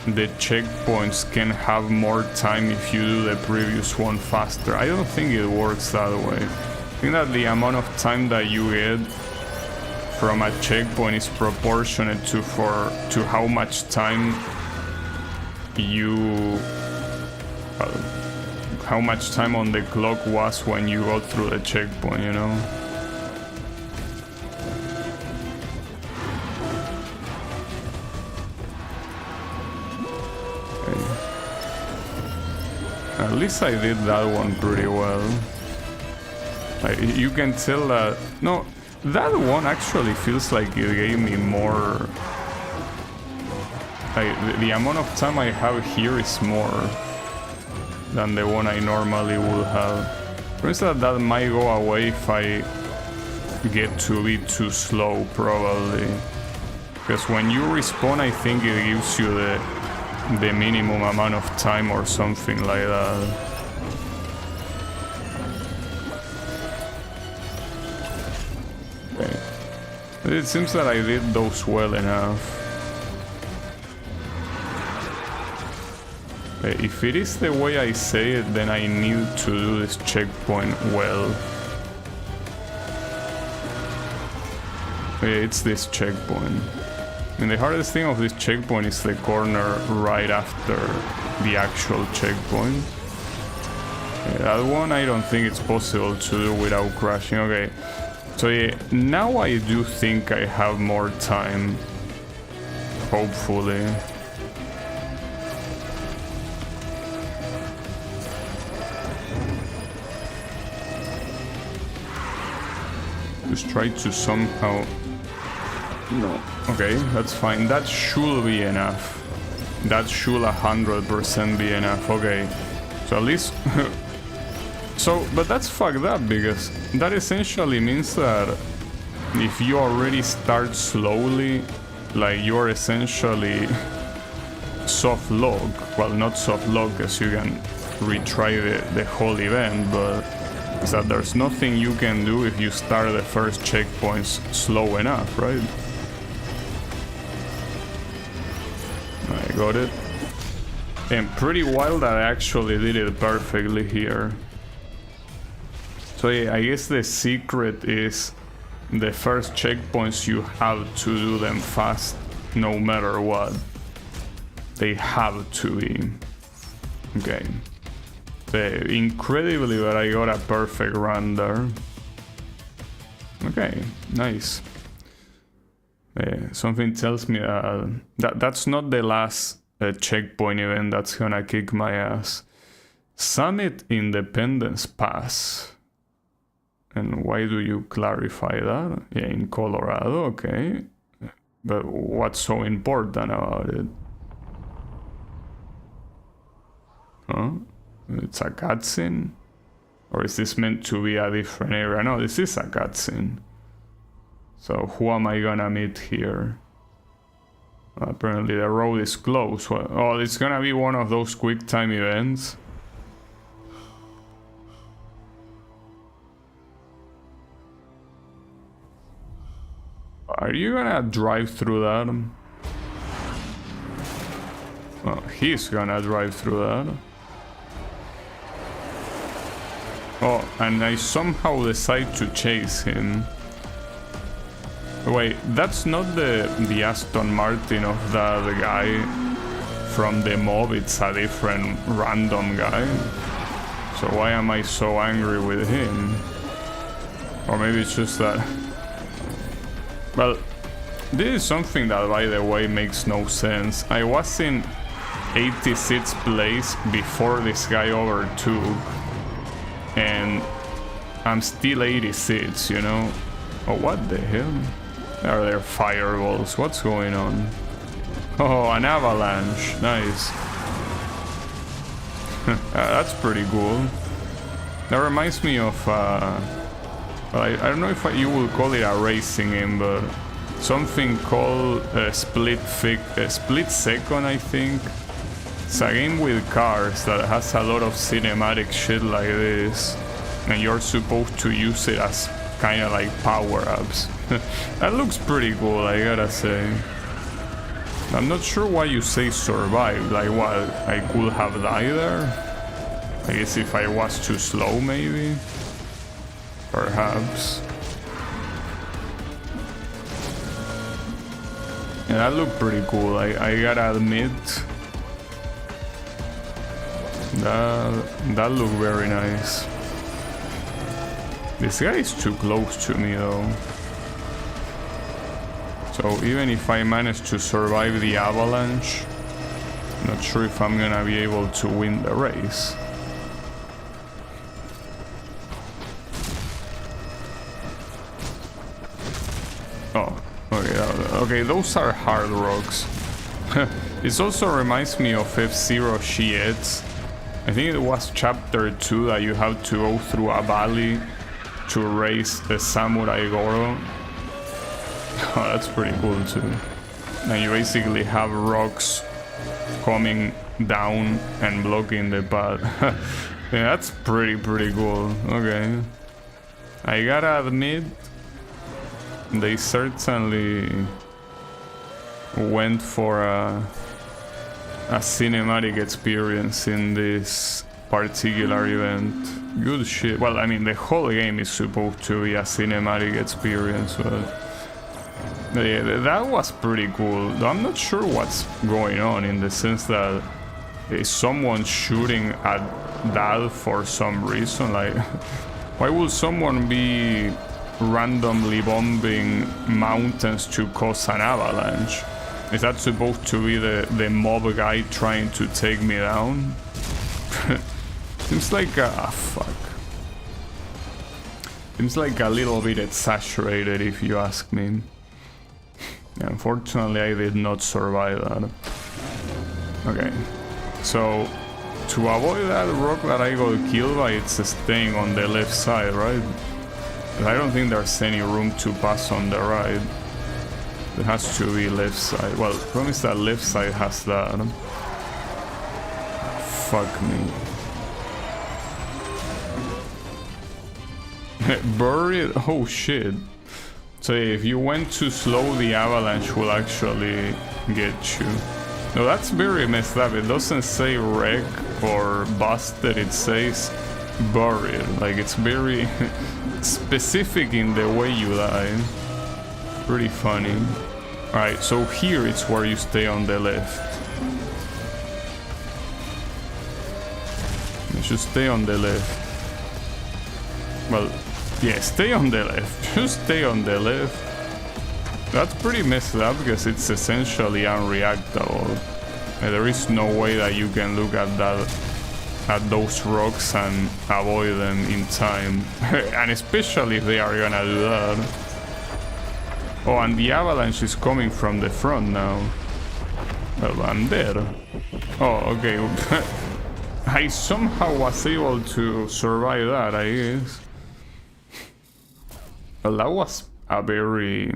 the checkpoints can have more time if you do the previous one faster. I don't think it works that way. I think that the amount of time that you get from a checkpoint is proportionate to how much time you... how much time on the clock was when you got through the checkpoint, you know? Okay. At least I did that one pretty well. You can tell that... No, that one actually feels like it gave me more... the amount of time I have here is more than the one I normally would have. For instance, that might go away if I get to be too slow, probably. Because when you respawn, I think it gives you the minimum amount of time or something like that. Okay. But it seems that I did those well enough. If it is the way I say it, then I need to do this checkpoint well. It's this checkpoint. I mean, the hardest thing of this checkpoint is the corner right after the actual checkpoint. That one I don't think it's possible to do without crashing. Okay, so yeah, now I do think I have more time. Hopefully. Just try to somehow... No. Okay, that's fine. That should be enough. That should 100% be enough. Okay. So at least... So, but that's fucked up because that essentially means that if you already start slowly, like you're essentially soft log. Well, not soft log, because you can retry the whole event, but is that there's nothing you can do if you start the first checkpoints slow enough, right? I got it. And pretty wild that I actually did it perfectly here. So yeah, I guess the secret is the first checkpoints you have to do them fast no matter what. They have to be. Okay. Incredibly, but I got a perfect run there. Okay, nice. Something tells me that's not the last checkpoint event that's gonna kick my ass. Summit Independence Pass. And why do you clarify that? Yeah, in Colorado, okay. But what's so important about it? Huh? It's a cutscene? Or is this meant to be a different area? No, this is a cutscene. So who am I gonna meet here? Apparently the road is closed. Well, oh, it's gonna be one of those quick time events. Are you gonna drive through that? Oh, he's gonna drive through that. Oh, and I somehow decide to chase him. Wait, that's not the Aston Martin of the guy from the mob, it's a different random guy. So why am I so angry with him? Or maybe it's just that... Well, this is something that, by the way, makes no sense. I was in 86th place before this guy overtook, and I'm still 86, you know? Oh, what the hell? Are there fireballs? What's going on? Oh, an avalanche. Nice. That's pretty cool. That reminds me of... well, I don't know if you will call it a racing game, but something called Split Second, I think. It's a game with cars that has a lot of cinematic shit like this, and you're supposed to use it as kind of like power-ups. That looks pretty cool, I gotta say. I'm not sure why you say survive. Like, what, I could have died there? I guess if I was too slow, maybe? Perhaps. Yeah, that looked pretty cool, I gotta admit. That looked very nice. This guy is too close to me though. So even if I manage to survive the avalanche, I'm not sure if I'm gonna be able to win the race. Oh, okay, those are hard rocks. This also reminds me of F-Zero Shiets. I think it was chapter 2 that you have to go through a valley to race the Samurai Goro. Oh, that's pretty cool too. And you basically have rocks coming down and blocking the path. Yeah, that's pretty cool. Okay. I gotta admit, they certainly went for a cinematic experience in this particular event. Good shit. Well, I mean, the whole game is supposed to be a cinematic experience, but yeah, that was pretty cool. I'm not sure what's going on, in the sense that is someone shooting at that for some reason. Like, why would someone be randomly bombing mountains to cause an avalanche? Is that supposed to be the mob guy trying to take me down? Seems like fuck. Seems like a little bit exaggerated, if you ask me. Unfortunately, I did not survive that. Okay, so to avoid that rock that I got killed by, it's staying on the left side, right? I don't think there's any room to pass on the right. It has to be left side. Well, promise that left side has that. Fuck me. Buried? Oh shit. So if you went too slow, the avalanche will actually get you. No, that's very messed up. It doesn't say wreck or busted, it says buried. Like, it's very specific in the way you die. Pretty funny. Alright, so here it's where you stay on the left. You should stay on the left. Well, yeah, stay on the left. Just stay on the left. That's pretty messed up because it's essentially unreactable. There is no way that you can look at those rocks and avoid them in time. And especially if they are gonna do that. Oh, and the avalanche is coming from the front now. Well, I'm dead. Oh, okay. I somehow was able to survive that, I guess. Well, that was a very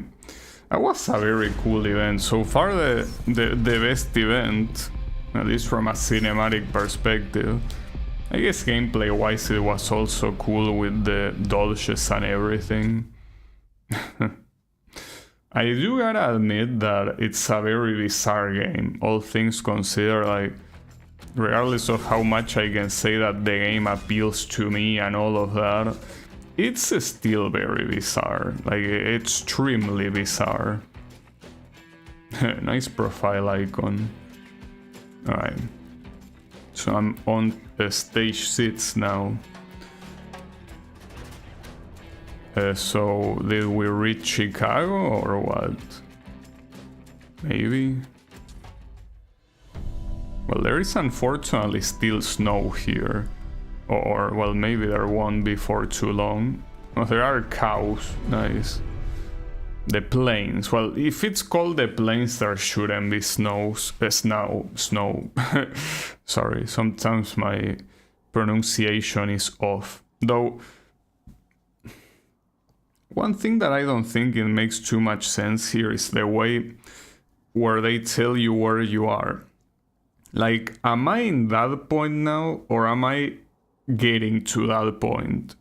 cool event. So far, the best event, at least from a cinematic perspective. I guess gameplay-wise, it was also cool with the dodges and everything. I do gotta admit that it's a very bizarre game, all things considered. Like, regardless of how much I can say that the game appeals to me and all of that, it's still very bizarre, like extremely bizarre. Nice profile icon. Alright, so I'm on stage 6 now. So did we reach Chicago or what? Maybe? Well, there is unfortunately still snow here. Or, well, maybe there won't be for too long. Oh, there are cows. Nice. The plains. Well, if it's called the plains, there shouldn't be snow. Sorry, sometimes my pronunciation is off. Though, one thing that I don't think it makes too much sense here is the way where they tell you where you are. Like, am I in that point now, or am I getting to that point?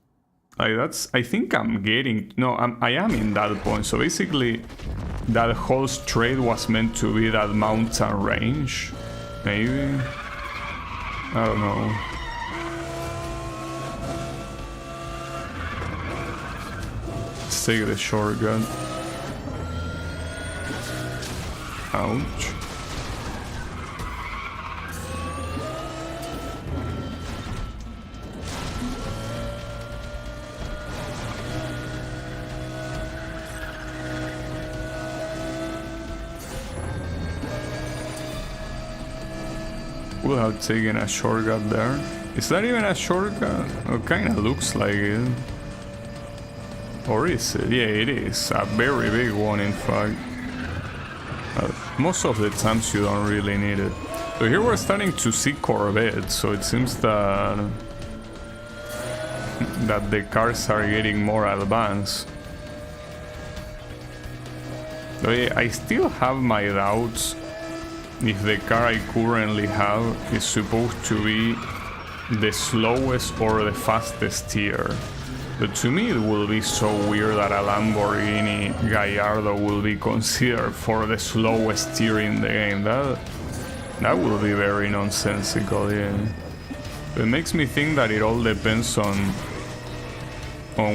Like, I think I'm getting, no, I am in that point. So basically that whole strait was meant to be that mountain range, maybe. I don't know. Let's take the shortcut. Ouch. Would have taken a shortcut there. Is that even a shortcut? Oh, kinda looks like it. Or is it? Yeah, it is. A very big one, in fact. Most of the times you don't really need it. So here we're starting to see Corvettes, so it seems that the cars are getting more advanced. So yeah, I still have my doubts if the car I currently have is supposed to be the slowest or the fastest tier. But to me it will be so weird that a Lamborghini Gallardo will be considered for the slowest tier in the game. That will be very nonsensical, yeah. It makes me think that it all depends on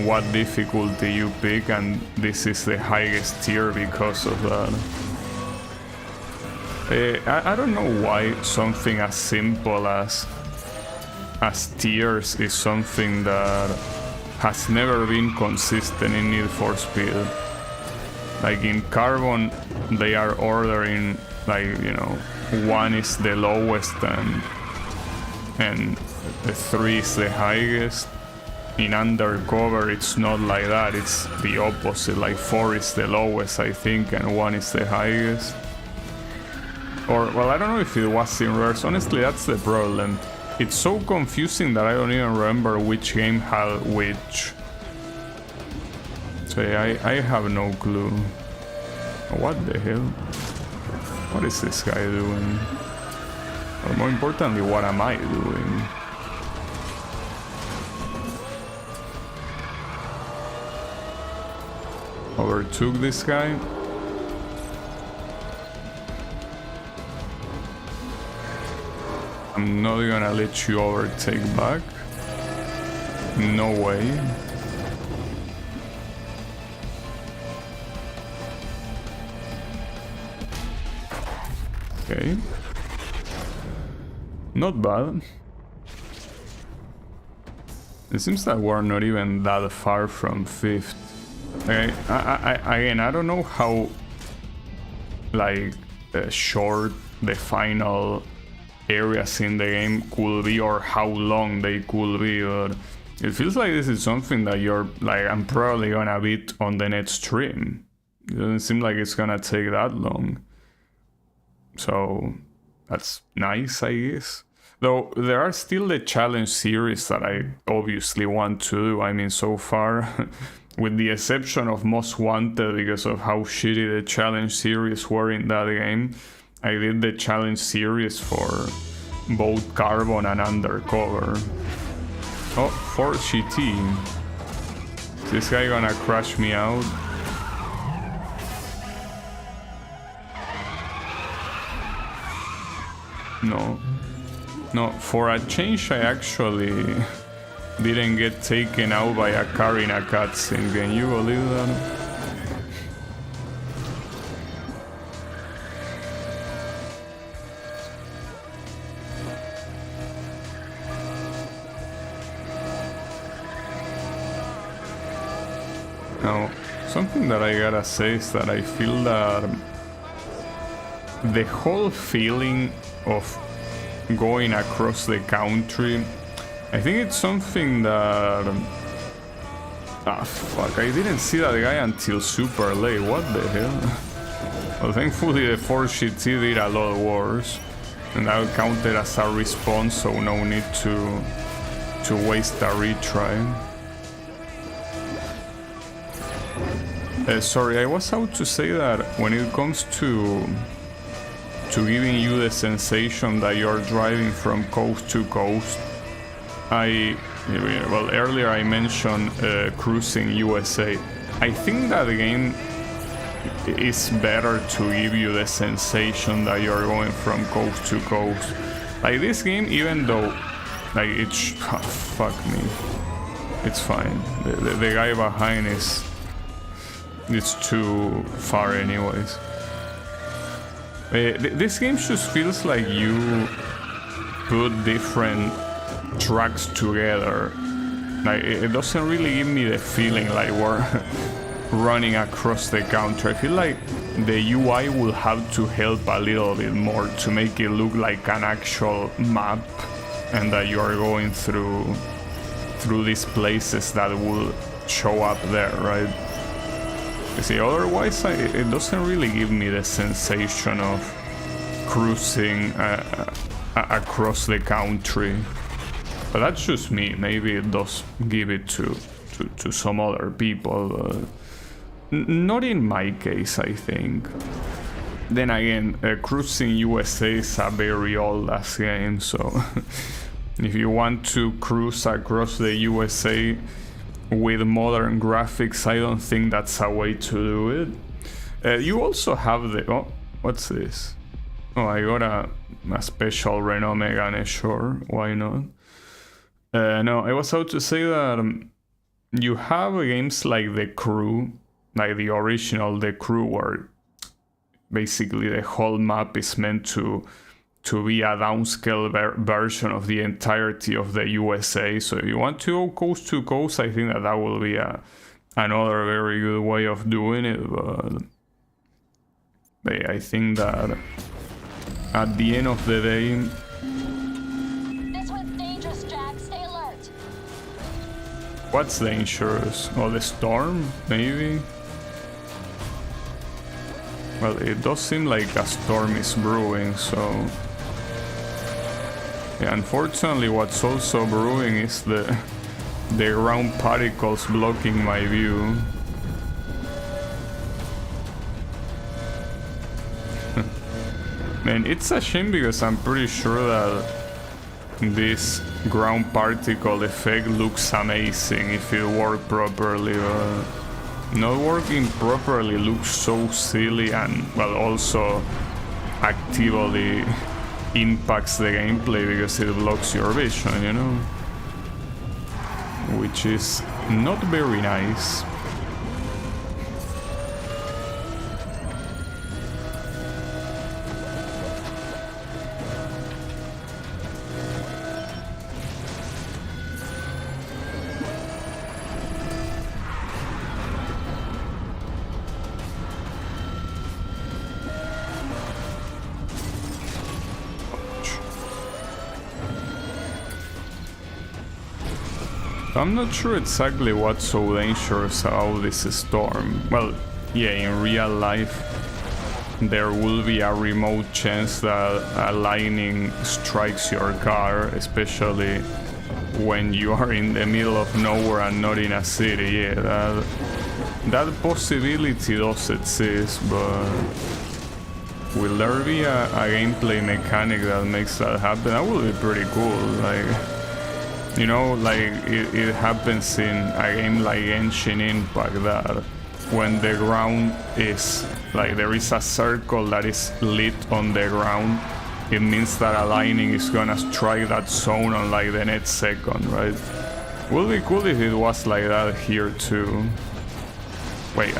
what difficulty you pick, and this is the highest tier because of that. I don't know why something as simple as tiers is something that has never been consistent in Need for Speed. Like in Carbon, they are ordering, like, you know, 1 is the lowest and the 3 is the highest. In Undercover, it's not like that, it's the opposite, like 4 is the lowest, I think, and 1 is the highest. Or, well, I don't know if it was in reverse. Honestly, that's the problem. It's so confusing that I don't even remember which game had which. say, I have no clue. What the hell? What is this guy doing? Or more importantly, what am I doing? Overtook this guy. I'm not gonna let you overtake back. No way. Okay. Not bad. It seems that we're not even that far from 5th. Okay, again, I don't know how like short the final areas in the game could be or how long they could be, but it feels like this is something that you're like, I'm probably gonna beat on the next stream. It doesn't seem like it's gonna take that long. So that's nice, I guess. Though there are still the challenge series that I obviously want to do. I mean, so far, with the exception of Most Wanted because of how shitty the challenge series were in that game, I did the challenge series for both Carbon and Undercover. Oh, 4 GT. Is this guy gonna crash me out? No. No, for a change I actually didn't get taken out by a car in a cutscene. Can you believe that? Now, something that I gotta say is that I feel that the whole feeling of going across the country, I think it's something that... Ah, fuck, I didn't see that guy until super late, what the hell? Well, thankfully the 4GT did a lot worse, and that counted as a response, so no need to waste a retry. Sorry, I was out to say that when it comes to giving you the sensation that you're driving from coast to coast, well, earlier I mentioned Cruis'n USA. I think that the game is better to give you the sensation that you're going from coast to coast. Like this game, even though like it's fuck me, it's fine. The guy behind is too far anyways. This game just feels like you put different tracks together. Like it doesn't really give me the feeling like we're running across the country. I feel like the UI will have to help a little bit more to make it look like an actual map, and that you are going through these places that will show up there, right? You see, otherwise it doesn't really give me the sensation of cruising across the country. But that's just me. Maybe it does give it to some other people. Not in my case, I think. Then again, Cruis'n USA is a very old ass game, so if you want to cruise across the USA with modern graphics, I don't think that's a way to do it. You also have the... Oh, what's this? Oh, I got a special Renault Megane, sure, why not? No, I was out to say that you have games like The Crew, like the original The Crew, where basically the whole map is meant to be a downscale version of the entirety of the USA. So if you want to go coast to coast, I think that will be another very good way of doing it. But I think that at the end of the day... This one's dangerous, Jack. Stay alert. What's dangerous? Oh, the storm, maybe? Well, it does seem like a storm is brewing, so... Yeah, unfortunately, what's also brewing is the ground particles blocking my view. And it's a shame because I'm pretty sure that this ground particle effect looks amazing if it worked properly, but not working properly looks so silly and, well, also actively impacts the gameplay because it blocks your vision, you know? Which is not very nice. I'm not sure exactly what's so dangerous about this storm. Well, yeah, in real life there will be a remote chance that a lightning strikes your car, especially when you are in the middle of nowhere and not in a city. Yeah, that possibility does exist, but will there be a gameplay mechanic that makes that happen? That would be pretty cool. Like, you know, like it happens in a game like Genshin Impact, that when the ground is like there is a circle that is lit on the ground, it means that a lightning is gonna strike that zone on like the next second, right? Would be cool if it was like that here too. Wait,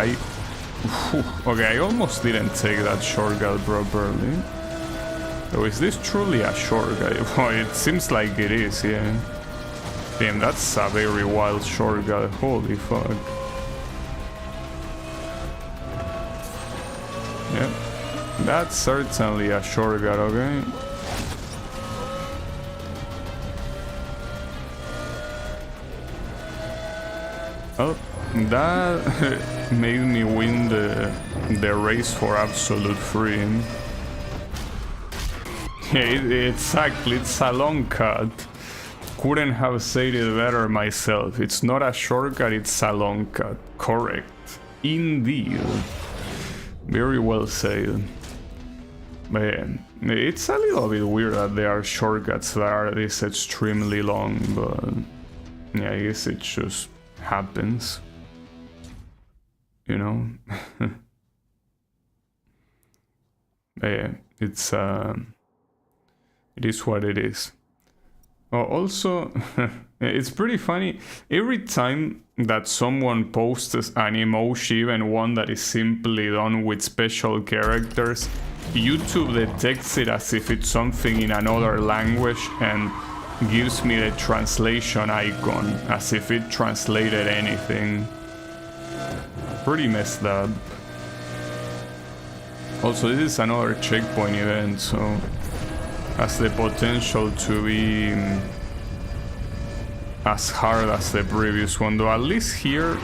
okay, I almost didn't take that shortcut properly. So is this truly a shortcut? Well, it seems like it is, yeah. Damn, that's a very wild shortcut, holy fuck. Yep, that's certainly a shortcut, okay? Oh, that made me win the race for absolute free. Yeah, exactly, it's a long cut. Couldn't have said it better myself. It's not a shortcut, it's a long cut. Correct. Indeed. Very well said. But yeah, it's a little bit weird that there are shortcuts that are this extremely long, but yeah, I guess it just happens. You know? But yeah, it is what it is. Oh, also, it's pretty funny. Every time that someone posts an emoji, even one that is simply done with special characters, YouTube detects it as if it's something in another language and gives me the translation icon, as if it translated anything. Pretty messed up. Also, this is another checkpoint event, so has the potential to be as hard as the previous one, though at least here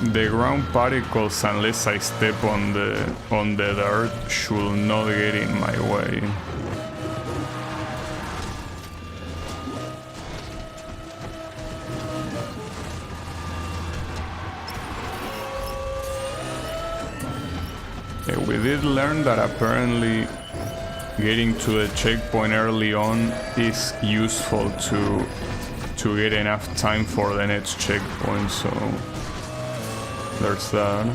the ground particles, unless I step on the dirt, should not get in my way. Yeah, we did learn that apparently getting to the checkpoint early on is useful to get enough time for the next checkpoint, so there's that.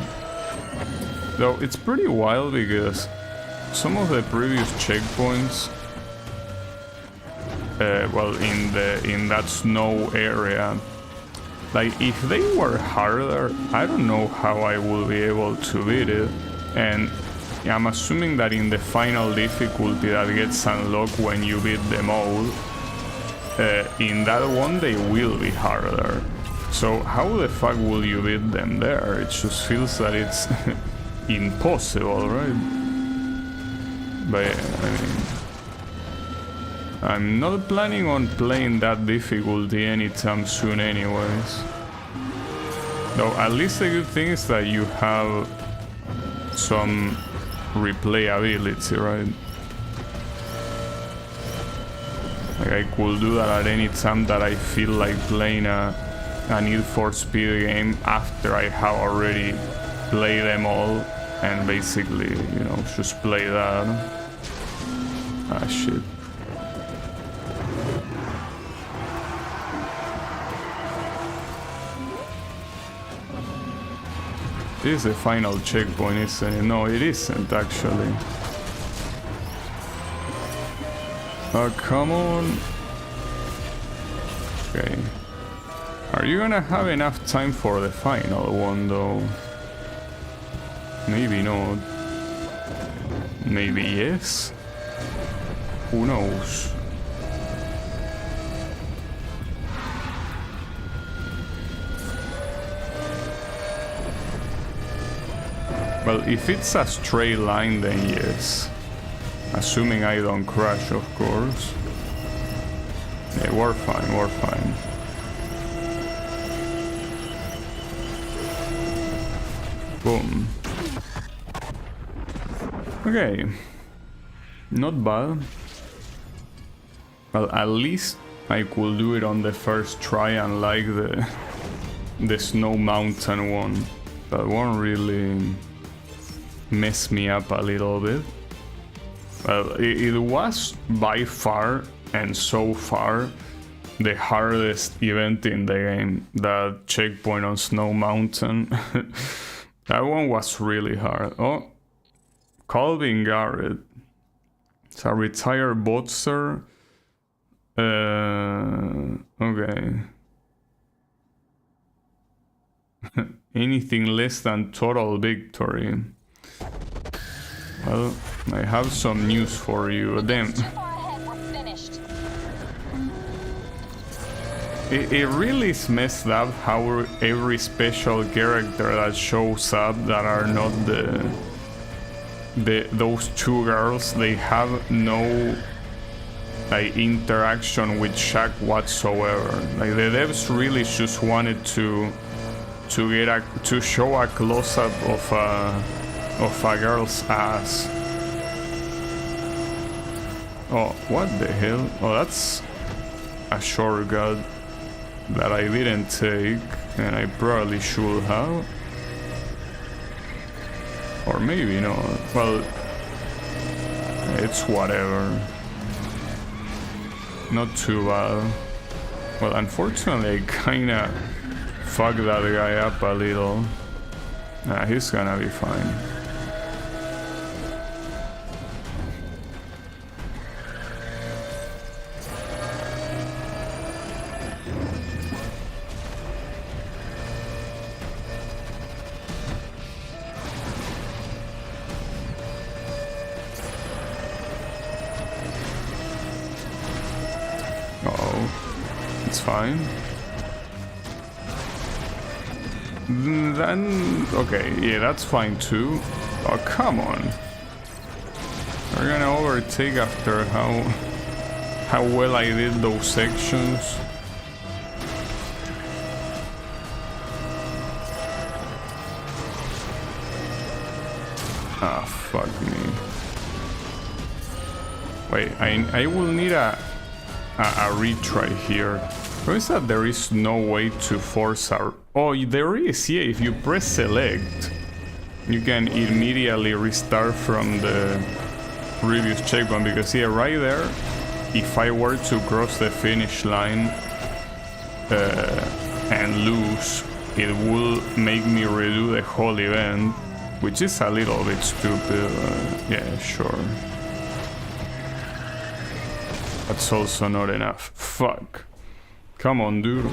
Though it's pretty wild because some of the previous checkpoints, well, in that snow area, like if they were harder, I don't know how I will be able to beat it, and I'm assuming that in the final difficulty that gets unlocked when you beat the mode, in that one they will be harder. So how the fuck will you beat them there? It just feels that it's impossible, right? But I mean, I'm not planning on playing that difficulty anytime soon anyways. Though at least the good thing is that you have some replayability, right? Like I could do that at any time that I feel like playing a Need for Speed game after I have already played them all, and basically, you know, just play that. Ah, shit. This is the final checkpoint, isn't it? No, it isn't, actually. Oh, come on. Okay. Are you gonna have enough time for the final one, though? Maybe not. Maybe yes? Who knows? Well, if it's a straight line, then yes. Assuming I don't crash, of course. Yeah, we're fine, we're fine. Boom. Okay. Not bad. Well, at least I could do it on the first try, unlike the Snow Mountain one. That one really messed me up a little bit. Well, it was by far and so far the hardest event in the game. That checkpoint on Snow Mountain. That one was really hard. Oh, Calvin Garrett. It's a retired boxer. Okay. Anything less than total victory. Well, I have some news for you. Damn. It really is messed up how every special character that shows up that are not those two girls, they have no like interaction with Shaq whatsoever. Like the devs really just wanted to show a close-up of a girl's ass. Oh, what the hell? Oh, that's a shortcut that I didn't take, and I probably should have. Or maybe not. Well, it's whatever. Not too bad. Well, unfortunately, I kinda fucked that guy up a little. Nah, he's gonna be fine. Fine. Then, okay, yeah, that's fine too. Oh, come on. We're gonna overtake after how well I did those sections. Ah, fuck me. Wait, I will need a retry here. Or is that there is no way to force our... Oh, there is, yeah, if you press select, you can immediately restart from the previous checkpoint, because yeah, right there, if I were to cross the finish line and lose, it will make me redo the whole event, which is a little bit stupid. Yeah, sure. That's also not enough. Fuck. Come on, dude.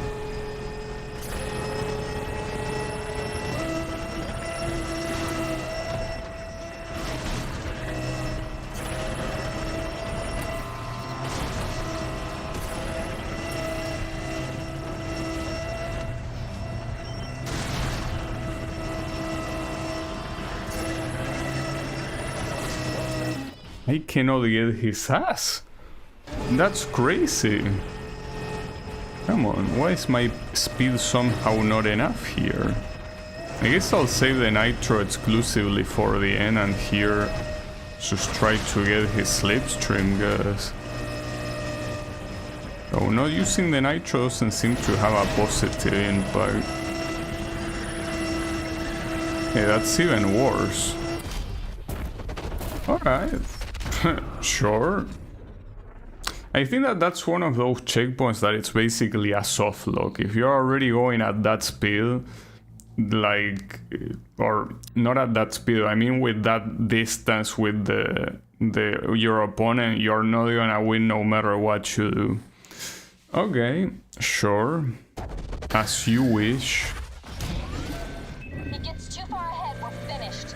I cannot get his ass. That's crazy. Come on, why is my speed somehow not enough here? I guess I'll save the Nitro exclusively for the end, and here just try to get his slipstream, guys. Oh, not using the Nitro doesn't seem to have a positive impact. Yeah, that's even worse. Alright. Sure. I think that that's one of those checkpoints that it's basically a soft lock. If you're already going at that speed, like, or not at that speed, I mean with that distance with your opponent, you're not gonna win no matter what you do. Okay, sure, as you wish. He gets too far ahead, we're finished.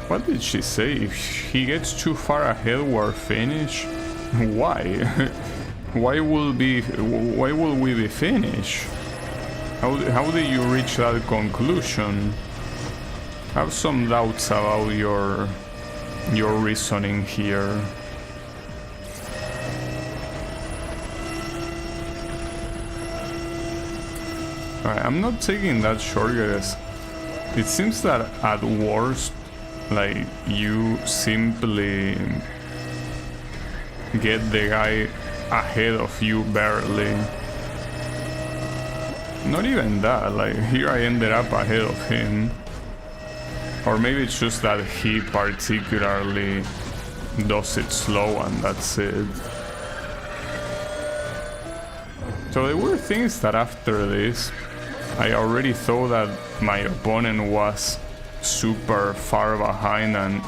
What did she say? If he gets too far ahead, we're finished? Why? Why will we be finished? How did you reach that conclusion? I have some doubts about your reasoning here. Alright, I'm not taking that shortcut. It seems that at worst, like, you simply get the guy ahead of you barely. Not even that, like, here I ended up ahead of him. Or maybe it's just that he particularly does it slow and that's it. So the weird thing is that after this, I already thought that my opponent was super far behind and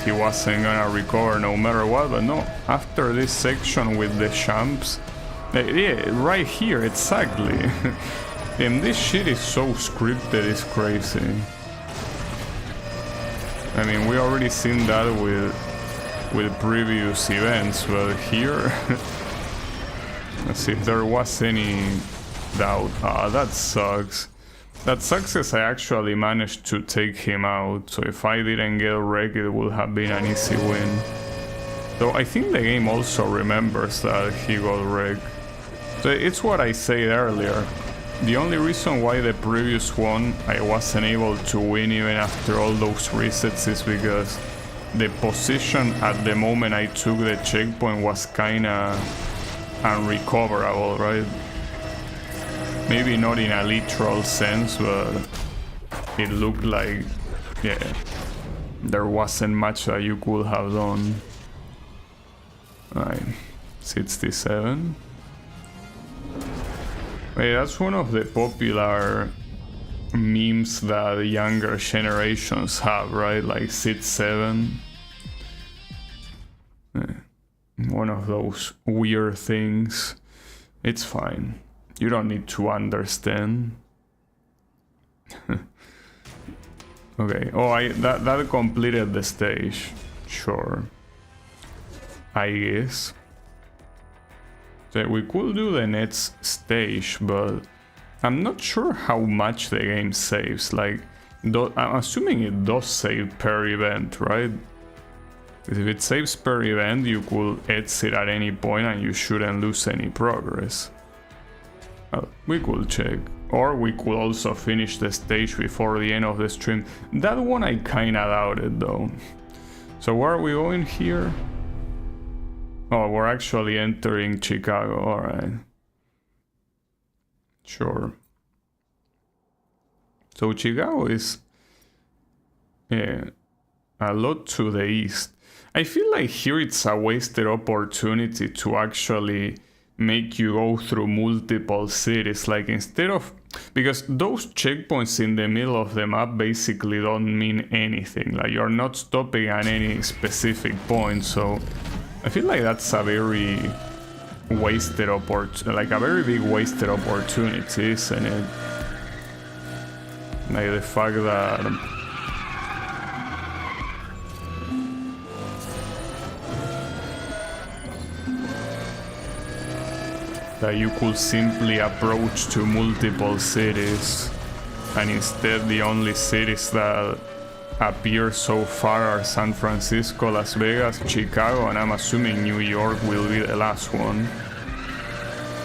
he wasn't gonna recover no matter what, but no, after this section with the champs, yeah, right here, exactly. And this shit is so scripted, it's crazy. I mean, we already seen that with previous events, but here, let's see if there was any doubt. Ah, that sucks. That sucks as I actually managed to take him out, so if I didn't get wrecked, it would have been an easy win. Though I think the game also remembers that he got wrecked. So it's what I said earlier. The only reason why the previous one I wasn't able to win even after all those resets is because the position at the moment I took the checkpoint was kinda unrecoverable, right? Maybe not in a literal sense, but it looked like, yeah, there wasn't much that you could have done. Alright, 67. Wait, that's one of the popular memes that younger generations have, right? Like Sit 7. One of those weird things. It's fine. You don't need to understand. Okay. Oh, that completed the stage. Sure. I guess. So we could do the next stage, but I'm not sure how much the game saves. Like, I'm assuming it does save per event, right? If it saves per event, you could exit at any point and you shouldn't lose any progress. Well, we could check. Or we could also finish the stage before the end of the stream. That one I kinda doubted though. So where are we going here? Oh, we're actually entering Chicago, alright. Sure. So Chicago is a lot to the east. I feel like here it's a wasted opportunity to actually make you go through multiple cities. Like instead of, because those checkpoints in the middle of the map basically don't mean anything. Like you're not stopping at any specific point, so I feel like that's a very wasted opportunity, like a very big wasted opportunity, isn't it? Like the fact that you could simply approach to multiple cities, and instead the only cities that appear so far are San Francisco, Las Vegas, Chicago, and I'm assuming New York will be the last one.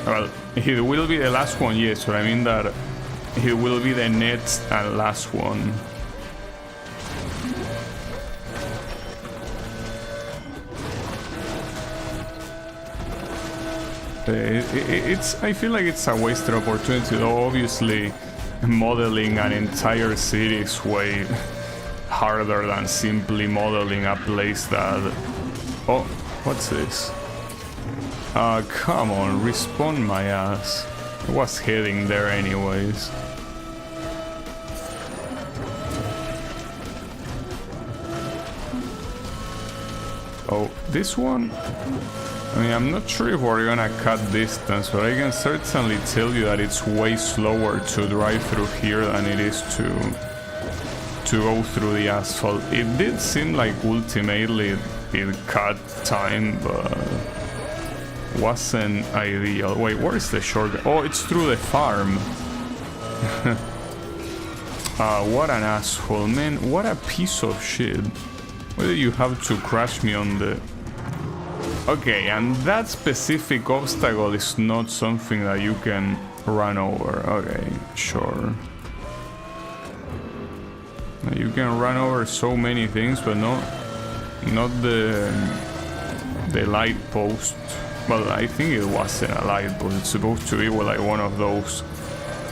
Well, it will be the last one, yes, but I mean that it will be the next and last one. I feel like it's a wasted opportunity, though obviously modeling an entire city is way harder than simply modeling a place that... Oh, what's this? Come on, respawn my ass. I was heading there anyways. Oh, this one? I mean, I'm not sure if we're gonna cut distance, but I can certainly tell you that it's way slower to drive through here than it is to go through the asphalt. It did seem like ultimately it cut time, but wasn't ideal. Wait, where's the shortcut? Oh, it's through the farm. What an asshole, man. What a piece of shit. Why do you have to crash me on the... Okay, and that specific obstacle is not something that you can run over. Okay, sure. You can run over so many things, but not the light post. Well, I think it wasn't a light post. It's supposed to be like one of those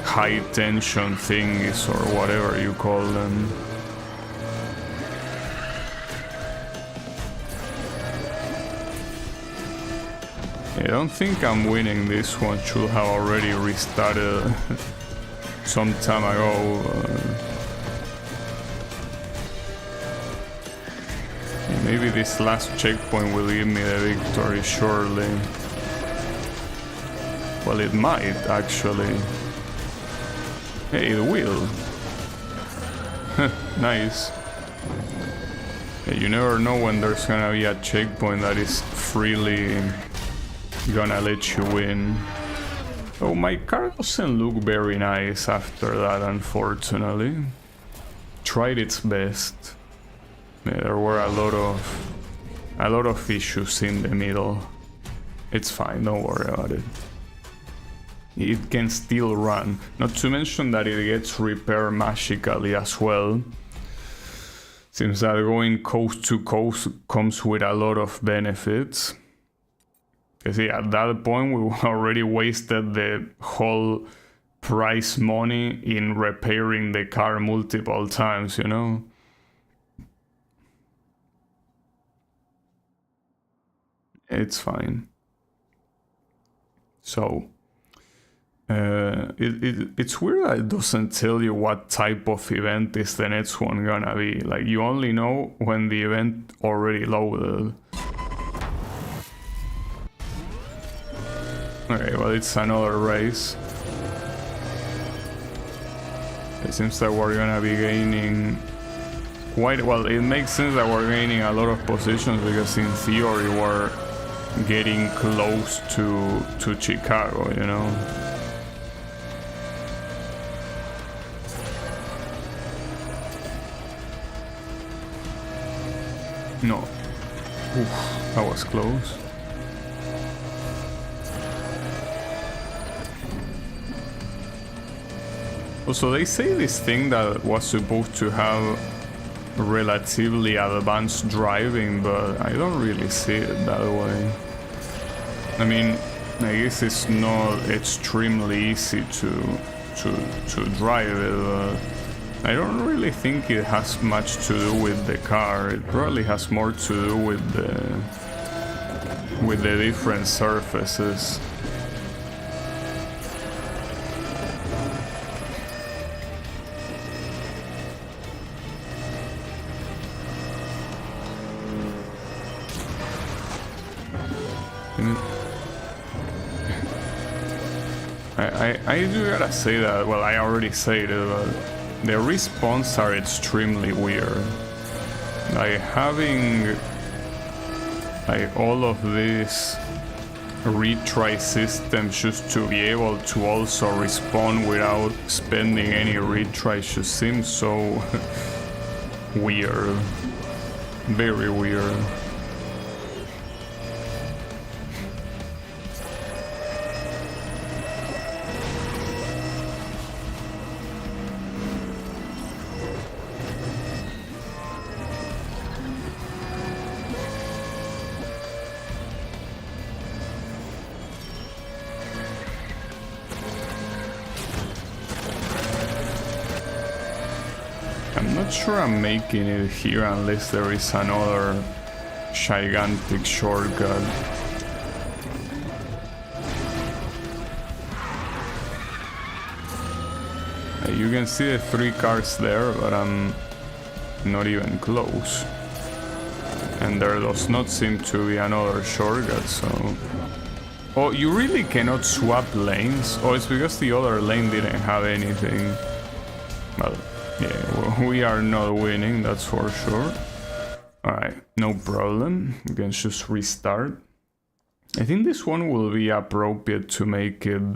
high tension things or whatever you call them. I don't think I'm winning this one. Should have already restarted some time ago. Maybe this last checkpoint will give me the victory, surely. Well, it might, actually. Hey, it will. Nice. Yeah, you never know when there's gonna be a checkpoint that is freely gonna let you win. Oh, my car doesn't look very nice after that, unfortunately. Tried its best. Yeah, there were a lot of issues in the middle. It's fine, don't worry about it. It can still run. Not to mention that it gets repaired magically as well. Seems that going coast to coast comes with a lot of benefits. You see, at that point we already wasted the whole prize money in repairing the car multiple times, you know? It's fine. So, it's weird that it doesn't tell you what type of event is the next one gonna be. Like, you only know when the event already loaded. Okay, well, it's another race. It seems that we're gonna be gaining quite well. It makes sense that we're gaining a lot of positions because in theory we're getting close to Chicago, you know. No. Oof, that was close. Also, they say this thing that was supposed to have relatively advanced driving, but I don't really see it that way. I mean, I guess it's not extremely easy to drive it, but I don't really think it has much to do with the car. It probably has more to do with the different surfaces. I do gotta say that, well, I already said it, but the respawns are extremely weird. Like, having like all of these retry systems just to be able to also respawn without spending any retries just seems so weird. Very weird. Sure, I'm making it here unless there is another gigantic shortcut. You can see the 3 cars there, but I'm not even close. And there does not seem to be another shortcut, so... Oh, you really cannot swap lanes? Oh, it's because the other lane didn't have anything. Well, yeah, we are not winning, that's for sure. Alright, no problem. We can just restart. I think this one will be appropriate to make it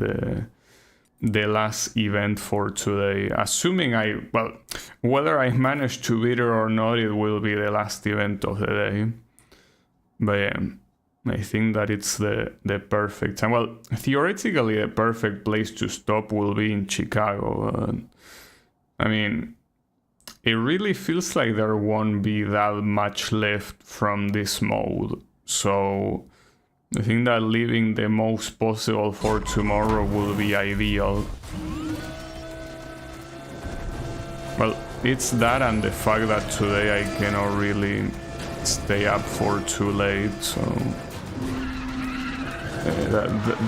the last event for today. Assuming well, whether I manage to beat it or not, it will be the last event of the day. But yeah, I think that it's the perfect time. Well, theoretically, the perfect place to stop will be in Chicago. I mean, it really feels like there won't be that much left from this mode. So I think that leaving the most possible for tomorrow will be ideal. Well, it's that and the fact that today I cannot really stay up for too late, so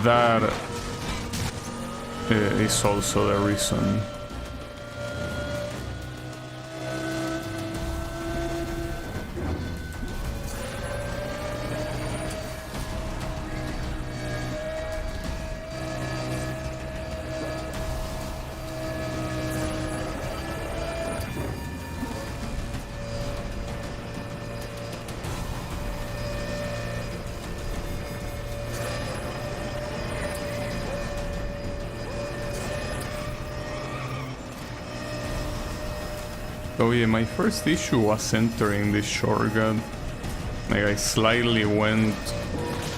that is also the reason. Oh yeah, my first issue was entering this shortcut. Like I slightly went...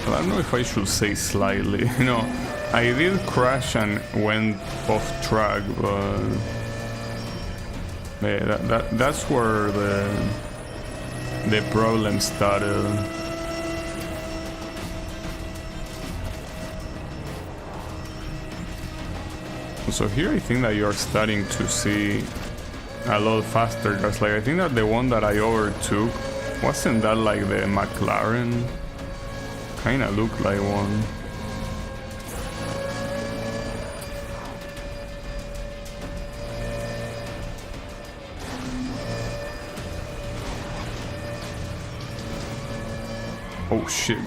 Well, I don't know if I should say slightly. You know, I did crash and went off track, but... Yeah, that's where the problem started. So here I think that you're starting to see a lot faster cars. Like I think that the one that I overtook, wasn't that like the McLaren? Kinda looked like one. Oh shit.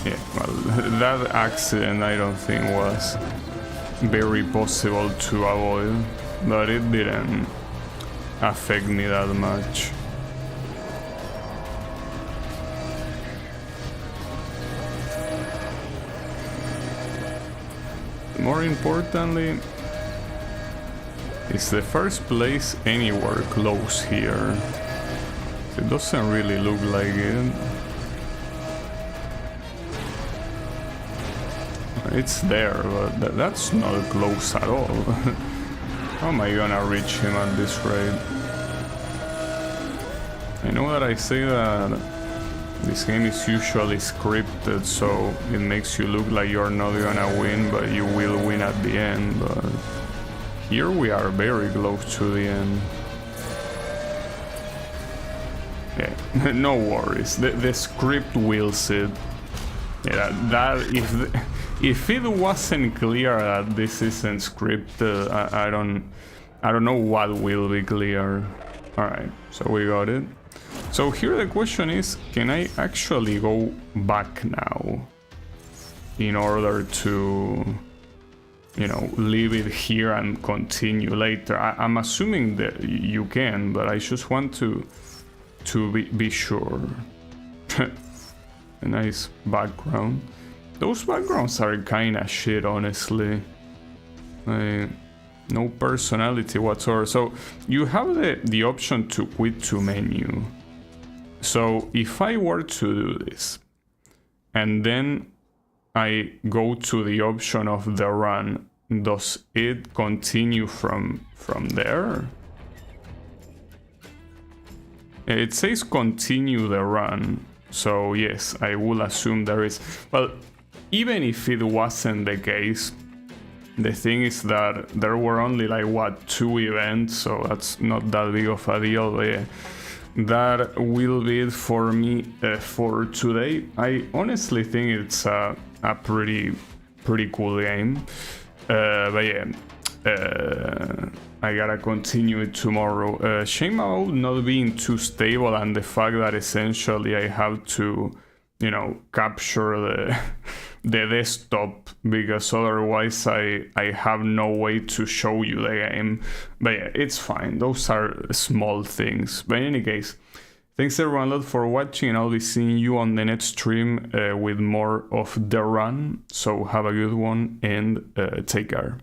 Yeah, well, that accident I don't think was very possible to avoid, but it didn't affect me that much. More importantly, is the first place anywhere close here? It doesn't really look like it. It's there, but that's not close at all. How am I gonna reach him at this rate? I know that I say that this game is usually scripted, so it makes you look like you're not gonna win, but you will win at the end. But here we are very close to the end. Yeah, no worries. The script wills it. Yeah, if it wasn't clear that this isn't scripted, I don't know what will be clear. All right, so we got it. So here the question is, can I actually go back now in order to, you know, leave it here and continue later? I'm assuming that you can, but I just want to be sure. A nice background. Those backgrounds are kinda shit, honestly. No personality whatsoever. So you have the option to quit to menu. So if I were to do this, and then I go to the option of the run, does it continue from there? It says continue the run. So yes, I will assume there is. Well, even if it wasn't the case, the thing is that there were only like what, 2 events, so that's not that big of a deal. But yeah, that will be it for me for today. I honestly think it's a pretty cool game. But yeah, I gotta continue it tomorrow. Shame about not being too stable and the fact that essentially I have to, you know, capture the the desktop, because otherwise I have no way to show you the game. But yeah, it's fine. Those are small things. But in any case, thanks everyone a lot for watching, and I'll be seeing you on the next stream with more of The Run. So have a good one and take care.